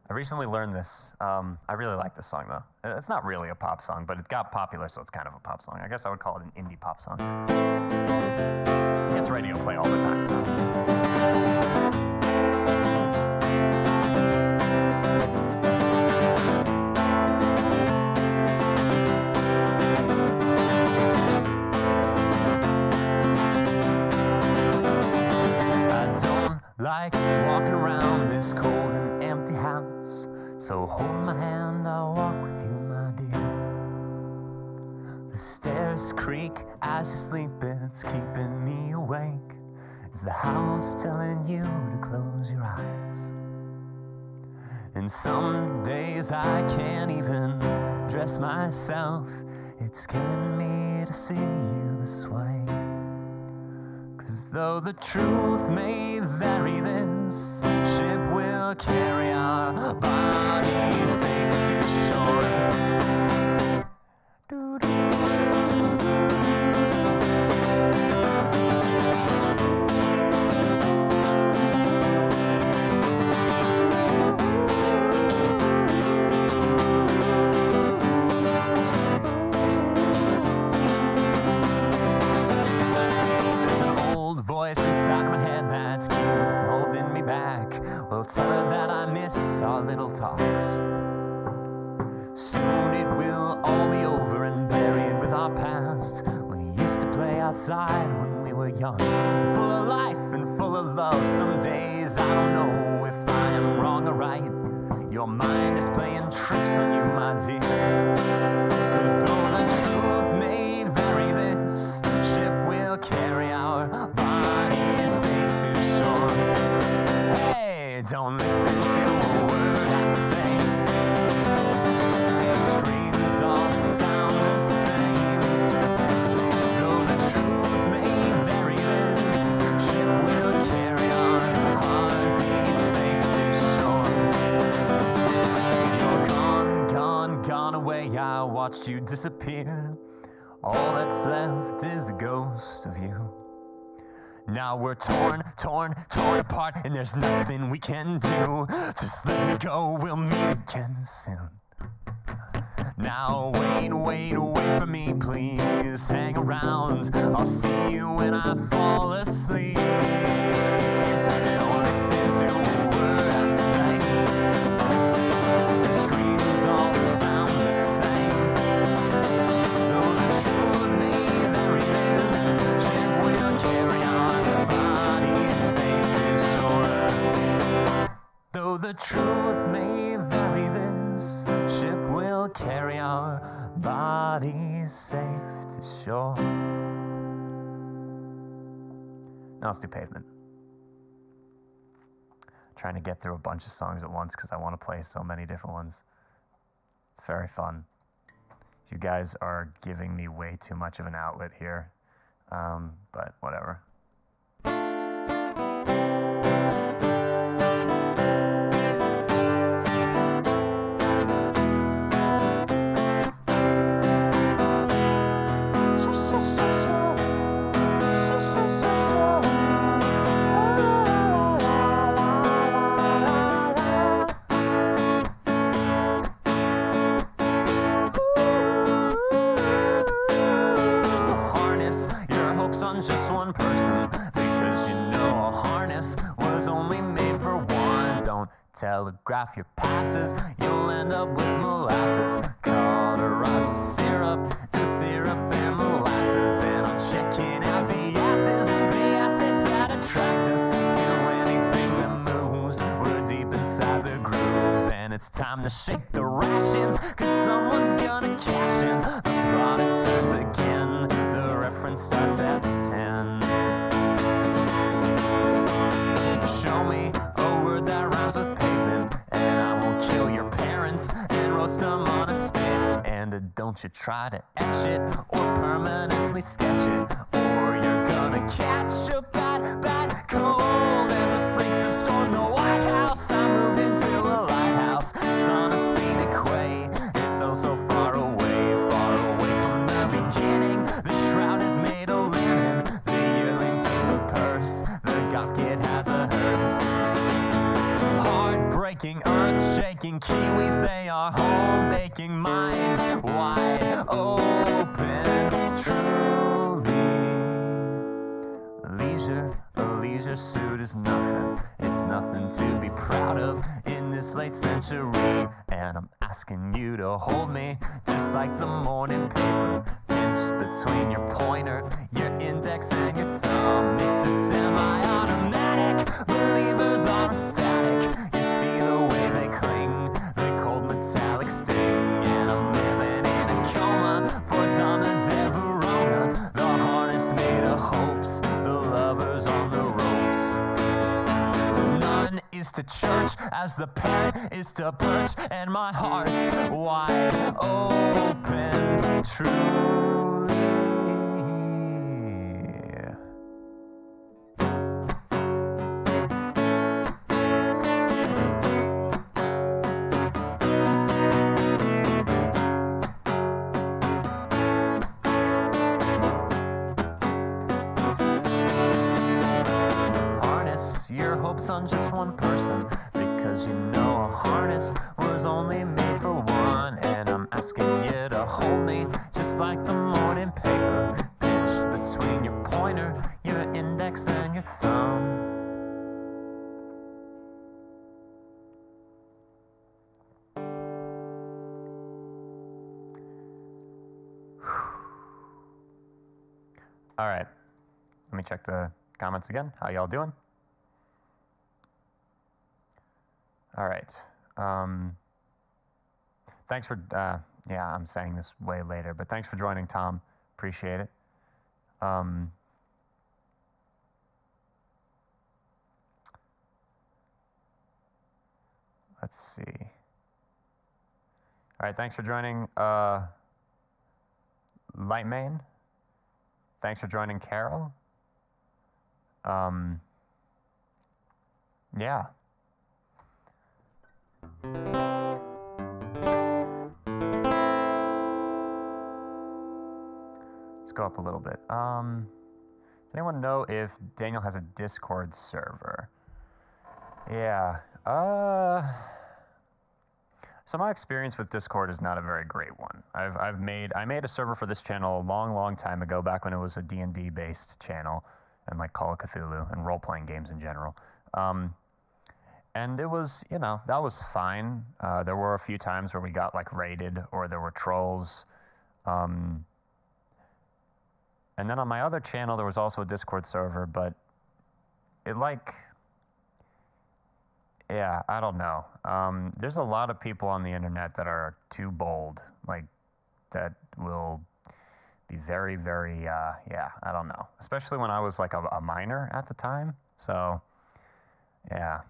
I recently learned this. I really like this song, though. It's not really a pop song, but it got popular, so it's kind of a pop song. I guess I would call it an indie pop song. It gets radio play all the time. I don't like walking around this cold and empty house, so hold my hand, I'll walk with you, my dear. The stairs creak as you sleep, it's keeping me awake. Is the house telling you to close your eyes? And some days I can't even dress myself. It's killing me to see you this way. 'Cause though the truth may vary, this ship will carry our bodies safe to shore. There's an old voice inside my head that's keep holding me back. Well, tell her that I miss our little talks. Soon it will all be over and buried with our past. We used to play outside when we we're young, full of life and full of love. Some days I don't know if I am wrong or right. Your mind is playing tricks on you, my dear. 'Cause though the truth may vary, this ship will carry our bodies safe to shore. Hey, don't listen to a word I say. The screams all sound the same. Though the truth may vary, this ship will carry our heartbeats safe to shore. You're gone away, I watched you disappear. All that's left is a ghost of you. Now we're torn apart, and there's nothing we can do. Just let me go, we'll meet again soon. Now wait for me, please hang around. I'll see you when I fall asleep. Don't listen to a word I say. The screams all sound the same. Though the truth may vary, this ship will carry our bodies safe to shore. Though the truth may vary, this ship will carry our bodies safe to shore. Now let's do Pavement. Trying to get through a bunch of songs at once because I want to play so many different ones. It's very fun. You guys are giving me way too much of an outlet here, but whatever. On just one person, because you know a harness was only made for one. Don't telegraph your passes, you'll end up with molasses. Cauterized with syrup and molasses. And I'm checking out the acids that attract us to anything that moves. We're deep inside the grooves, and it's time to shake the rations, 'cause someone's gonna cash in. The product turns again, the reference starts at 10. Show me a word that rhymes with pavement, and I won't kill your parents and roast them on a spit. And don't you try to etch it or permanently sketch it, or you're gonna catch a bad cold. And the freaks have stormed the White House. I moved into a lighthouse. It's on a scenic way. It's so far away from the beginning. The shroud is made of linen, the yearling to the purse, the gawk-it has a hearse. Heartbreaking, earth-shaking Kiwis, they are home-making minds wide open, truly. A leisure suit is nothing, it's nothing to be proud of in this late century. And I'm asking you to hold me, just like the morning paper. Between your pointer, your index, and your thumb. It's a semi-automatic, believers are ecstatic. You see the way they cling, the cold metallic sting. And I'm living in a coma for Donna De Verona. The harness made of hopes, the lovers on the ropes. None is to church as the parent is to perch, and my heart's wide open, true. Your hopes on just one person, because you know a harness was only made for one. And I'm asking you to hold me, just like the morning paper, pinched between your pointer, your index, and your thumb. All right, Let me check the comments again. How y'all doing? All right. Thanks for, yeah, I'm saying this way later, but thanks for joining, Tom. Appreciate it. Let's see. All right, thanks for joining, Lightmain. Thanks for joining, Carol. Yeah. Let's go up a little bit. Does anyone know if Daniel has a Discord server? Yeah. So my experience with Discord is not a very great one. I made a server for this channel a long time ago, back when it was a D&D based channel, and like Call of Cthulhu and role-playing games in general. And it was, you know, that was fine. There were a few times where we got like raided or there were trolls. And then on my other channel, there was also a Discord server, but it like, yeah, I don't know. There's a lot of people on the internet that are too bold, like that will be very, yeah, I don't know. Especially when I was like a minor at the time. So, yeah.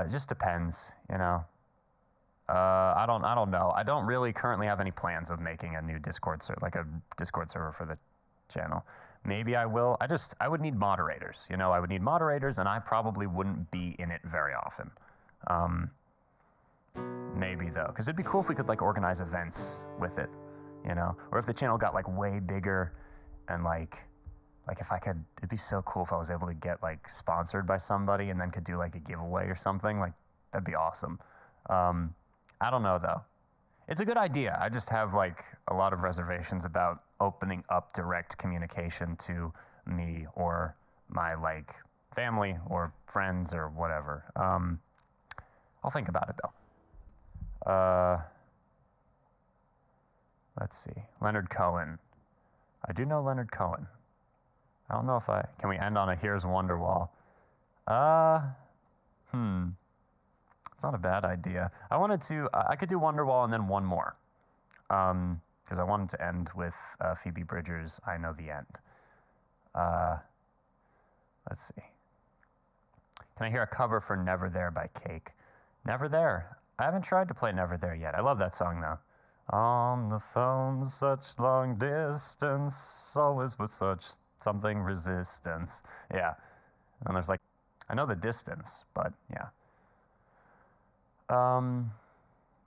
It just depends, you know. I don't know. I don't really currently have any plans of making a new Discord server, like a Discord server for the channel. Maybe I will. I would need moderators, you know. I would need moderators, and I probably wouldn't be in it very often. Maybe though, because it'd be cool if we could like organize events with it, you know. Or if the channel got like way bigger, and like if I could, it'd be so cool if I was able to get like sponsored by somebody and then could do like a giveaway or something. Like that'd be awesome. I don't know though. It's a good idea. I just have like a lot of reservations about opening up direct communication to me or my like family or friends or whatever. I'll think about it though. Let's see. Leonard Cohen. I do know Leonard Cohen. I don't know if can we end on a Here's Wonderwall? It's not a bad idea. I wanted to, I could do Wonderwall and then one more. Because I wanted to end with Phoebe Bridgers' I Know the End. Let's see. Can I hear a cover for Never There by Cake? Never There. I haven't tried to play Never There yet. I love that song though. On the phone, such long distance, always with such something resistance. Yeah. And there's like, I know the distance, but yeah. All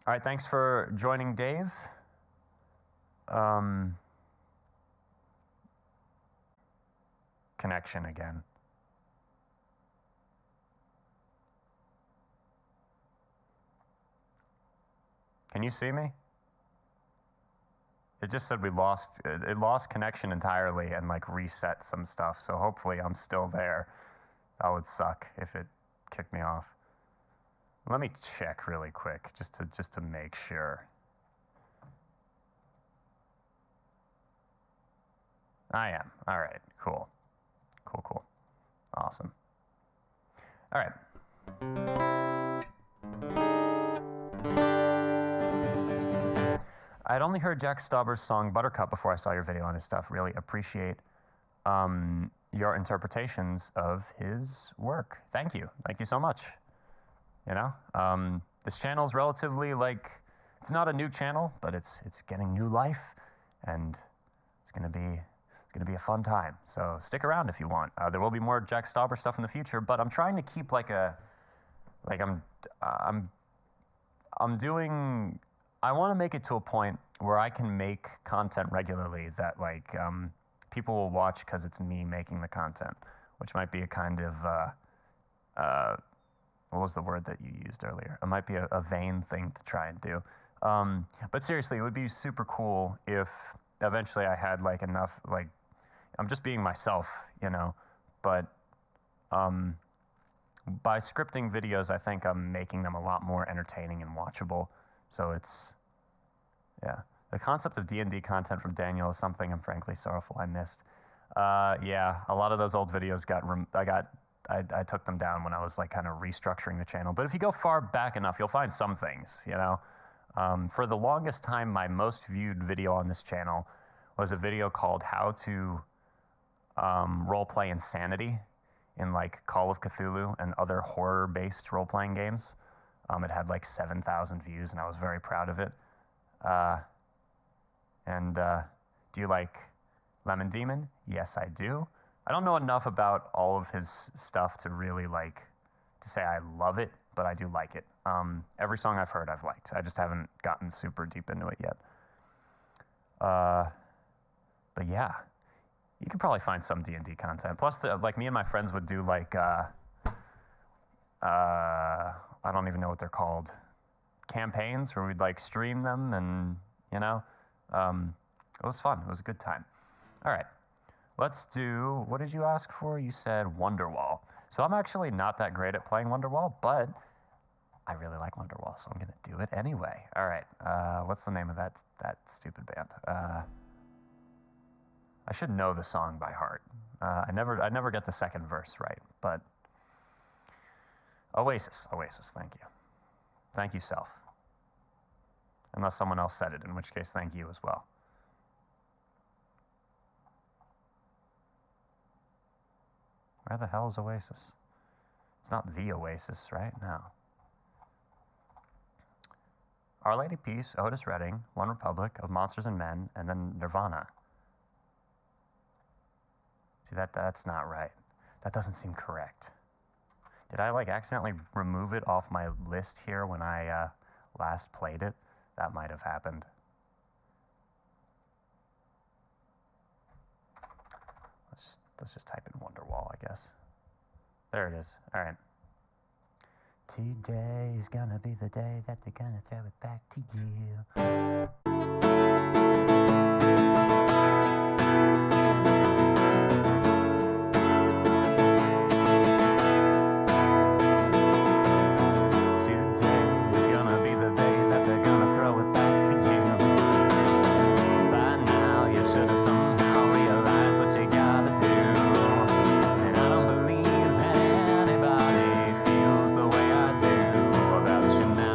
right, thanks for joining, Dave. Connection again. Can you see me? It just said it lost connection entirely and like reset some stuff. So hopefully I'm still there. That would suck if it kicked me off. Let me check really quick just to make sure. I am. All right. Cool. Cool. Awesome. All right. I'd only heard Jack Stauber's song Buttercup before I saw your video on his stuff. Really appreciate your interpretations of his work. Thank you. Thank you so much. You know, this channel is relatively like, it's not a new channel, but it's getting new life, and it's gonna be a fun time. So stick around if you want. There will be more Jack Stauber stuff in the future, but I'm trying to keep like I want to make it to a point where I can make content regularly that like people will watch because it's me making the content, which might be a kind of what was the word that you used earlier? It might be a vain thing to try and do. But seriously, it would be super cool if eventually I had like enough, like, I'm just being myself, you know, but by scripting videos, I think I'm making them a lot more entertaining and watchable. So it's, yeah. The concept of D&D content from Daniel is something I'm frankly sorrowful I missed. Yeah, a lot of those old videos I took them down when I was like kind of restructuring the channel. But if you go far back enough, you'll find some things, you know. For the longest time, my most viewed video on this channel was a video called How to Roleplay Insanity in like Call of Cthulhu and other horror-based role-playing games. It had like 7,000 views, and I was very proud of it. Do you like Lemon Demon? Yes, I do. I don't know enough about all of his stuff to really like to say I love it, but I do like it. Every song I've heard, I've liked. I just haven't gotten super deep into it yet. But yeah, you could probably find some D&D content. Plus, like me and my friends would do like I don't even know what they're called, campaigns where we'd like stream them, and you know, it was fun. It was a good time. All right. Let's do, what did you ask for? You said Wonderwall. So I'm actually not that great at playing Wonderwall, but I really like Wonderwall, so I'm going to do it anyway. All right, what's the name of that stupid band? I should know the song by heart. I never get the second verse right, but Oasis, thank you. Thank you, self. Unless someone else said it, in which case thank you as well. Where the hell is Oasis? It's not the Oasis, right? No. Our Lady Peace, Otis Redding, One Republic, Of Monsters and Men, and then Nirvana. See, that's not right. That doesn't seem correct. Did I like accidentally remove it off my list here when I last played it? That might have happened. Let's just type in Wonderwall, I guess. There it is. All right. Today is gonna be the day that they're gonna throw it back to you. Today is gonna be the day that they're gonna throw it back to you. By now you should have somehow realized what you gotta do. And I don't believe that anybody feels the way I do about you now.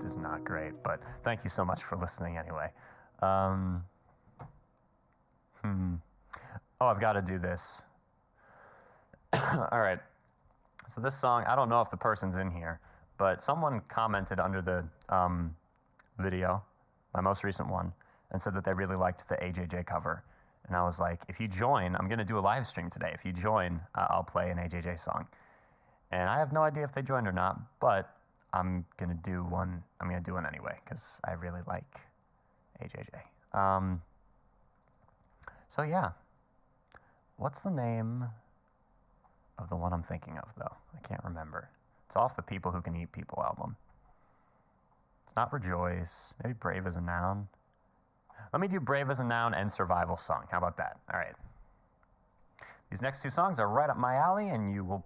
is not great, but thank you so much for listening anyway. Oh, I've got to do this. All right. So this song, I don't know if the person's in here, but someone commented under the video, my most recent one, and said that they really liked the AJJ cover. And I was like, if you join, I'm going to do a live stream today. If you join, I'll play an AJJ song. And I have no idea if they joined or not, but I'm going to do one. I'm going to do one anyway because I really like AJJ. So yeah, what's the name of the one I'm thinking of, though? I can't remember. It's off the People Who Can Eat People album. It's not Rejoice. Maybe Brave as a Noun. Let me do Brave as a Noun and Survival Song. How about that? All right. These next two songs are right up my alley, and you will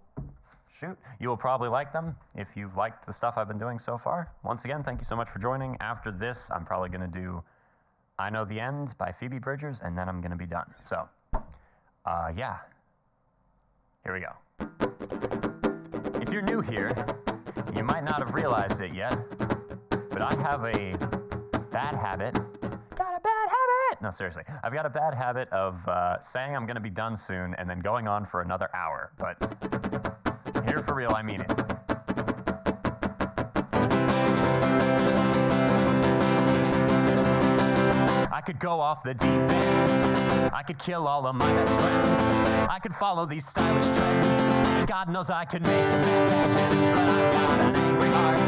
probably like them if you've liked the stuff I've been doing so far. Once again, thank you so much for joining. After this, I'm probably going to do I Know the End by Phoebe Bridgers, and then I'm going to be done. So, yeah. Here we go. If you're new here, you might not have realized it yet, but I have a bad habit. Got a bad habit! No, seriously. I've got a bad habit of saying I'm going to be done soon and then going on for another hour. But here for real, I mean it. I could go off the deep end. I could kill all of my best friends. I could follow these stylish trends. God knows I could make amends, but I've got an angry heart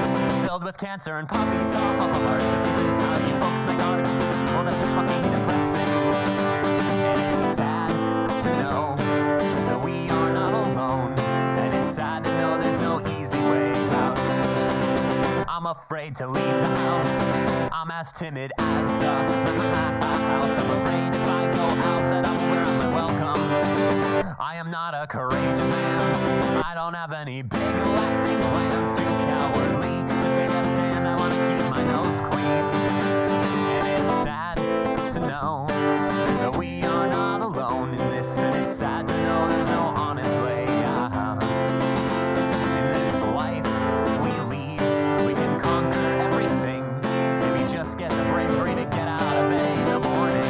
filled with cancer and poppy hearts. If this is how you folks make art, well, that's just fucking depressing. And it's sad to know that we are not alone. And it's sad to know there's no easy way out. I'm afraid to leave the house. I'm as timid as a house. I'm afraid if I go out that I'm where I'm welcome. I am not a courageous man. I don't have any big lasting plans. Too cowardly to take a stand. I want to keep my nose clean. And it's sad to know that we are not alone in this. And it's sad to know there's no honest way out. In this life we lead, we can conquer everything. Maybe just get the bravery to get out of bed in the morning.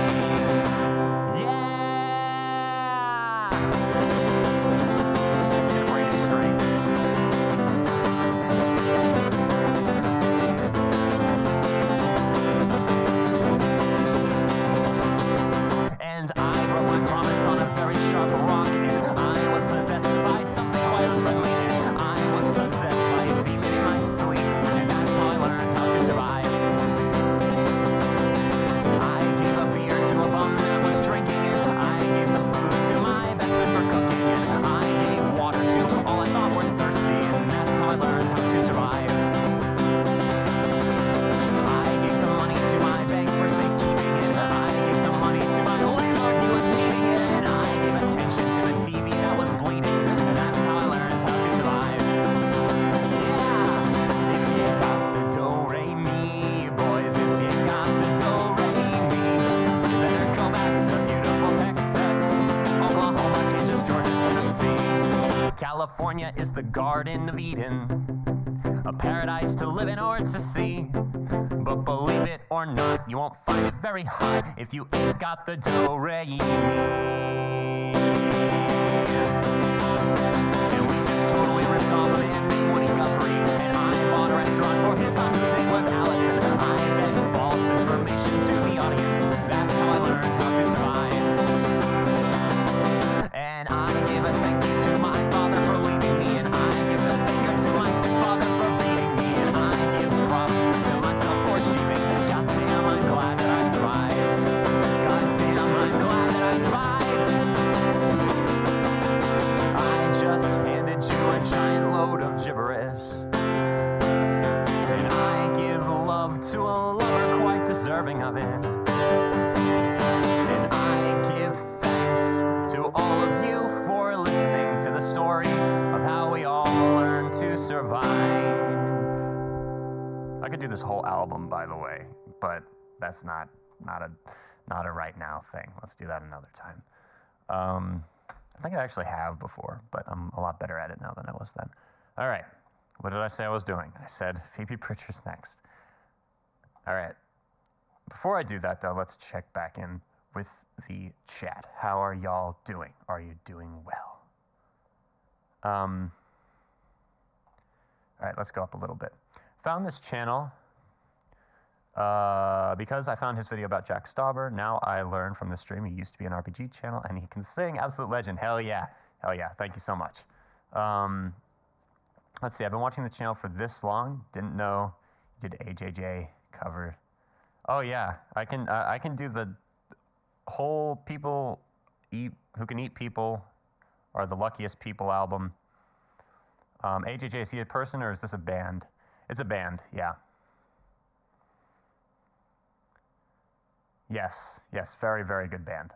Yeah! Get ready to strength. And I wrote my promise on a very sharp rock, and I was possessed by something quite unfriendly, and I was possessed by a demon in my sleep, and that's how I learned how to survive. I gave a beer to a bum that was drinking it. I gave some food to my best friend for cooking it. I gave water to all I thought were thirsty, and that's how I learned how to survive. I gave some money to my bank for safekeeping it. I gave some money to my landlord, he was needing it. And I gave attention to a TV that was bleeding, and that's how I learned how to survive. Yeah, if you got the do-re-mi, boys, if you got the do-re-mi, you better go back to beautiful Texas, Oklahoma, Kansas, Georgia, Tennessee. California is the Garden of Eden, a paradise to live in or to see. But believe it or not, you won't find it very hot if you ain't got the do-re-mi. And we just totally ripped off a man named Woody Guthrie, and I bought a restaurant for his son whose name was Allison. I fed false information to the audience. That's how I learned how to survive. And I give a thank you to my father for leaving me, and I give a finger to my stepfather for beating me, and I give props to myself for achieving. Goddamn, I'm glad that I survived. Goddamn, I'm glad that I survived. I just handed you a giant load of gibberish, and I give love to a lover quite deserving of it. And I give thanks to all of you for listening to the story of how we all learn to survive. I could do this whole album, by the way, but that's not a right now thing. Let's do that another time. I think I actually have before, but I'm a lot better at it now than I was then. All right, what did I say I was doing? I said Phoebe Bridgers next. All right. Before I do that, though, let's check back in with the chat. How are y'all doing? Are you doing well? All right, let's go up a little bit. Found this channel because I found his video about Jack Stauber. Now I learn from the stream he used to be an RPG channel and he can sing. Absolute legend. Hell yeah. Hell yeah. Thank you so much. Let's see. I've been watching the channel for this long. Didn't know you did AJJ cover. Oh yeah. I can do the whole people eat who can eat people or the luckiest people album. AJJ, is he a person or is this a band? It's a band, yeah. Yes, yes, very, very good band.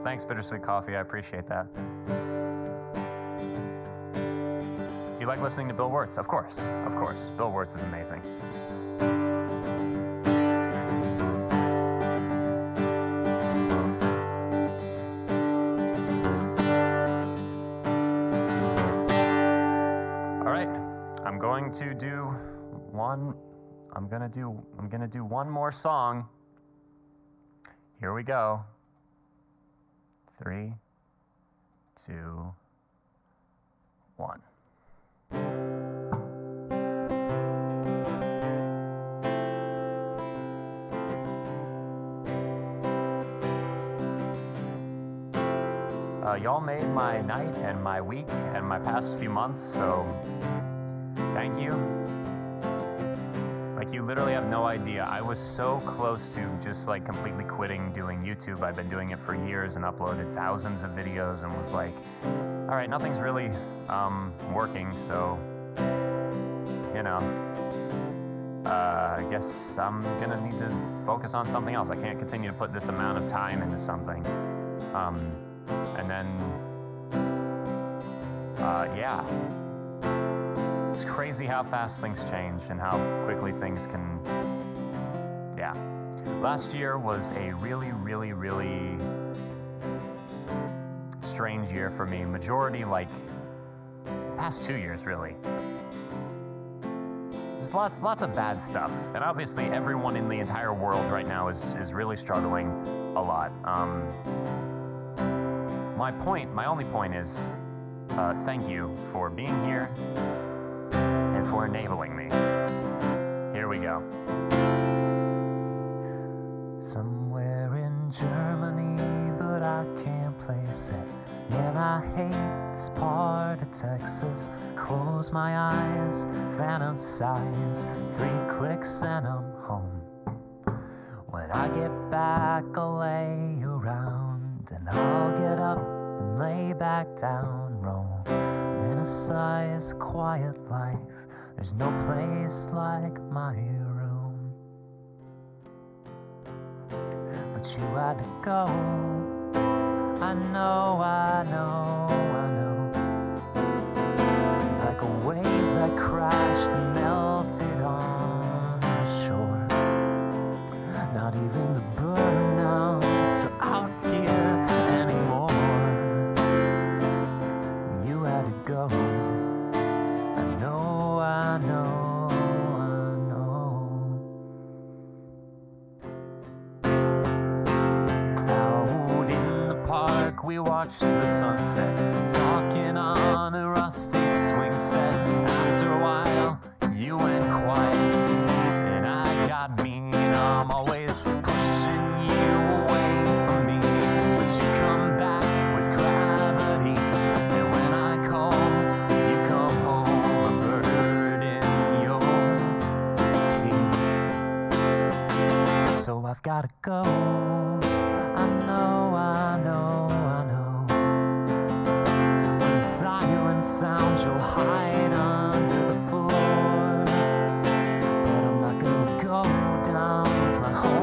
Thanks, Bittersweet Coffee, I appreciate that. Do you like listening to Bill Wirtz? Of course, of course. Bill Wirtz is amazing. I'm gonna do one more song. Here we go. 3, 2, 1. Y'all made my night and my week and my past few months, so thank you. Like, you literally have no idea. I was so close to just like completely quitting doing YouTube. I've been doing it for years and uploaded thousands of videos and was like, all right, nothing's really working, so, you know, I guess I'm gonna need to focus on something else. I can't continue to put this amount of time into something. And then, yeah. It's crazy how fast things change and how quickly things can, yeah. Last year was a really, really, really strange year for me. Majority, like, past 2 years, really. Just lots of bad stuff. And obviously everyone in the entire world right now is really struggling a lot. My only point is, thank you for being here and for enabling me. Here we go. Somewhere in Germany, but I can't place it. Man, I hate this part of Texas. Close my eyes, fantasize. 3 clicks and I'm home. When I get back, I'll lay around and I'll get up and lay back down, roll. Fantasize a quiet life. There's no place like my room. But you had to go. I know, I know, I know. Like a wave that crashed and melted on the shore. Not even the burnouts are out here anymore. You had to go. I know, I know, I know. Out in the park, we watched the sunset, talking on a rusty swing set. After a while, you went quiet, and I got mean. I'm always pushing you away from me, but you come back with gravity. And when I call, you come home, a bird in your teeth. So I've gotta go. I know, I know, I know. When the siren sounds, you'll hide under the floor. But I'm not gonna go down with my whole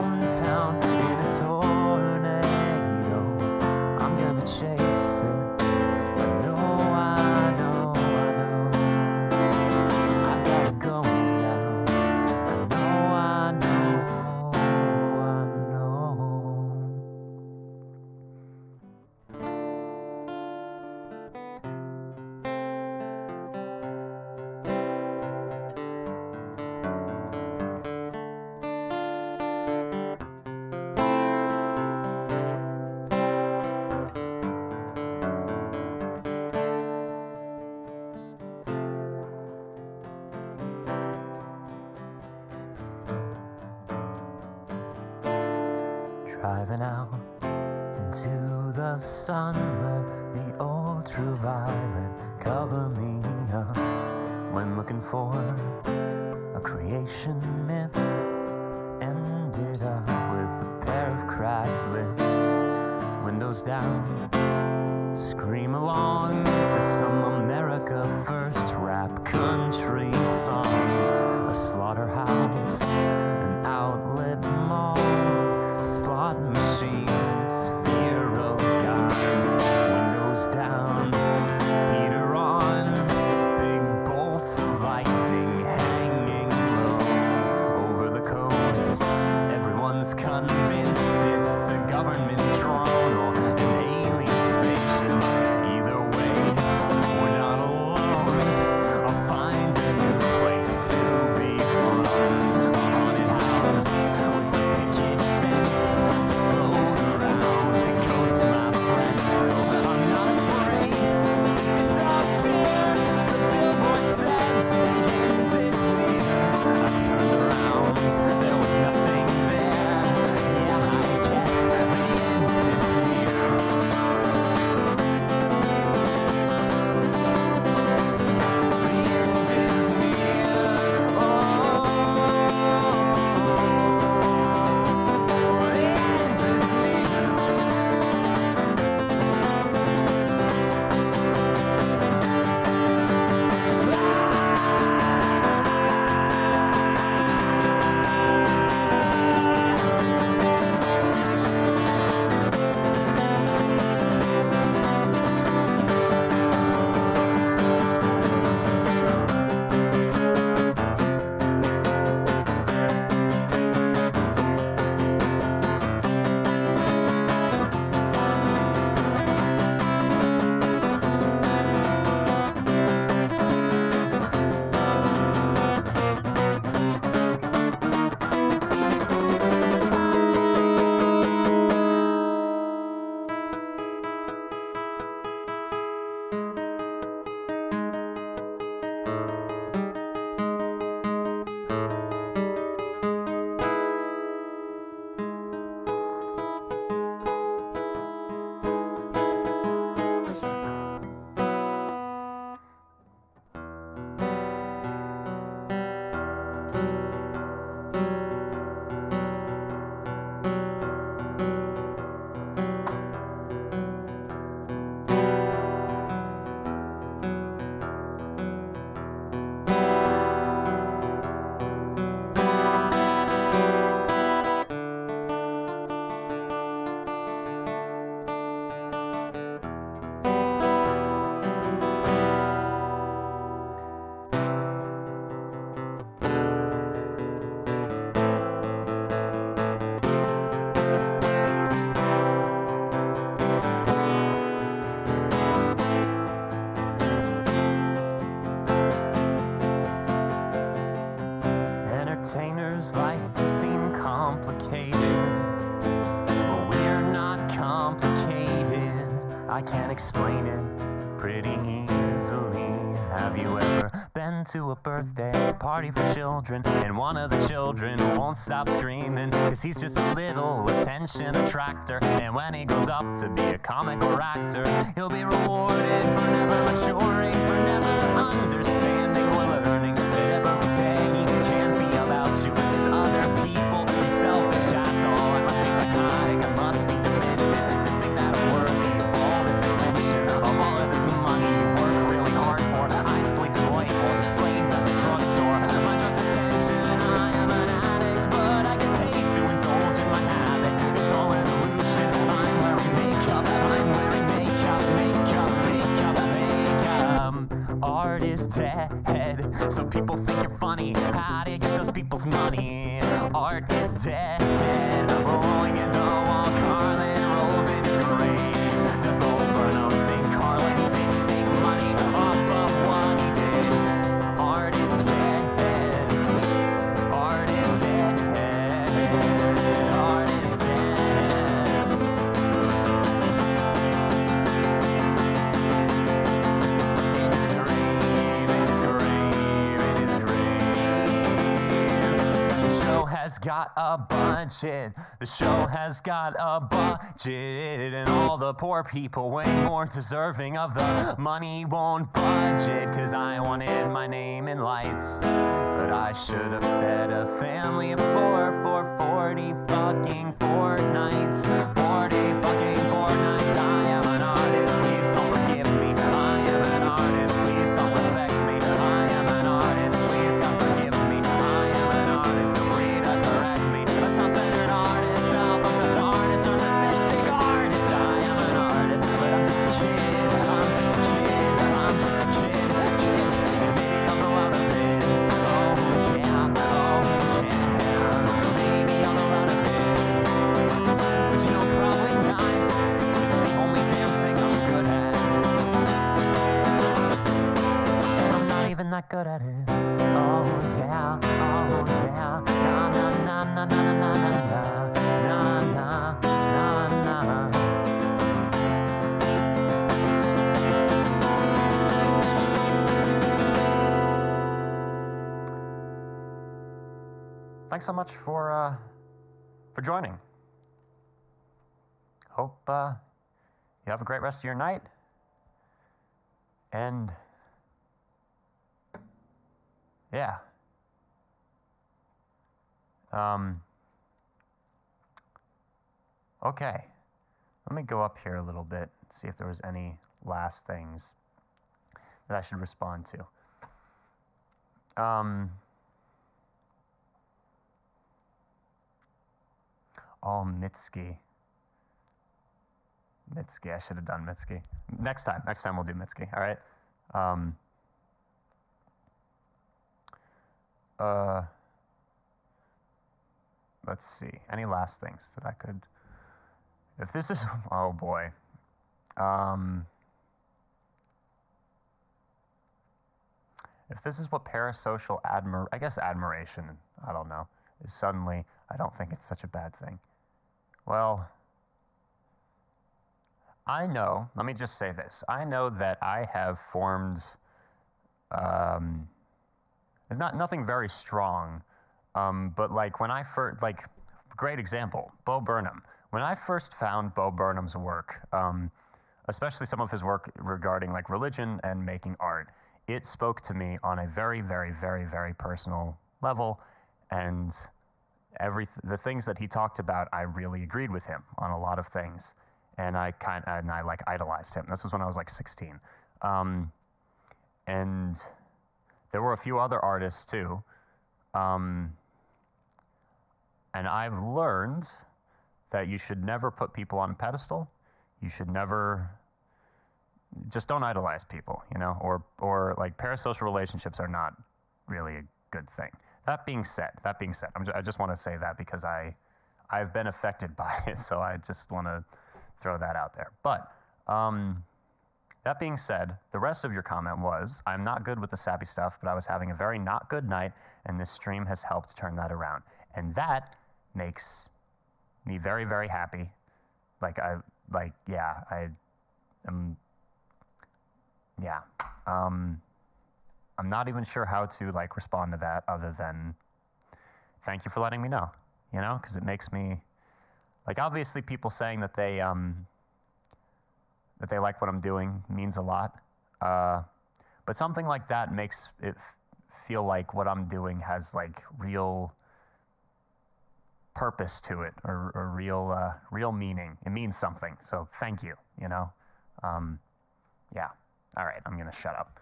driving out into the sun, let the ultraviolet cover me up. When looking for a creation myth, ended up with a pair of cracked lips. Windows down, scream along to some America First rap country song. A slaughterhouse, an outlet mall, slot machines, fear of God. Windows down, heater on, big bolts of lightning hanging low over the coast. Everyone's convinced it's a government drone or an alien spaceship. Either way, we're not alone. I'll find a new place to be from. A haunted house with a picket fence to float around to coast my friends. No, I'm not afraid to disappear. The billboard said the end is near. I turned around, there was nothing there. Yeah, I guess the end is near. The end is near. Oh, the end is near. Entertainers like to seem complicated, but we're not complicated. I can't explain it pretty easily. Have you ever been to a birthday party for children and one of the children won't stop screaming cause he's just a little attention attractor, and when he grows up to be a comic or actor, he'll be rewarded for never maturing, for never understanding or learning that every day can't be about you. There's other people, you selfish asshole. I must be psychotic, I must be demented to think that I'm worthy of all this attention, of all of this money you work really hard for. I sleep late or slave at the drugstore. My drugs attention, I am an addict, but I get paid to indulge in my habit. It's all an illusion. I'm wearing makeup, I'm wearing makeup, makeup, makeup, makeup. Art is dead, so people think you're funny. How do you get those people's money? Art is dead, rolling into a wall. Carlin rolls in his grave. Does Bo Burnham think Carlin didn't make money off of what he did? Art is dead, art is dead, art is dead. In his grave, in his grave, in his grave. The show has got a budget. The show has got a budget. And all the poor people way more deserving of the money won't budget. Cause I wanted my name in lights, but I should have fed a family of four for 40 fucking fortnights. 40 fucking fortnights. I am an artist, please don't forgive me. I am an artist, please don't respect me. I am an artist, please don't forgive me. I am an artist, feel free to correct me. A self-centered artist, self-obsessed artist, narcissistic artist. I am an artist, but I'm just a kid. I'm just a kid. I'm just a kid. And maybe I'll grow out of it. Oh yeah, oh yeah. Maybe I'll grow out of it. But you know, probably not. It's the only damn thing I'm good at. And I'm not even that good at it. Oh yeah, oh yeah. Na na na na na na na na na na na. Thanks so much for joining. Hope you have a great rest of your night. And yeah. Okay. Let me go up here a little bit, see if there was any last things that I should respond to. Oh, Mitski. Mitski, I should have done Mitski. Next time we'll do Mitski, all right? Let's see, any last things that I could, if this is, oh boy. If this is what parasocial admiration, I don't know, is suddenly, I don't think it's such a bad thing. Well, I know, let me just say this. I know that I have formed, it's nothing very strong, but like when I first, like, great example, Bo Burnham. When I first found Bo Burnham's work, especially some of his work regarding like religion and making art, it spoke to me on a very, very, very, very personal level, and the things that he talked about, I really agreed with him on a lot of things, and I like idolized him. This was when I was like 16, and there were a few other artists too, and I've learned that you should never put people on a pedestal. You should never, just don't idolize people, you know, or like parasocial relationships are not really a good thing. That being said, I just want to say that because I've been affected by it, so I just want to throw that out there. But that being said, the rest of your comment was, I'm not good with the sappy stuff, but I was having a very not good night, and this stream has helped turn that around. And that makes me very, very happy. I'm not even sure how to like respond to that other than thank you for letting me know, you know, because it makes me, like, obviously people saying that they like what I'm doing means a lot, but something like that makes it feel like what I'm doing has like real purpose to it, or real meaning. It means something, so thank you, you know. Yeah, all right, I'm gonna shut up.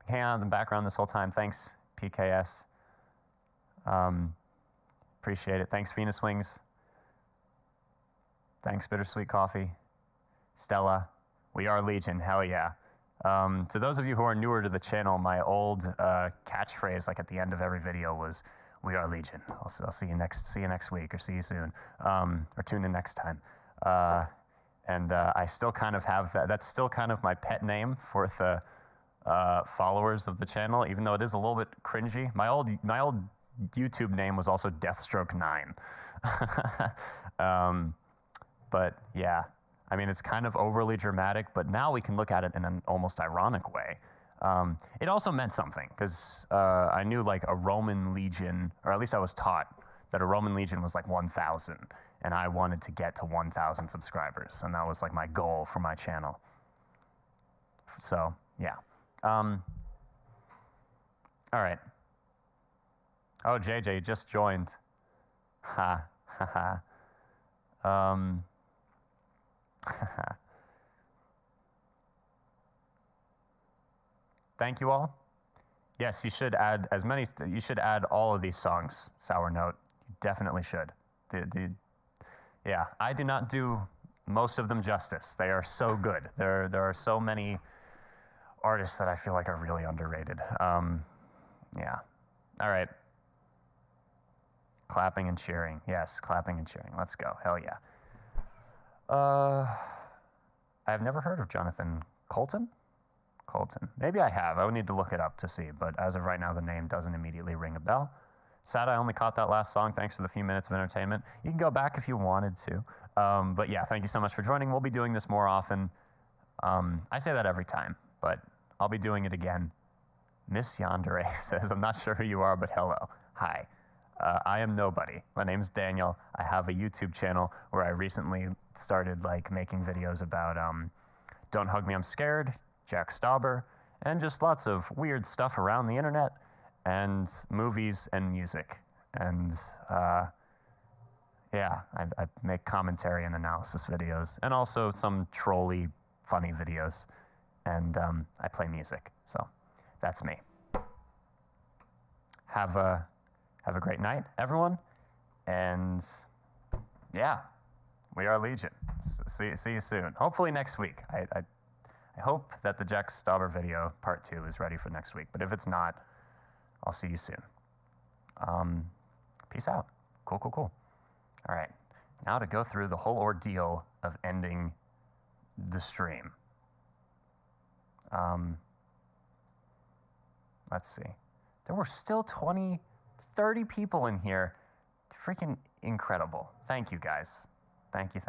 Hang on in the background this whole time. Thanks, PKS. Appreciate it. Thanks, Venus Wings. Thanks, Bittersweet Coffee. Stella, we are Legion, hell yeah. To those of you who are newer to the channel, my old catchphrase, like at the end of every video, was "We are Legion." I'll see you next week, or see you soon, or tune in next time. And I still kind of have that. That's still kind of my pet name for the followers of the channel, even though it is a little bit cringy. My old YouTube name was also Deathstroke9. But yeah, I mean, it's kind of overly dramatic, but now we can look at it in an almost ironic way. It also meant something because I knew like a Roman legion, or at least I was taught that a Roman legion was like 1,000, and I wanted to get to 1,000 subscribers, and that was like my goal for my channel. So yeah. All right. Oh, JJ just joined. Ha ha ha. Thank you all. Yes, you should add as many. You should add all of these songs. Sour Note. You definitely should. Yeah, I do not do most of them justice. They are so good. There are so many artists that I feel like are really underrated. Yeah. All right. Clapping and cheering. Yes, clapping and cheering. Let's go. Hell yeah. I've never heard of Jonathan Colton. Maybe I have. I would need to look it up to see, but as of right now, the name doesn't immediately ring a bell. Sad I only caught that last song. Thanks for the few minutes of entertainment. You can go back if you wanted to. But yeah, thank you so much for joining. We'll be doing this more often. I say that every time, but I'll be doing it again. Miss Yandere says, I'm not sure who you are, but hello. Hi. I am nobody. My name's Daniel. I have a YouTube channel where I recently started like making videos about Don't Hug Me, I'm Scared, Jack Stauber, and just lots of weird stuff around the internet, and movies and music. And yeah, I make commentary and analysis videos, and also some trolly, funny videos. And I play music, so that's me. Have a great night, everyone, and yeah, we are Legion. See you soon. Hopefully next week. I hope that the Jack Stauber video, part 2, is ready for next week. But if it's not, I'll see you soon. Peace out. Cool. All right. Now to go through the whole ordeal of ending the stream. Let's see. There were still 30 people in here. Freaking incredible. Thank you, guys. Thank you.